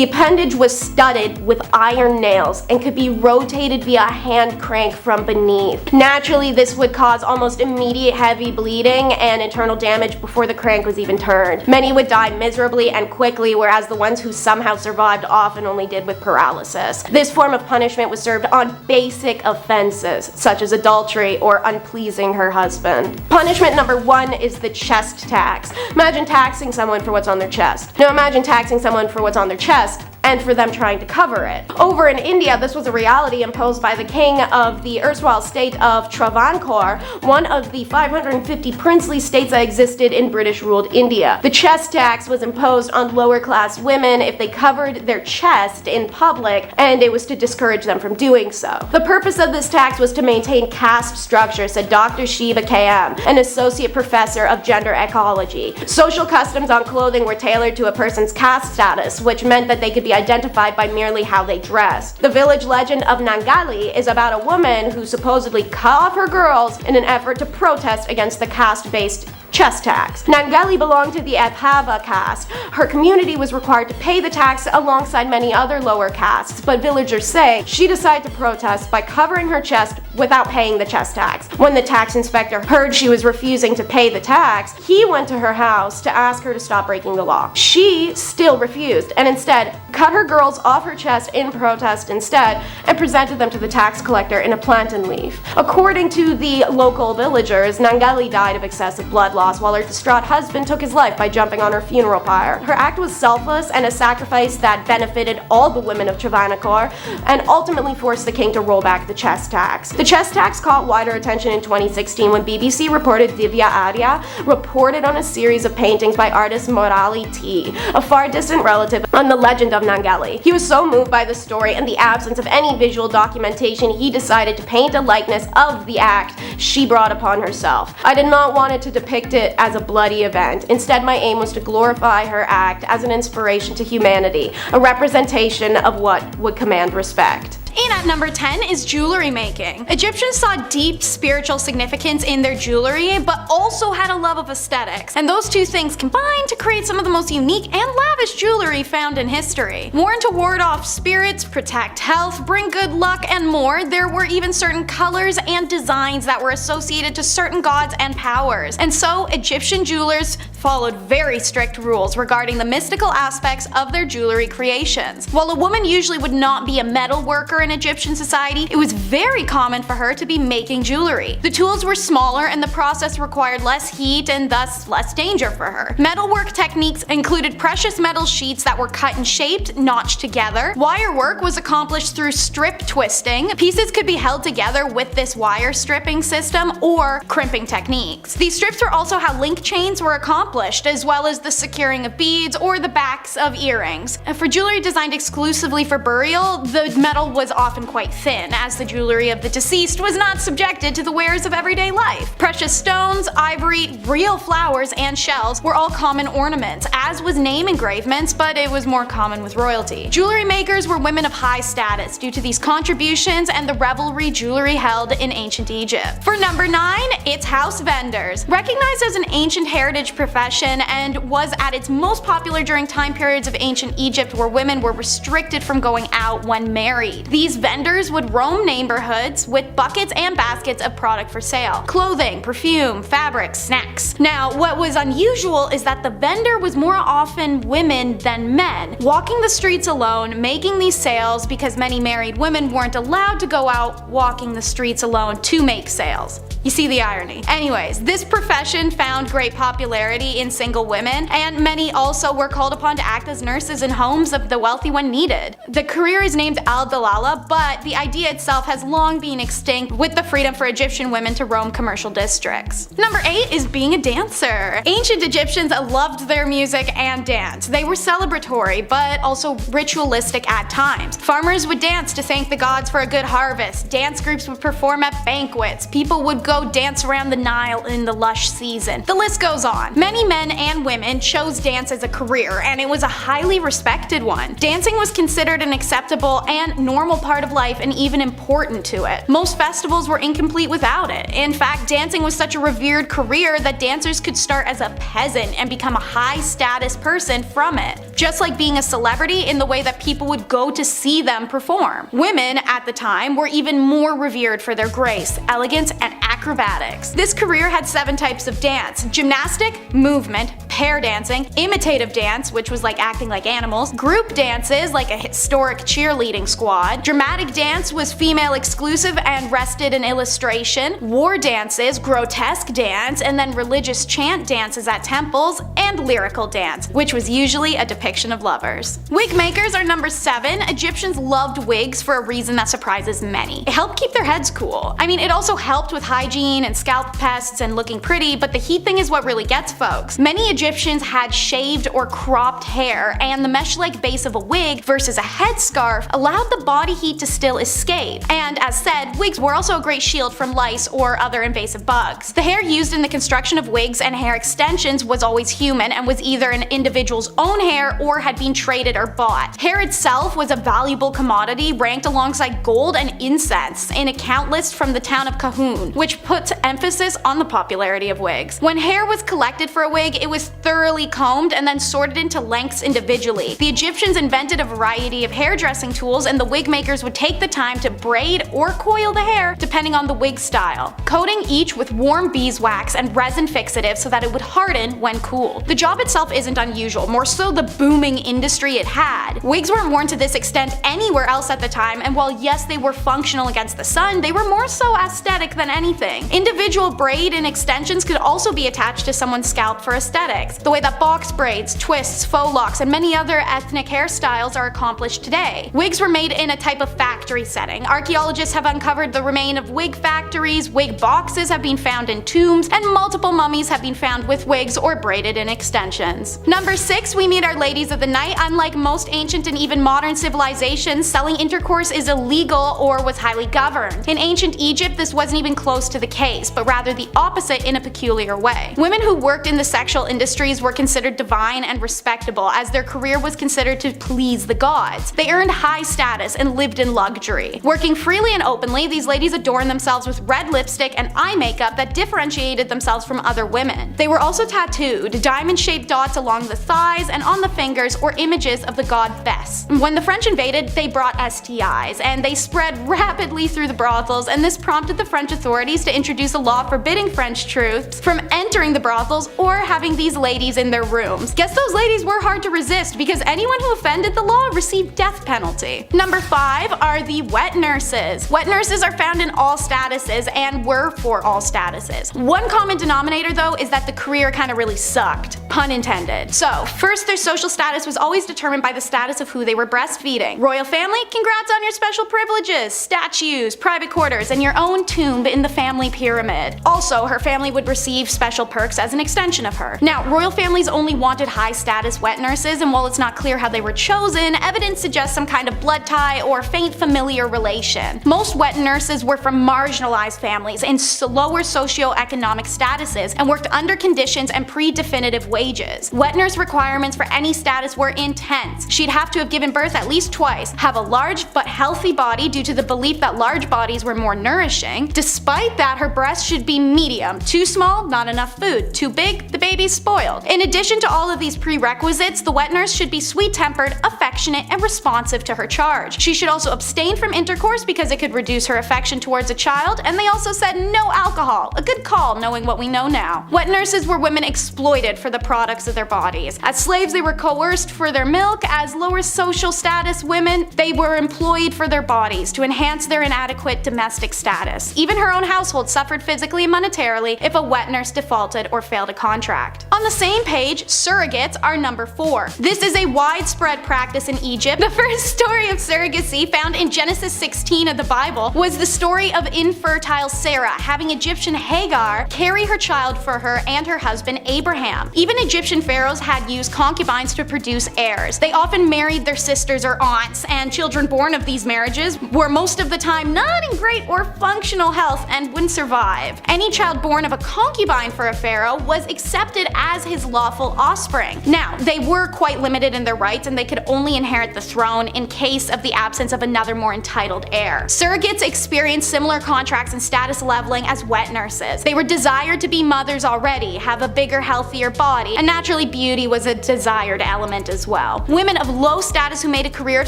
E: appendage was studded with iron nails and could be rotated via a hand crank from beneath. Naturally, this would cause almost immediate heavy bleeding and internal damage before the crank was even turned. Many would die miserably and quickly, whereas the ones who somehow survived often only did with paralysis. This form of punishment was served on basic offenses, such as adultery or unpleasing her husband. Punishment number 1 is the chest tax. Imagine taxing someone for what's on their chest. Now imagine taxing someone for what's on their chest and for them trying to cover it. Over in India, this was a reality imposed by the king of the erstwhile state of Travancore, one of the 550 princely states that existed in British-ruled India. The chest tax was imposed on lower-class women if they covered their chest in public, and it was to discourage them from doing so. The purpose of this tax was to maintain caste structure, said Dr. Shiva K.M., an associate professor of gender ecology. Social customs on clothing were tailored to a person's caste status, which meant that they could be identified by merely how they dressed. The village legend of Nangali is about a woman who supposedly cut off her girls in an effort to protest against the caste-based chest tax. Nangali belonged to the Abhava caste. Her community was required to pay the tax alongside many other lower castes, but villagers say she decided to protest by covering her chest without paying the chest tax. When the tax inspector heard she was refusing to pay the tax, he went to her house to ask her to stop breaking the law. She still refused and instead cut her girls off her chest in protest instead and presented them to the tax collector in a plantain leaf. According to the local villagers, Nangali died of excessive blood loss while her distraught husband took his life by jumping on her funeral pyre. Her act was selfless and a sacrifice that benefited all the women of Travancore and ultimately forced the king to roll back the chest tax. The chest tax caught wider attention in 2016 when BBC reported Divya Arya reported on a series of paintings by artist Murali T, a far distant relative on the legend of Nangali. He was so moved by the story and the absence of any visual documentation, he decided to paint a likeness of the act she brought upon herself. I did not want it to depict it as a bloody event. Instead, my aim was to glorify her act as an inspiration to humanity, a representation of what would command respect.
F: In at number 10 is jewelry making. Egyptians saw deep spiritual significance in their jewelry, but also had a love of aesthetics. And those two things combined to create some of the most unique and lavish jewelry found in history. Worn to ward off spirits, protect health, bring good luck, and more, there were even certain colors and designs that were associated to certain gods and powers. And so, Egyptian jewelers followed very strict rules regarding the mystical aspects of their jewelry creations. While a woman usually would not be a metal worker in Egyptian society, it was very common for her to be making jewelry. The tools were smaller and the process required less heat and thus less danger for her. Metalwork techniques included precious metal sheets that were cut and shaped, notched together. Wire work was accomplished through strip twisting. Pieces could be held together with this wire stripping system or crimping techniques. These strips were also how link chains were accomplished, as well as the securing of beads or the backs of earrings. For jewelry designed exclusively for burial, the metal was often quite thin, as the jewelry of the deceased was not subjected to the wares of everyday life. Precious stones, ivory, real flowers, and shells were all common ornaments, as was name engravements, but it was more common with royalty. Jewelry makers were women of high status due to these contributions and the revelry jewelry held in ancient Egypt. For number 9, it's house vendors. Recognized as an ancient heritage profession and was at its most popular during time periods of ancient Egypt where women were restricted from going out when married. These vendors would roam neighborhoods with buckets and baskets of product for sale. Clothing, perfume, fabrics, snacks. Now, what was unusual is that the vendor was more often women than men, walking the streets alone, making these sales because many married women weren't allowed to go out walking the streets alone to make sales. You see the irony. Anyways, this profession found great popularity in single women, and many also were called upon to act as nurses in homes of the wealthy when needed. The career is named al-dalala, but the idea itself has long been extinct with the freedom for Egyptian women to roam commercial districts. Number 8 is being a dancer. Ancient Egyptians loved their music and dance. They were celebratory, but also ritualistic at times. Farmers would dance to thank the gods for a good harvest. Dance groups would perform at banquets. People would go dance around the Nile in the lush season. The list goes on. Many men and women chose dance as a career, and it was a highly respected one. Dancing was considered an acceptable and normal part of life and even important to it. Most festivals were incomplete without it. In fact, dancing was such a revered career that dancers could start as a peasant and become a high-status person from it, just like being a celebrity in the way that people would go to see them perform. Women, at the time, were even more revered for their grace, elegance, and acrobatics. This career had 7 types of dance: gymnastic, movement, pair dancing, imitative dance, which was like acting like animals, group dances like a historic cheerleading squad, dramatic dance was female exclusive and rested in illustration, war dances, grotesque dance, and then religious chant dances at temples, and lyrical dance, which was usually a depiction of lovers. Wig makers are number 7. Egyptians loved wigs for a reason that surprises many. It helped keep their heads cool. I mean, it also helped with hygiene and scalp pests and looking pretty, but the heat thing is what really gets folks. Many Egyptians had shaved or cropped hair, and the mesh-like base of a wig versus a headscarf allowed the body heat to still escape. And as said, wigs were also a great shield from lice or other invasive bugs. The hair used in the construction of wigs and hair extensions was always human and was either an individual's own hair or had been traded or bought. Hair itself was a valuable commodity ranked alongside gold and incense in a count list from the town of Kahun, which puts emphasis on the popularity of wigs. When hair was collected for a wig, it was thoroughly combed and then sorted into lengths individually. The Egyptians invented a variety of hairdressing tools, and the wig makers would take the time to braid or coil the hair depending on the wig style, coating each with warm beeswax and resin fixative so that it would harden when cooled. The job itself isn't unusual, more so the booming industry it had. Wigs weren't worn to this extent anywhere else at the time, and while yes, they were functional against the sun, they were more so aesthetic than anything. Individual braid and extensions could also be attached to someone's scalp for aesthetics, the way that box braids, twists, faux locks, and many other ethnic hairstyles are accomplished today. Wigs were made in a type of factory setting. Archaeologists have uncovered the remains of wig factories, wig boxes have been found in tombs, and multiple mummies have been found with wigs or braided in extensions. Number 6, we meet our ladies of the night. Unlike most ancient and even modern civilizations, selling intercourse is illegal or was highly governed. In ancient Egypt, this wasn't even close to the case, but rather the opposite in a peculiar way. Women who worked in the sexual industries were considered divine and respectable, as their career was considered to please the gods. They earned high status and lived in luxury. Working freely and openly, these ladies adorned themselves with red lipstick and eye makeup that differentiated themselves from other women. They were also tattooed, diamond-shaped dots along the thighs and on the fingers, or images of the god Bes. When the French invaded, they brought STIs, and they spread rapidly through the brothels, and this prompted the French authorities to introduce a law forbidding French troops from entering the brothels or having these ladies in their rooms. Guess those ladies were hard to resist, because anyone who offended the law received death penalty. Number 5 are the wet nurses. Wet nurses are found in all statuses and were for all statuses. One common denominator though is that the career kinda really sucked. Pun intended. So, first, their social status was always determined by the status of who they were breastfeeding. Royal family? Congrats on your special privileges, statues, private quarters, and your own tomb in the family pyramid. Also, her family would receive special perks as an extension of her. Now, royal families only wanted high-status wet nurses, and while it's not clear how they were chosen, evidence suggests some kind of blood tie or faint familiar relation. Most wet nurses were from marginalized families in lower socioeconomic statuses and worked under conditions and pre-definitive wages. Wet nurse requirements for any status were intense. She'd have to have given birth at least twice, have a large but healthy body due to the belief that large bodies were more nourishing. Despite that, her breasts should be medium. Too small, not enough food. Too big, the baby's spoiled. child. In addition to all of these prerequisites, the wet nurse should be sweet-tempered, affectionate, and responsive to her charge. She should also abstain from intercourse because it could reduce her affection towards a child, and they also said no alcohol. A good call, knowing what we know now. Wet nurses were women exploited for the products of their bodies. As slaves, they were coerced for their milk. As lower social status women, they were employed for their bodies to enhance their inadequate domestic status. Even her own household suffered physically and monetarily if a wet nurse defaulted or failed a contract. On the same page, surrogates are number 4. This is a widespread practice in Egypt. The first story of surrogacy found in Genesis 16 of the Bible was the story of infertile Sarah having Egyptian Hagar carry her child for her and her husband Abraham. Even Egyptian pharaohs had used concubines to produce heirs. They often married their sisters or aunts, and children born of these marriages were most of the time not in great or functional health and wouldn't survive. Any child born of a concubine for a pharaoh was accepted as his lawful offspring. Now, they were quite limited in their rights, and they could only inherit the throne in case of the absence of another more entitled heir. Surrogates experienced similar contracts and status leveling as wet nurses. They were desired to be mothers already, have a bigger, healthier body, and naturally beauty was a desired element as well. Women of low status who made a career of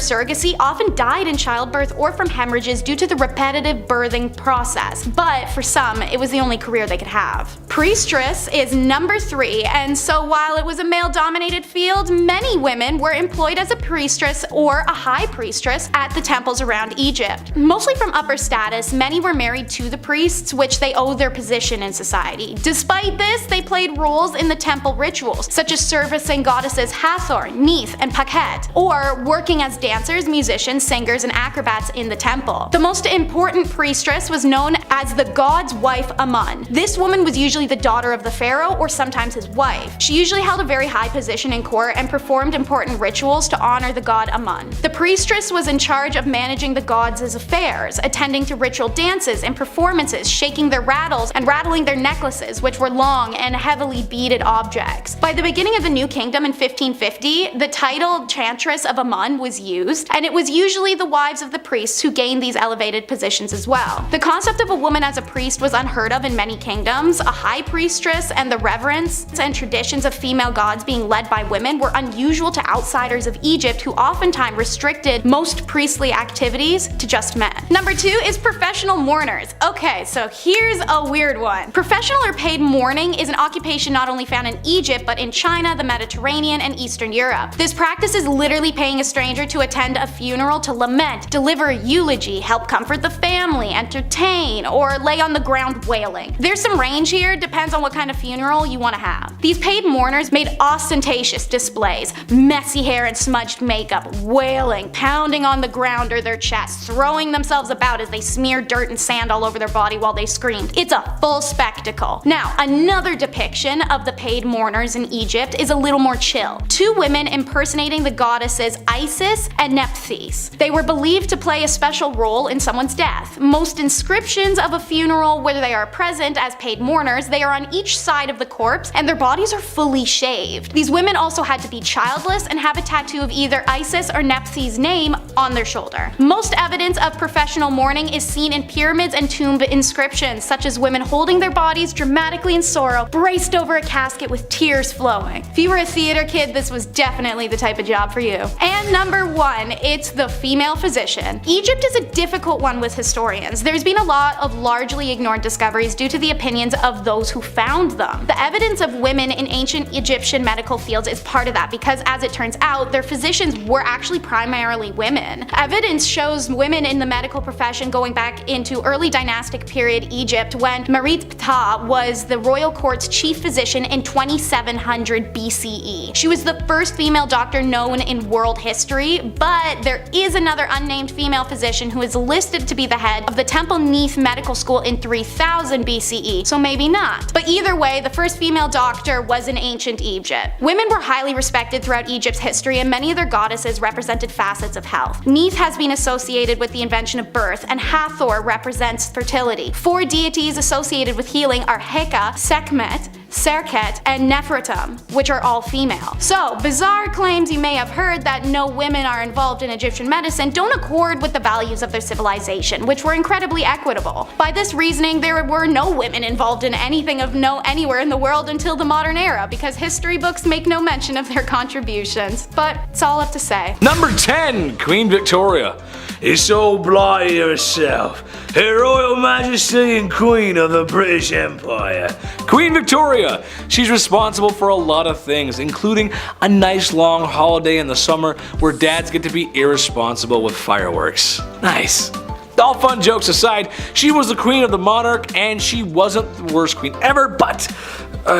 F: surrogacy often died in childbirth or from hemorrhages due to the repetitive birthing process, but for some, it was the only career they could have. Priestess is number 3, and so while it was a male-dominated field, many women were employed as a priestess or a high priestess at the temples around Egypt. Mostly from upper status, many were married to the priests, which they owed their position in society. Despite this, they played roles in the temple rituals, such as servicing goddesses Hathor, Neith, and Pakhet, or working as dancers, musicians, singers, and acrobats in the temple. The most important priestess was known as the god's wife Amun. This woman was usually the daughter of the pharaoh or sometimes his wife. She usually held a very high position in court and performed important rituals to honor the god Amun. The priestess was in charge of managing the gods' affairs, attending to ritual dances and performances, shaking their rattles and rattling their necklaces, which were long and heavily beaded objects. By the beginning of the New Kingdom in 1550, the title Chantress of Amun was used, and it was usually the wives of the priests who gained these elevated positions as well. The concept of a woman as a priest was unheard of in many kingdoms. A high priestess and the reverence and traditions of female gods being led by women were unusual to outsiders of Egypt, who oftentimes restricted most priestly activities to just men. Number 2 is professional mourners. Okay, so here's a weird one. Professional or paid mourning is an occupation not only found in Egypt, but in China, the Mediterranean, and Eastern Europe. This practice is literally paying a stranger to attend a funeral to lament, deliver a eulogy, help comfort the family, entertain, or lay on the ground wailing. There's some range here, depends on what kind of funeral you want to have. These paid mourners made ostentatious displays, messy hair and smudged makeup, wailing, pounding on the ground or their chests, throwing themselves about as they smeared dirt and sand all over their body while they screamed. It's a full spectacle. Now, another depiction of the paid mourners in Egypt is a little more chill. 2 women impersonating the goddesses Isis and Nephthys. They were believed to play a special role in someone's death. Most inscriptions of a funeral where they are present as paid mourners, they are on each side of the corpse and their bodies are fully shaved. These women also had to be childless and have a tattoo of either Isis or Nephthys' name on their shoulder. Most evidence of professional mourning is seen in pyramids and tomb inscriptions, such as women holding their bodies dramatically in sorrow, braced over a casket with tears flowing. If you were a theater kid, this was definitely the type of job for you. And number 1, it's the female physician. Egypt is a difficult one with historians. There's been a lot of largely ignored discoveries due to the opinions of those who found them. The evidence of women in ancient Egyptian medical fields is part of that because, as it turns out, their physicians were actually primarily women. Evidence shows women in the medical profession going back into early dynastic period Egypt, when Merit Ptah was the royal court's chief physician in 2700 BCE. She was the first female doctor known in world history, but there is another unnamed female physician who is listed to be the head of the Temple Neith Medical School in 3000 BCE, so maybe not. But either way, the first female doctor was in ancient Egypt. Women were highly respected throughout Egypt's history, and many of their goddesses represented facets of health. Neith has been associated with the invention of birth, and Hathor represents fertility. 4 deities associated with healing are Heka, Sekhmet, Serket, and Nefertum, which are all female. So, bizarre claims you may have heard that no women are involved in Egyptian medicine don't accord with the values of their civilization, which were incredibly equitable. By this reasoning, there were no women involved in anything of note anywhere in the world until the modern era, because history books make no mention of their contributions. But it's all up to say.
G: Number 10, Queen Victoria. It's all Blighty herself, Her Royal Majesty and Queen of the British Empire. Queen Victoria. She's responsible for a lot of things, including a nice long holiday in the summer where dads get to be irresponsible with fireworks. Nice. All fun jokes aside, she was the queen of the monarch and she wasn't the worst queen ever, but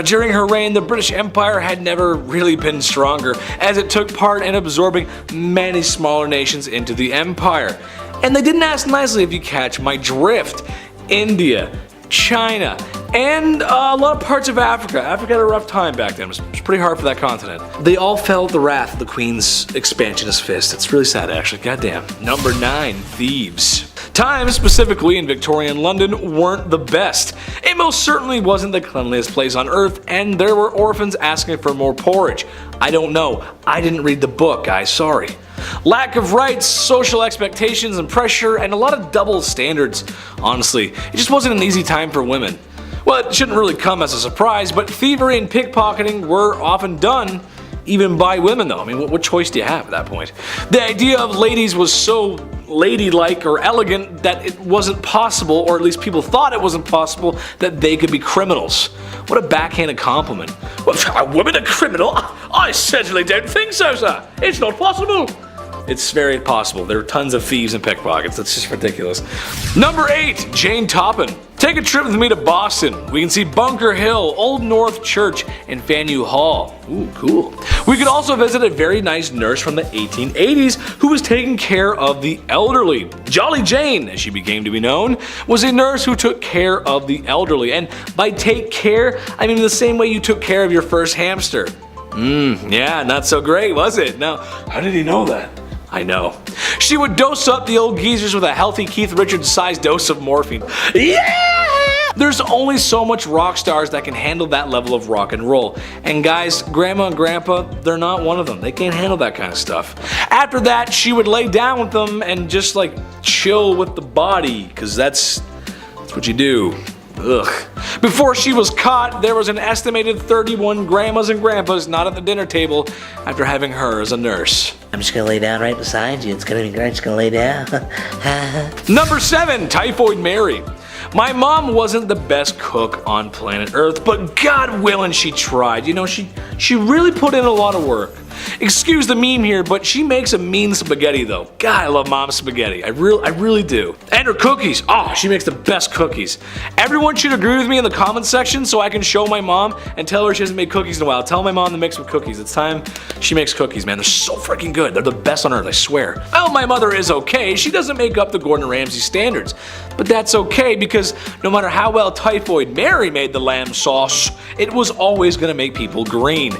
G: during her reign, the British Empire had never really been stronger, as it took part in absorbing many smaller nations into the empire. And they didn't ask nicely, if you catch my drift. India, China, and a lot of parts of Africa. Africa had a rough time back then. It was pretty hard for that continent. They all felt the wrath of the Queen's expansionist fist. It's really sad, actually. Goddamn. Number 9, thieves. Times, specifically in Victorian London, weren't the best. It most certainly wasn't the cleanliest place on earth, and there were orphans asking for more porridge. I don't know. I didn't read the book, guys. Sorry. Lack of rights, social expectations and pressure, and a lot of double standards. Honestly, it just wasn't an easy time for women. Well, it shouldn't really come as a surprise, but thievery and pickpocketing were often done even by women though. I mean, what choice do you have at that point? The idea of ladies was so ladylike or elegant that it wasn't possible, or at least people thought it wasn't possible, that they could be criminals. What a backhanded compliment. What, a woman a criminal? I certainly don't think so, sir. It's not possible. It's very possible. There are tons of thieves and pickpockets. That's just ridiculous. Number 8, Jane Toppin. Take a trip with me to Boston. We can see Bunker Hill, Old North Church, and Faneuil Hall. Ooh, cool. We could also visit a very nice nurse from the 1880s who was taking care of the elderly. Jolly Jane, as she became to be known, was a nurse who took care of the elderly. And by take care, I mean the same way you took care of your first hamster. Yeah, not so great, was it? Now, how did he know that? I know. She would dose up the old geezers with a healthy Keith Richards-sized dose of morphine. Yeah! There's only so much rock stars that can handle that level of rock and roll. And guys, Grandma and Grandpa, they're not one of them. They can't handle that kind of stuff. After that, she would lay down with them and just like chill with the body, because that's what you do. Ugh. Before she was caught, there was an estimated 31 grandmas and grandpas not at the dinner table after having her as a nurse.
H: I'm just gonna lay down right beside you. It's gonna be great. Just gonna lay down.
G: Number 7, Typhoid Mary. My mom wasn't the best cook on planet Earth, but God willing she tried. You know, she really put in a lot of work. Excuse the meme here, but she makes a mean spaghetti though. God, I love mom's spaghetti. I really do. And her cookies. Oh, she makes the best cookies. Everyone should agree with me in the comments section so I can show my mom and tell her she hasn't made cookies in a while. Tell my mom to mix with cookies. It's time she makes cookies, man. They're so freaking good. They're the best on earth, I swear. Well, my mother is okay. She doesn't make up the Gordon Ramsay standards. But that's okay, because no matter how well Typhoid Mary made the lamb sauce, it was always gonna make people green,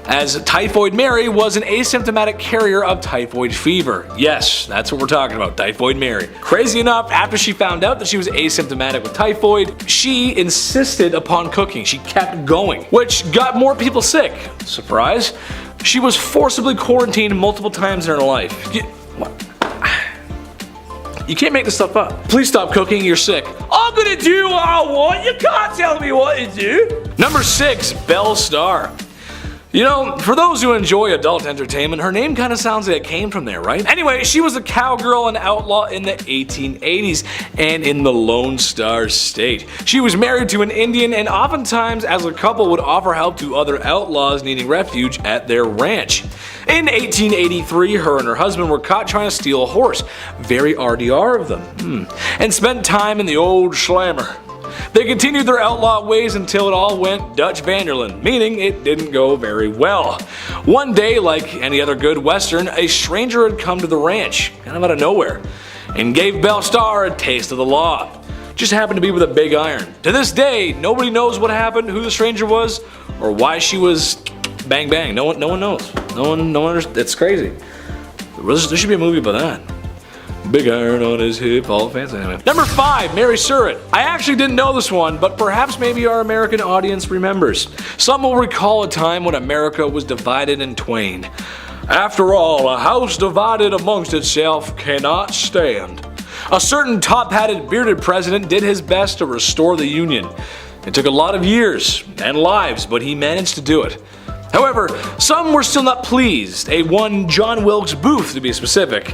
G: as Typhoid Mary was an asymptomatic carrier of typhoid fever. Yes, that's what we're talking about, Typhoid Mary. Crazy enough, after she found out that she was asymptomatic with typhoid, she insisted upon cooking. She kept going, which got more people sick. Surprise. She was forcibly quarantined multiple times in her life. You can't make this stuff up. Please stop cooking, you're sick. I'm gonna do what I want, you can't tell me what to do. Number 6, Belle Starr. You know, for those who enjoy adult entertainment, her name kind of sounds like it came from there, right? Anyway, she was a cowgirl and outlaw in the 1880s and in the Lone Star State. She was married to an Indian, and oftentimes as a couple would offer help to other outlaws needing refuge at their ranch. In 1883, her and her husband were caught trying to steal a horse. Very RDR of them. And spent time in the old slammer. They continued their outlaw ways until it all went Dutch Vanderland, meaning it didn't go very well. One day, like any other good western, a stranger had come to the ranch, kind of out of nowhere, and gave Belle Starr a taste of the law. Just happened to be with a big iron. To this day, nobody knows what happened, who the stranger was, or why she was bang bang. No one knows. No one understands. It's crazy. There should be a movie about that. Big iron on his hip, all fancy anyway. Number 5, Mary Surratt. I actually didn't know this one, but perhaps maybe our American audience remembers. Some will recall a time when America was divided in twain. After all, a house divided amongst itself cannot stand. A certain top-hatted, bearded president did his best to restore the Union. It took a lot of years and lives, but he managed to do it. However, some were still not pleased. A one John Wilkes Booth, to be specific,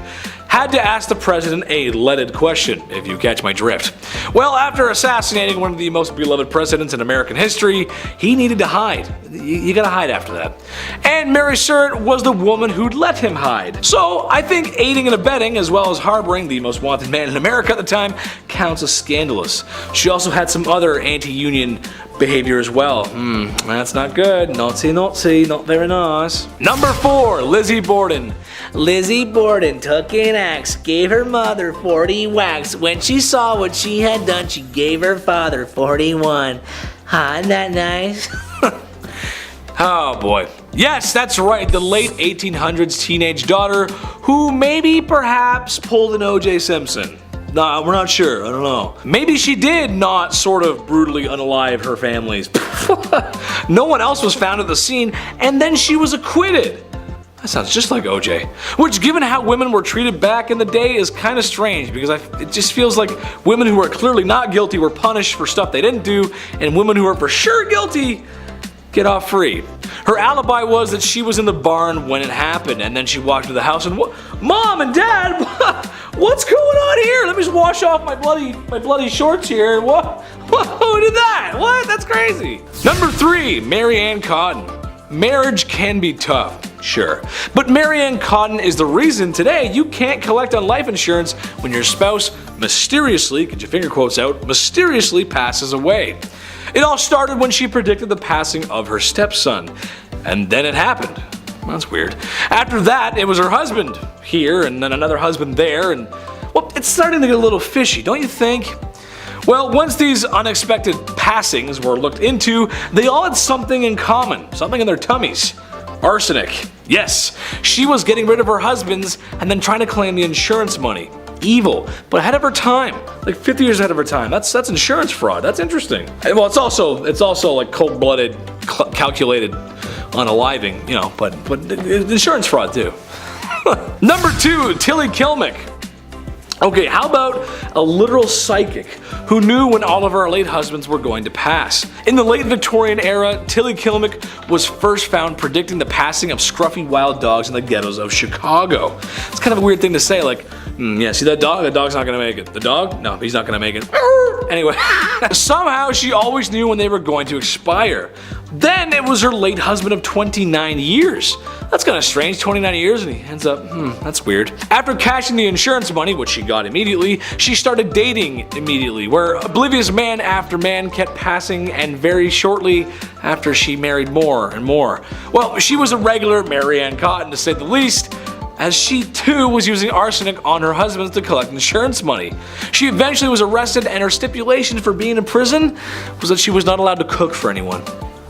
G: had to ask the president a leaded question, if you catch my drift. Well, after assassinating one of the most beloved presidents in American history, he needed to hide. You gotta hide after that. And Mary Surratt was the woman who'd let him hide. So I think aiding and abetting, as well as harboring the most wanted man in America at the time, counts as scandalous. She also had some other anti-union behavior as well. That's not good. Naughty, naughty, not very nice. Number 4, Lizzie Borden.
H: Lizzie Borden took an axe, gave her mother 40 whacks. When she saw what she had done, she gave her father 41. Isn't that nice?
G: Oh boy. Yes, that's right, the late 1800s teenage daughter who maybe perhaps pulled an O.J. Simpson. Nah, we're not sure, I don't know. Maybe she did not sort of brutally unalive her families. No one else was found at the scene, and then she was acquitted. That sounds just like OJ. Which, given how women were treated back in the day, is kind of strange because it just feels like women who are clearly not guilty were punished for stuff they didn't do, and women who are for sure guilty get off free. Her alibi was that she was in the barn when it happened, and then she walked into the house and, Mom and Dad, what's going on here? Let me just wash off my bloody shorts here. What? Who did that? What? That's crazy. Number 3, Mary Ann Cotton. Marriage can be tough, sure, but Mary Ann Cotton is the reason today you can't collect on life insurance when your spouse mysteriously, get your finger quotes out, mysteriously passes away. It all started when she predicted the passing of her stepson, and then it happened. That's weird. After that, it was her husband here, and then another husband there, and well, it's starting to get a little fishy, don't you think? Well, once these unexpected passings were looked into, they all had something in common, something in their tummies. Arsenic. Yes, she was getting rid of her husbands and then trying to claim the insurance money. Evil, but ahead of her time, like 50 years ahead of her time. That's insurance fraud. That's interesting. Well, it's also like cold-blooded, calculated unaliving, you know, but insurance fraud too. Number 2, Tilly Kilmick. Okay, how about a literal psychic who knew when all of our late husbands were going to pass? In the late Victorian era, Tilly Kilmick was first found predicting the passing of scruffy wild dogs in the ghettos of Chicago. It's kind of a weird thing to say, like, yeah, see that dog? That dog's not gonna make it. The dog? No, he's not gonna make it. Anyway, somehow she always knew when they were going to expire. Then it was her late husband of 29 years. That's kind of strange, 29 years and he ends up, that's weird. After cashing the insurance money, which she got immediately, she started dating immediately, where oblivious man after man kept passing, and very shortly after she married more and more. Well, she was a regular Mary Ann Cotton to say the least, as she too was using arsenic on her husbands to collect insurance money. She eventually was arrested, and her stipulation for being in prison was that she was not allowed to cook for anyone.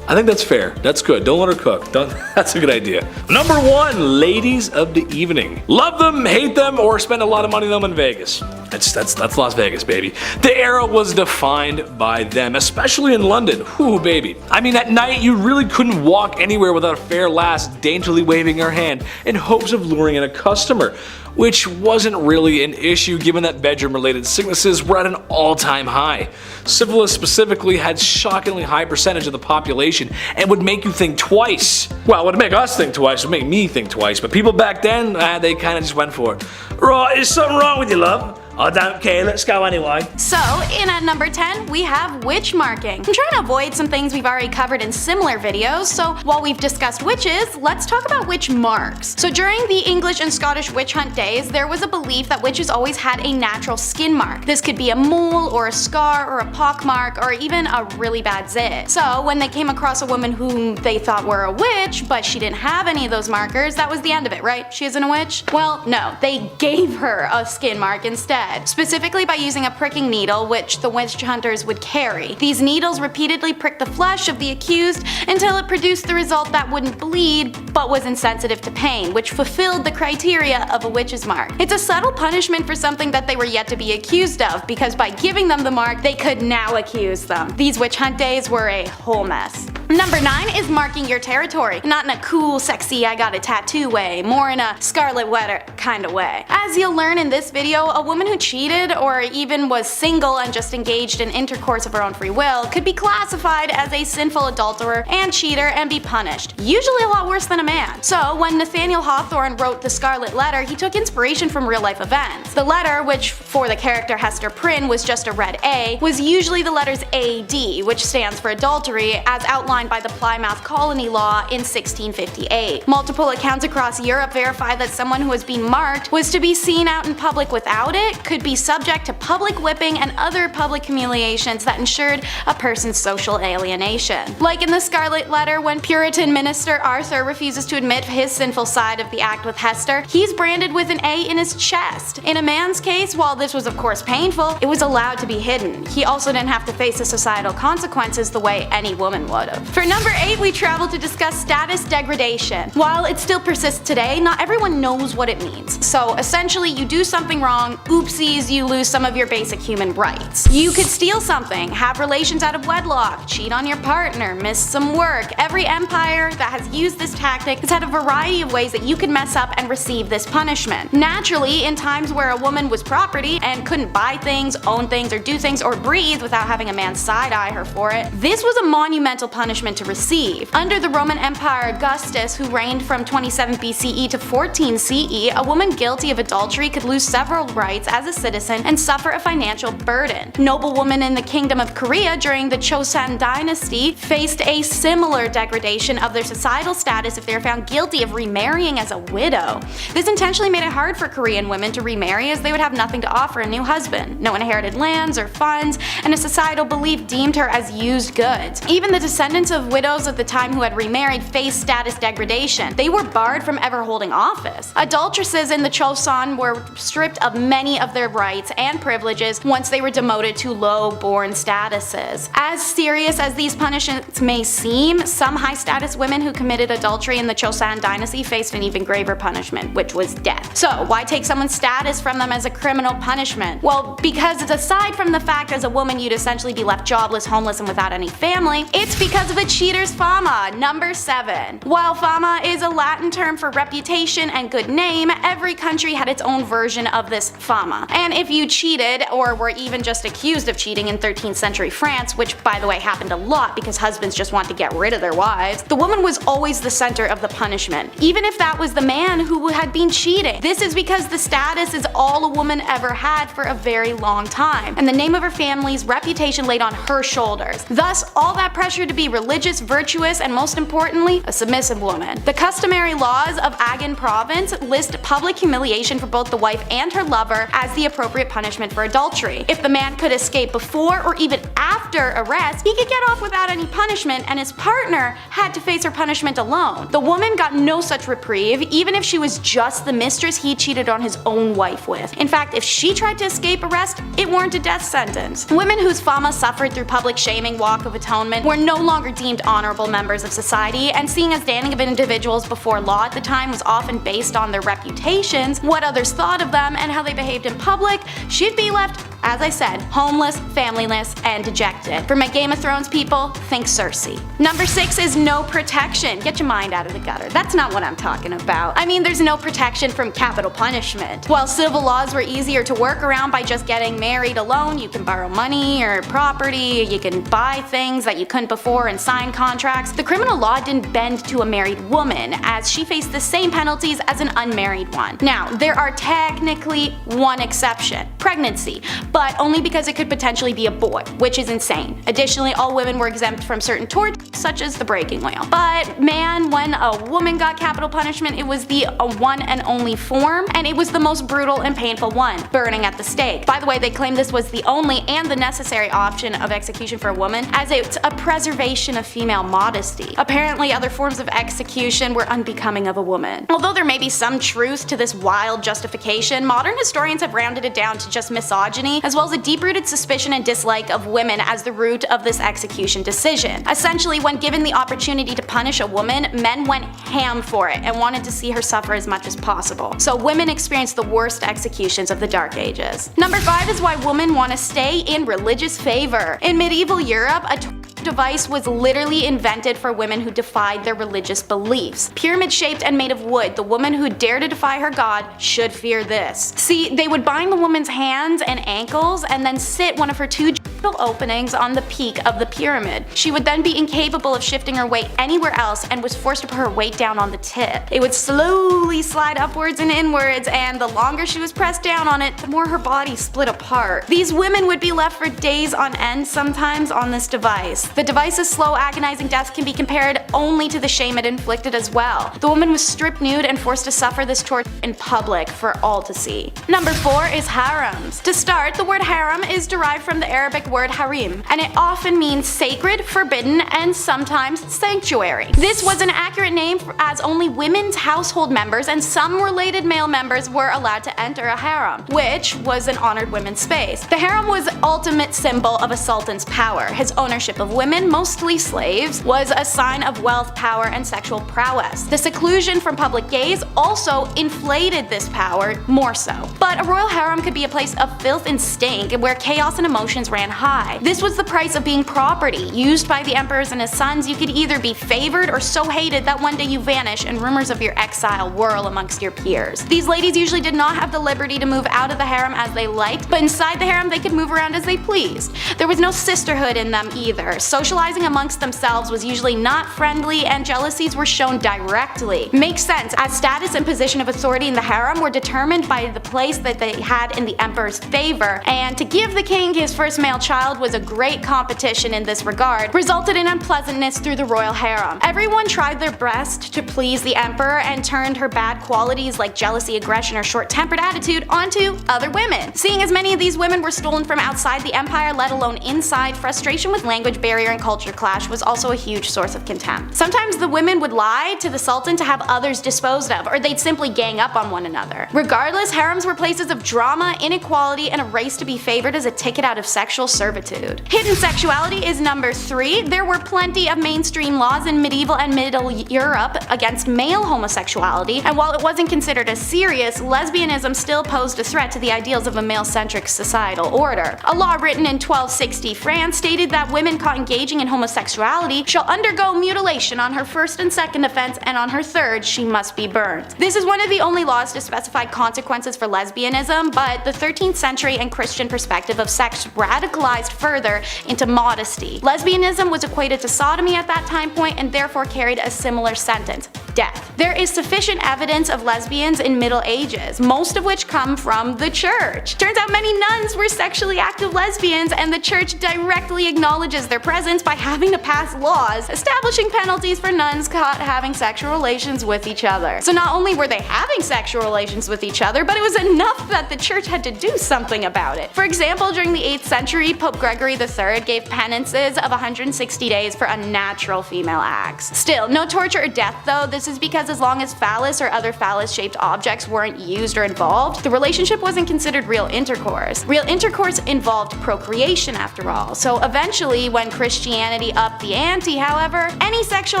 G: I think that's fair. That's good. Don't let her cook. That's a good idea. Number 1, ladies of the evening. Love them, hate them, or spend a lot of money on them in Vegas. That's Las Vegas, baby. The era was defined by them, especially in London. Whoo, baby. I mean, at night you really couldn't walk anywhere without a fair lass daintily waving her hand in hopes of luring in a customer, which wasn't really an issue given that bedroom-related sicknesses were at an all-time high. Syphilis specifically had shockingly high percentage of the population and would make you think twice. Well, it would make us think twice, it would make me think twice, but people back then, they kind of just went for it. Right, is something wrong with you, love? I don't care, let's go anyway.
F: So, in at number 10, we have witch marking. I'm trying to avoid some things we've already covered in similar videos, so while we've discussed witches, let's talk about witch marks. So during the English and Scottish witch hunt days, there was a belief that witches always had a natural skin mark. This could be a mole, or a scar, or a pock mark, or even a really bad zit. So when they came across a woman whom they thought were a witch, but she didn't have any of those markers, that was the end of it, right? She isn't a witch? Well, no, they gave her a skin mark instead. head, specifically by using a pricking needle which the witch hunters would carry. These needles repeatedly pricked the flesh of the accused until it produced the result that wouldn't bleed but was insensitive to pain, which fulfilled the criteria of a witch's mark. It's a subtle punishment for something that they were yet to be accused of, because by giving them the mark, they could now accuse them. These witch hunt days were a whole mess. Number 9 is marking your territory. Not in a cool, sexy, I got a tattoo way, more in a Scarlet Letter kind of way. As you'll learn in this video, a woman who cheated or even was single and just engaged in intercourse of her own free will could be classified as a sinful adulterer and cheater and be punished, usually a lot worse than a man. So when Nathaniel Hawthorne wrote The Scarlet Letter, he took inspiration from real life events. The letter, which for the character Hester Prynne was just a red A, was usually the letters AD, which stands for adultery, as outlined by the Plymouth Colony Law in 1658. Multiple accounts across Europe verify that someone who was being marked was to be seen out in public without it, could be subject to public whipping and other public humiliations that ensured a person's social alienation. Like in The Scarlet Letter, when Puritan minister Arthur refuses to admit his sinful side of the act with Hester, he's branded with an A in his chest. In a man's case, while this was of course painful, it was allowed to be hidden. He also didn't have to face the societal consequences the way any woman would have. For number 8, we travel to discuss status degradation. While it still persists today, not everyone knows what it means. So essentially, you do something wrong, oopsies, you lose some of your basic human rights. You could steal something, have relations out of wedlock, cheat on your partner, miss some work. Every empire that has used this tactic has had a variety of ways that you could mess up and receive this punishment. Naturally, in times where a woman was property and couldn't buy things, own things, or do things, or breathe without having a man side-eye her for it, this was a monumental punishment to receive. Under the Roman Empire Augustus, who reigned from 27 BCE to 14 CE, a woman guilty of adultery could lose several rights as a citizen and suffer a financial burden. Noblewomen in the Kingdom of Korea during the Chosun dynasty faced a similar degradation of their societal status if they were found guilty of remarrying as a widow. This intentionally made it hard for Korean women to remarry, as they would have nothing to offer a new husband, no inherited lands or funds, and a societal belief deemed her as used goods. Even the descendants of widows at the time who had remarried faced status degradation. They were barred from ever holding office. Adulteresses in the Chosun were stripped of many of their rights and privileges once they were demoted to low-born statuses. As serious as these punishments may seem, some high-status women who committed adultery in the Chosun dynasty faced an even graver punishment, which was death. So why take someone's status from them as a criminal punishment? Well, because aside from the fact as a woman you'd essentially be left jobless, homeless, and without any family, it's because of a cheater's fama. Number 7. While fama is a Latin term for reputation and good name, every country had its own version of this fama. And if you cheated, or were even just accused of cheating in 13th century France, which by the way happened a lot because husbands just want to get rid of their wives, the woman was always the center of the punishment, even if that was the man who had been cheating. This is because the status is all a woman ever had for a very long time, and the name of her family's reputation laid on her shoulders. Thus, all that pressure to be religious, virtuous, and most importantly, a submissive woman. The customary laws of Agan province list public humiliation for both the wife and her lover as the appropriate punishment for adultery. If the man could escape before or even after arrest, he could get off without any punishment, and his partner had to face her punishment alone. The woman got no such reprieve, even if she was just the mistress he cheated on his own wife with. In fact, if she tried to escape arrest, it warranted a death sentence. Women whose fama suffered through public shaming, walk of atonement, were no longer deemed honorable members of society, and seeing as standing of individuals before law at the time was often based on their reputations, what others thought of them, and how they behaved in public, she'd be left, as I said, homeless, familyless, and dejected. For my Game of Thrones people, think Cersei. Number 6 is no protection. Get your mind out of the gutter. That's not what I'm talking about. I mean, there's no protection from capital punishment. While civil laws were easier to work around by just getting married alone, you can borrow money or property, you can buy things that you couldn't before and sign contracts, the criminal law didn't bend to a married woman, as she faced the same penalties as an unmarried one. Now, there are technically one exception: pregnancy, but only because it could potentially be a boy, which is insane. Additionally, all women were exempt from certain torts, such as the breaking wheel. But man, when a woman got capital punishment, it was the one and only form, and it was the most brutal and painful one, burning at the stake. By the way, they claim this was the only and the necessary option of execution for a woman, as it's a preservation of female modesty. Apparently, other forms of execution were unbecoming of a woman. Although there may be some truth to this wild justification, modern historians have rounded it down to just misogyny, as well as a deep-rooted suspicion and dislike of women as the root of this execution decision. Essentially, when given the opportunity to punish a woman, men went ham for it and wanted to see her suffer as much as possible. So women experienced the worst executions of the Dark Ages. Number 5 is why women want to stay in religious favor. In medieval Europe, a device was literally invented for women who defied their religious beliefs. Pyramid-shaped and made of wood, the woman who dared to defy her god should fear this. See, they would bind the woman's hands and ankles and then sit one of her two openings on the peak of the pyramid. She would then be incapable of shifting her weight anywhere else and was forced to put her weight down on the tip. It would slowly slide upwards and inwards, and the longer she was pressed down on it, the more her body split apart. These women would be left for days on end sometimes on this device. The device's slow, agonizing death can be compared only to the shame it inflicted as well. The woman was stripped nude and forced to suffer this torture in public for all to see. Number 4 is harems. To start, the word harem is derived from the Arabic word harim, and it often means sacred, forbidden, and sometimes sanctuary. This was an accurate name as only women's household members and some related male members were allowed to enter a harem, which was an honored women's space. The harem was the ultimate symbol of a sultan's power. His ownership of women, mostly slaves, was a sign of wealth, power, and sexual prowess. The seclusion from public gaze also inflated this power more so. But a royal harem could be a place of filth and stink where chaos and emotions ran high. This was the price of being property. Used by the emperors and his sons, you could either be favored or so hated that one day you vanish and rumors of your exile whirl amongst your peers. These ladies usually did not have the liberty to move out of the harem as they liked, but inside the harem they could move around as they pleased. There was no sisterhood in them either. Socializing amongst themselves was usually not friendly, and jealousies were shown directly. Makes sense, as status and position of authority in the harem were determined by the place that they had in the emperor's favor, and to give the king his first male child was a great competition in this regard, resulted in unpleasantness through the royal harem. Everyone tried their best to please the emperor and turned her bad qualities like jealousy, aggression, or short-tempered attitude onto other women. Seeing as many of these women were stolen from outside the empire, let alone inside, frustration with language barrier and culture clash was also a huge source of contempt. Sometimes the women would lie to the sultan to have others disposed of, or they'd simply gang up on one another. Regardless, harems were places of drama, inequality, and a race to be favored as a ticket out of sexual servitude. Hidden sexuality is number 3. There were plenty of mainstream laws in medieval and middle Europe against male homosexuality, and while it wasn't considered as serious, lesbianism still posed a threat to the ideals of a male-centric societal order. A law written in 1260 France stated that women caught engaging in homosexuality shall undergo mutilation on her first and second offense, and on her third she must be burned. This is one of the only laws to specify consequences for lesbianism, but the 13th century and Christian perspective of sex radicalized further into modesty. Lesbianism was equated to sodomy at that time point and therefore carried a similar sentence: death. There is sufficient evidence of lesbians in Middle Ages, most of which come from the church. Turns out many nuns were sexually active lesbians, and the church directly acknowledges their presence by having to pass laws establishing penalties for nuns caught having sexual relations with each other. So not only were they having sexual relations with each other, but it was enough that the church had to do something about it. For example, during the 8th century, Pope Gregory III gave penances of 160 days for unnatural female acts. Still, no torture or death though. This is because as long as phallus or other phallus-shaped objects weren't used or involved, the relationship wasn't considered real intercourse. Real intercourse involved procreation after all. So eventually, when Christianity upped the ante, however, any sexual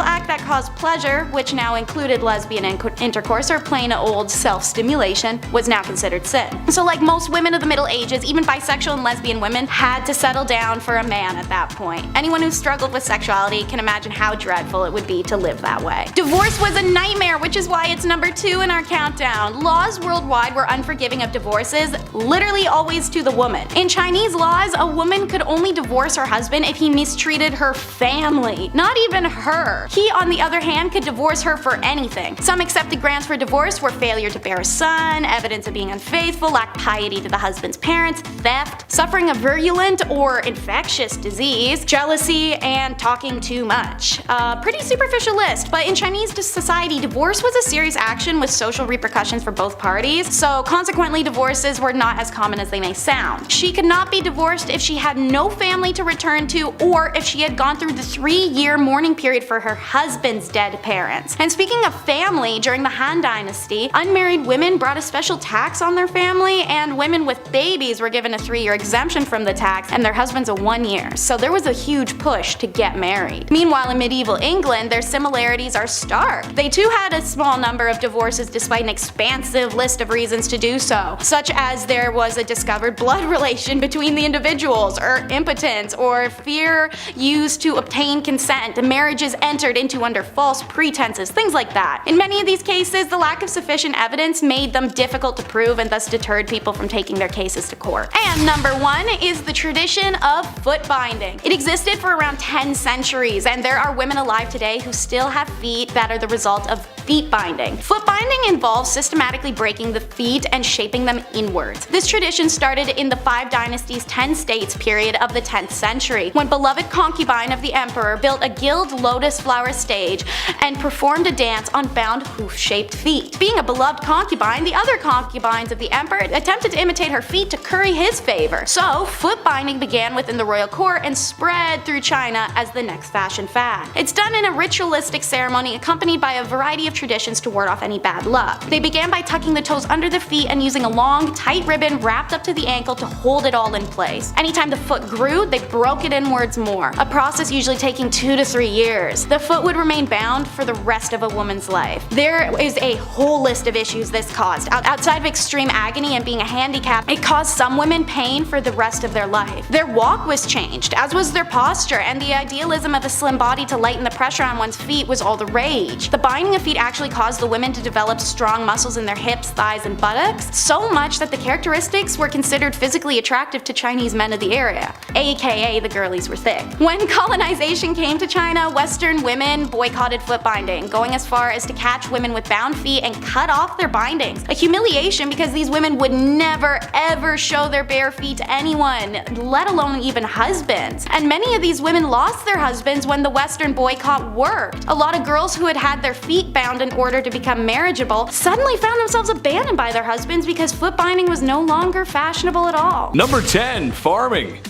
F: act that caused pleasure, which now included lesbian intercourse or plain old self-stimulation, was now considered sin. So like most women of the Middle Ages, even bisexual and lesbian women had to settle down for a man at that point. Anyone who struggled with sexuality can imagine how dreadful it would be to live that way. Divorce was was a nightmare, which is why it's number 2 in our countdown. Laws worldwide were unforgiving of divorces, literally always to the woman. In Chinese laws, a woman could only divorce her husband if he mistreated her family, not even her. He, on the other hand, could divorce her for anything. Some accepted grounds for divorce were failure to bear a son, evidence of being unfaithful, lack piety to the husband's parents, theft, suffering a virulent or infectious disease, jealousy, and talking too much. Pretty superficial list, but in Chinese society, divorce was a serious action with social repercussions for both parties, so consequently divorces were not as common as they may sound. She could not be divorced if she had no family to return to or if she had gone through the 3-year mourning period for her husband's dead parents. And speaking of family, during the Han Dynasty, unmarried women brought a special tax on their family, and women with babies were given a 3-year exemption from the tax and their husbands a 1 year, so there was a huge push to get married. Meanwhile, in medieval England, their similarities are stark. They too had a small number of divorces despite an expansive list of reasons to do so, such as there was a discovered blood relation between the individuals, or impotence, or fear used to obtain consent, marriages entered into under false pretenses, things like that. In many of these cases, the lack of sufficient evidence made them difficult to prove and thus deterred people from taking their cases to court. And number 1 is the tradition of foot binding. It existed for around 10 centuries, and there are women alive today who still have feet that are the result of feet binding. Foot binding involves systematically breaking the feet and shaping them inwards. This tradition started in the 5 Dynasties 10 states period of the 10th century, when beloved concubine of the emperor built a gilt lotus flower stage and performed a dance on bound hoof-shaped feet. Being a beloved concubine, the other concubines of the emperor attempted to imitate her feet to curry his favor. So, foot binding began within the royal court and spread through China as the next fashion fad. It's done in a ritualistic ceremony accompanied by a variety of traditions to ward off any bad luck. They began by tucking the toes under the feet and using a long, tight ribbon wrapped up to the ankle to hold it all in place. Anytime the foot grew, they broke it inwards more, a process usually taking 2 to 3 years. The foot would remain bound for the rest of a woman's life. There is a whole list of issues this caused. Outside of extreme agony and being a handicap, it caused some women pain for the rest of their life. Their walk was changed, as was their posture, and the idealism of a slim body to lighten the pressure on one's feet was all the rage. The binding of feet actually caused the women to develop strong muscles in their hips, thighs, and buttocks, so much that the characteristics were considered physically attractive to Chinese men of the area, aka the girlies were thick. When colonization came to China, Western women boycotted foot binding, going as far as to catch women with bound feet and cut off their bindings. A humiliation because these women would never ever show their bare feet to anyone, let alone even husbands. And many of these women lost their husbands when the Western boycott worked. A lot of girls who had had their feet bound in order to become marriageable suddenly found themselves abandoned by their husbands because foot binding was no longer fashionable at all.
G: Number 10. Farming.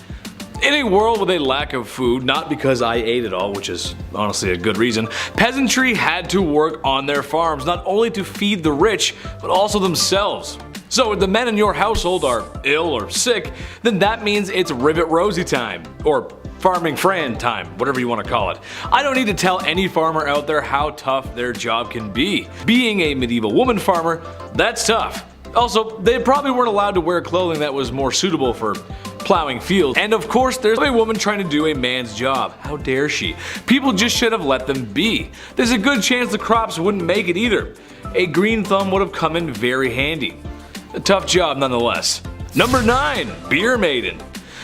G: In a world with a lack of food, not because I ate it all, which is honestly a good reason, peasantry had to work on their farms, not only to feed the rich, but also themselves. So if the men in your household are ill or sick, then that means it's Rivet Rosie time, or farming Fran time, whatever you want to call it. I don't need to tell any farmer out there how tough their job can be. Being a medieval woman farmer, that's tough. Also, they probably weren't allowed to wear clothing that was more suitable for plowing fields. And of course, there's a woman trying to do a man's job. How dare she? People just should have let them be. There's a good chance the crops wouldn't make it either. A green thumb would have come in very handy. A tough job nonetheless. Number 9. Beer Maiden.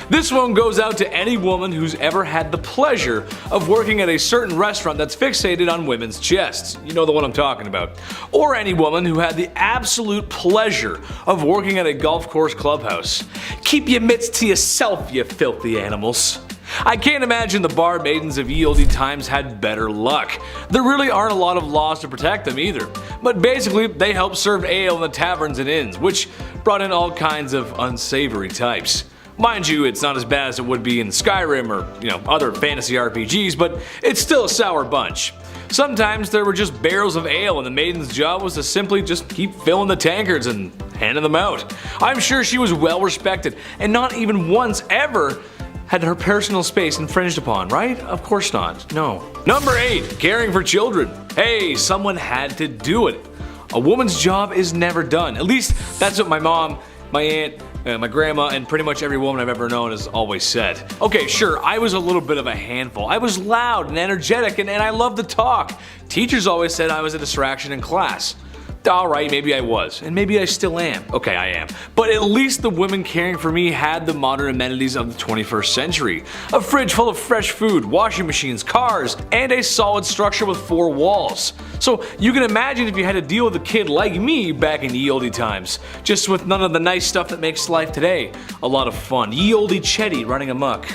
G: This one goes out to any woman who's ever had the pleasure of working at a certain restaurant that's fixated on women's chests. You know the one I'm talking about. Or any woman who had the absolute pleasure of working at a golf course clubhouse. Keep your mitts to yourself, you filthy animals. I can't imagine the bar maidens of ye olde times had better luck. There really aren't a lot of laws to protect them either. But basically, they helped serve ale in the taverns and inns, which brought in all kinds of unsavory types. Mind you, it's not as bad as it would be in Skyrim or, other fantasy RPGs, but it's still a sour bunch. Sometimes there were just barrels of ale and the maiden's job was to simply just keep filling the tankards and handing them out. I'm sure she was well respected and not even once ever had her personal space infringed upon, right? Of course not, no. Number 8, caring for children. Hey, someone had to do it. A woman's job is never done. At least that's what my mom my aunt, my grandma, and pretty much every woman I've ever known has always said. Okay, sure, I was a little bit of a handful. I was loud and energetic and I loved to talk. Teachers always said I was a distraction in class. Alright, maybe I was, and maybe I still am. Okay, I am. But at least the women caring for me had the modern amenities of the 21st century. A fridge full of fresh food, washing machines, cars, and a solid structure with 4 walls. So you can imagine if you had to deal with a kid like me back in ye olde times, just with none of the nice stuff that makes life today a lot of fun. Ye olde Chetty running amok.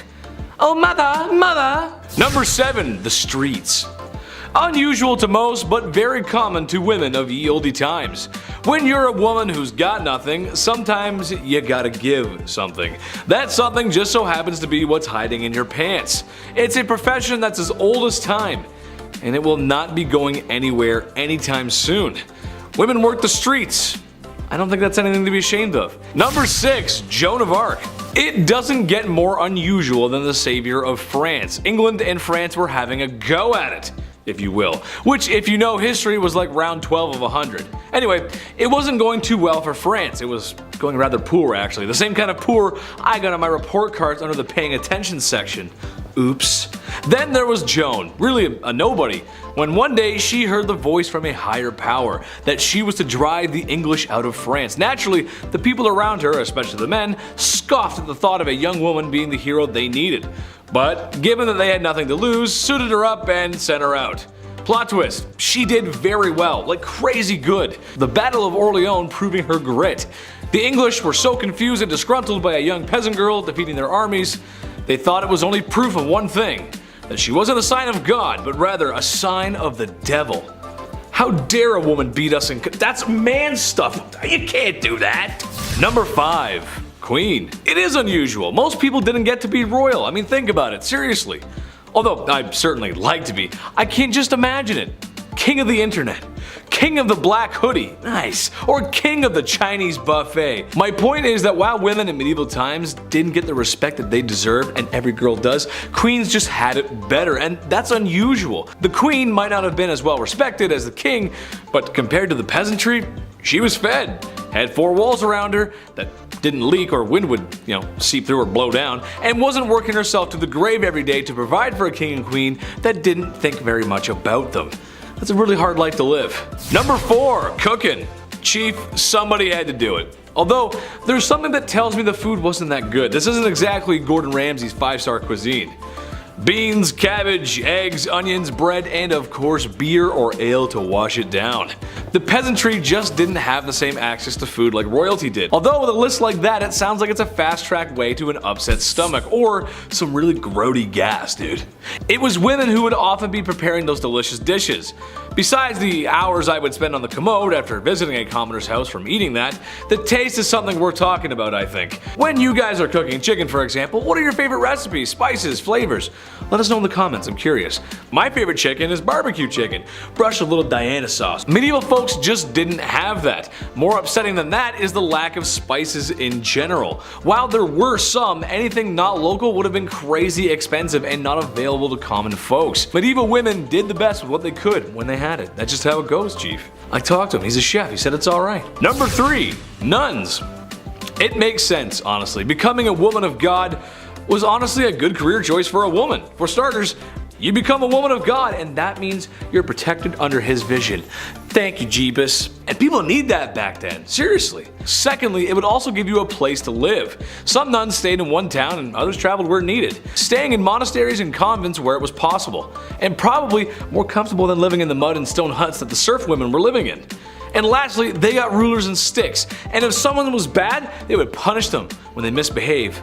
G: Oh mother, mother! Number 7, the streets. Unusual to most, but very common to women of ye olde times. When you're a woman who's got nothing, sometimes you gotta give something. That something just so happens to be what's hiding in your pants. It's a profession that's as old as time, and it will not be going anywhere anytime soon. Women work the streets. I don't think that's anything to be ashamed of. Number 6, Joan of Arc. It doesn't get more unusual than the savior of France. England and France were having a go at it, if you will, which if you know history was like round 12 of 100. Anyway, it wasn't going too well for France. It was going rather poor actually. The same kind of poor I got on my report cards under the paying attention section. Oops. Then there was Joan, really a nobody, when one day she heard the voice from a higher power that she was to drive the English out of France. Naturally, the people around her, especially the men, scoffed at the thought of a young woman being the hero they needed. But given that they had nothing to lose, suited her up and sent her out. Plot twist, she did very well, like crazy good. The Battle of Orleans proving her grit. The English were so confused and disgruntled by a young peasant girl defeating their armies, they thought it was only proof of one thing, that she wasn't a sign of God, but rather a sign of the devil. How dare a woman beat us and that's man stuff, you can't do that. Number 5. Queen. It is unusual. Most people didn't get to be royal. I mean, think about it, seriously. Although I'd certainly like to be, I can't just imagine it. King of the internet. King of the black hoodie, nice, or king of the Chinese buffet. My point is that while women in medieval times didn't get the respect that they deserved, and every girl does, queens just had it better, and that's unusual. The queen might not have been as well respected as the king, but compared to the peasantry, she was fed, had 4 walls around her that didn't leak or wind would, seep through or blow down, and wasn't working herself to the grave every day to provide for a king and queen that didn't think very much about them. That's a really hard life to live. Number 4, cooking. Chief, somebody had to do it. Although, there's something that tells me the food wasn't that good. This isn't exactly Gordon Ramsay's 5-star cuisine. Beans, cabbage, eggs, onions, bread, and of course beer or ale to wash it down. The peasantry just didn't have the same access to food like royalty did. Although with a list like that, it sounds like it's a fast-track way to an upset stomach or some really grody gas, dude. It was women who would often be preparing those delicious dishes. Besides the hours I would spend on the commode after visiting a commoner's house from eating that, the taste is something worth talking about, I think. When you guys are cooking chicken, for example, what are your favorite recipes, spices, flavors? Let us know in the comments, I'm curious. My favorite chicken is barbecue chicken, brushed with a little Diana sauce. Medieval folks just didn't have that. More upsetting than that is the lack of spices in general. While there were some, anything not local would have been crazy expensive and not available to common folks. Medieval women did the best with what they could when they had it. That's just how it goes, Chief. I talked to him, he's a chef, he said it's alright. Number 3, nuns. It makes sense, honestly. Becoming a woman of God was honestly a good career choice for a woman. For starters, you become a woman of God, and that means you're protected under His vision. Thank you, Jeebus. And people need that back then, seriously. Secondly, it would also give you a place to live. Some nuns stayed in one town and others traveled where needed, staying in monasteries and convents where it was possible, and probably more comfortable than living in the mud and stone huts that the serf women were living in. And lastly, they got rulers and sticks, and if someone was bad, they would punish them when they misbehave.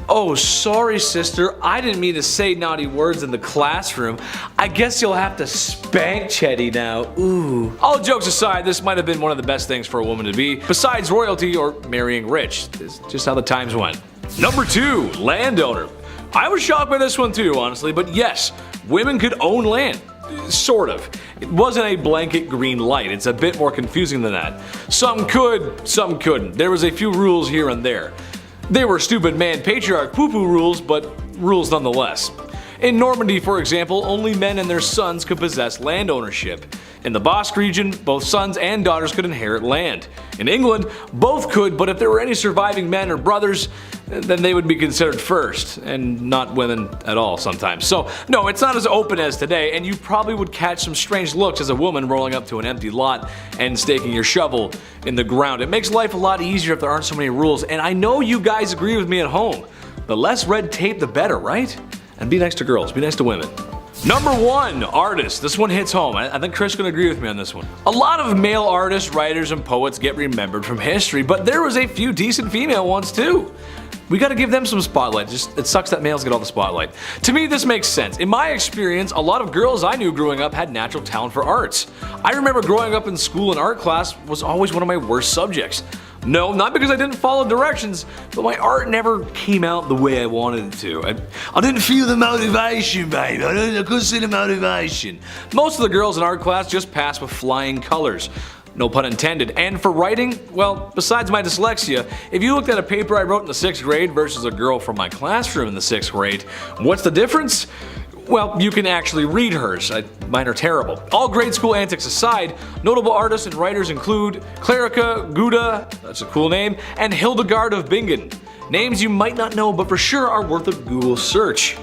G: Oh, sorry sister, I didn't mean to say naughty words in the classroom. I guess you'll have to spank Chetty now, ooh. All jokes aside, this might have been one of the best things for a woman to be, besides royalty or marrying rich. It's just how the times went. Number 2, landowner. I was shocked by this one too, honestly, but yes, women could own land. Sort of. It wasn't a blanket green light, it's a bit more confusing than that. Some could, some couldn't. There was a few rules here and there. They were stupid man patriarch poo-poo rules, but rules nonetheless. In Normandy, for example, only men and their sons could possess land ownership. In the Basque region, both sons and daughters could inherit land. In England, both could, but if there were any surviving men or brothers, then they would be considered first, and not women at all sometimes. So no, it's not as open as today, and you probably would catch some strange looks as a woman rolling up to an empty lot and staking your shovel in the ground. It makes life a lot easier if there aren't so many rules, and I know you guys agree with me at home. The less red tape, the better, right? And be nice to girls, be nice to women. Number 1, artists. This one hits home. I think Chris can agree with me on this one. A lot of male artists, writers, and poets get remembered from history, but there was a few decent female ones too. We gotta give them some spotlight. Just, it sucks that males get all the spotlight. To me, this makes sense. In my experience, a lot of girls I knew growing up had natural talent for arts. I remember growing up in school, and art class was always one of my worst subjects. No, not because I didn't follow directions, but my art never came out the way I wanted it to. I didn't feel the motivation, babe. I couldn't see the motivation. Most of the girls in art class just passed with flying colors. No pun intended. And for writing, well, besides my dyslexia, if you looked at a paper I wrote in the 6th grade versus a girl from my classroom in the 6th grade, what's the difference? Well, you can actually read hers. Mine are terrible. All grade school antics aside, notable artists and writers include Clarica Gouda, that's a cool name, and Hildegard of Bingen. Names you might not know, but for sure are worth a Google search.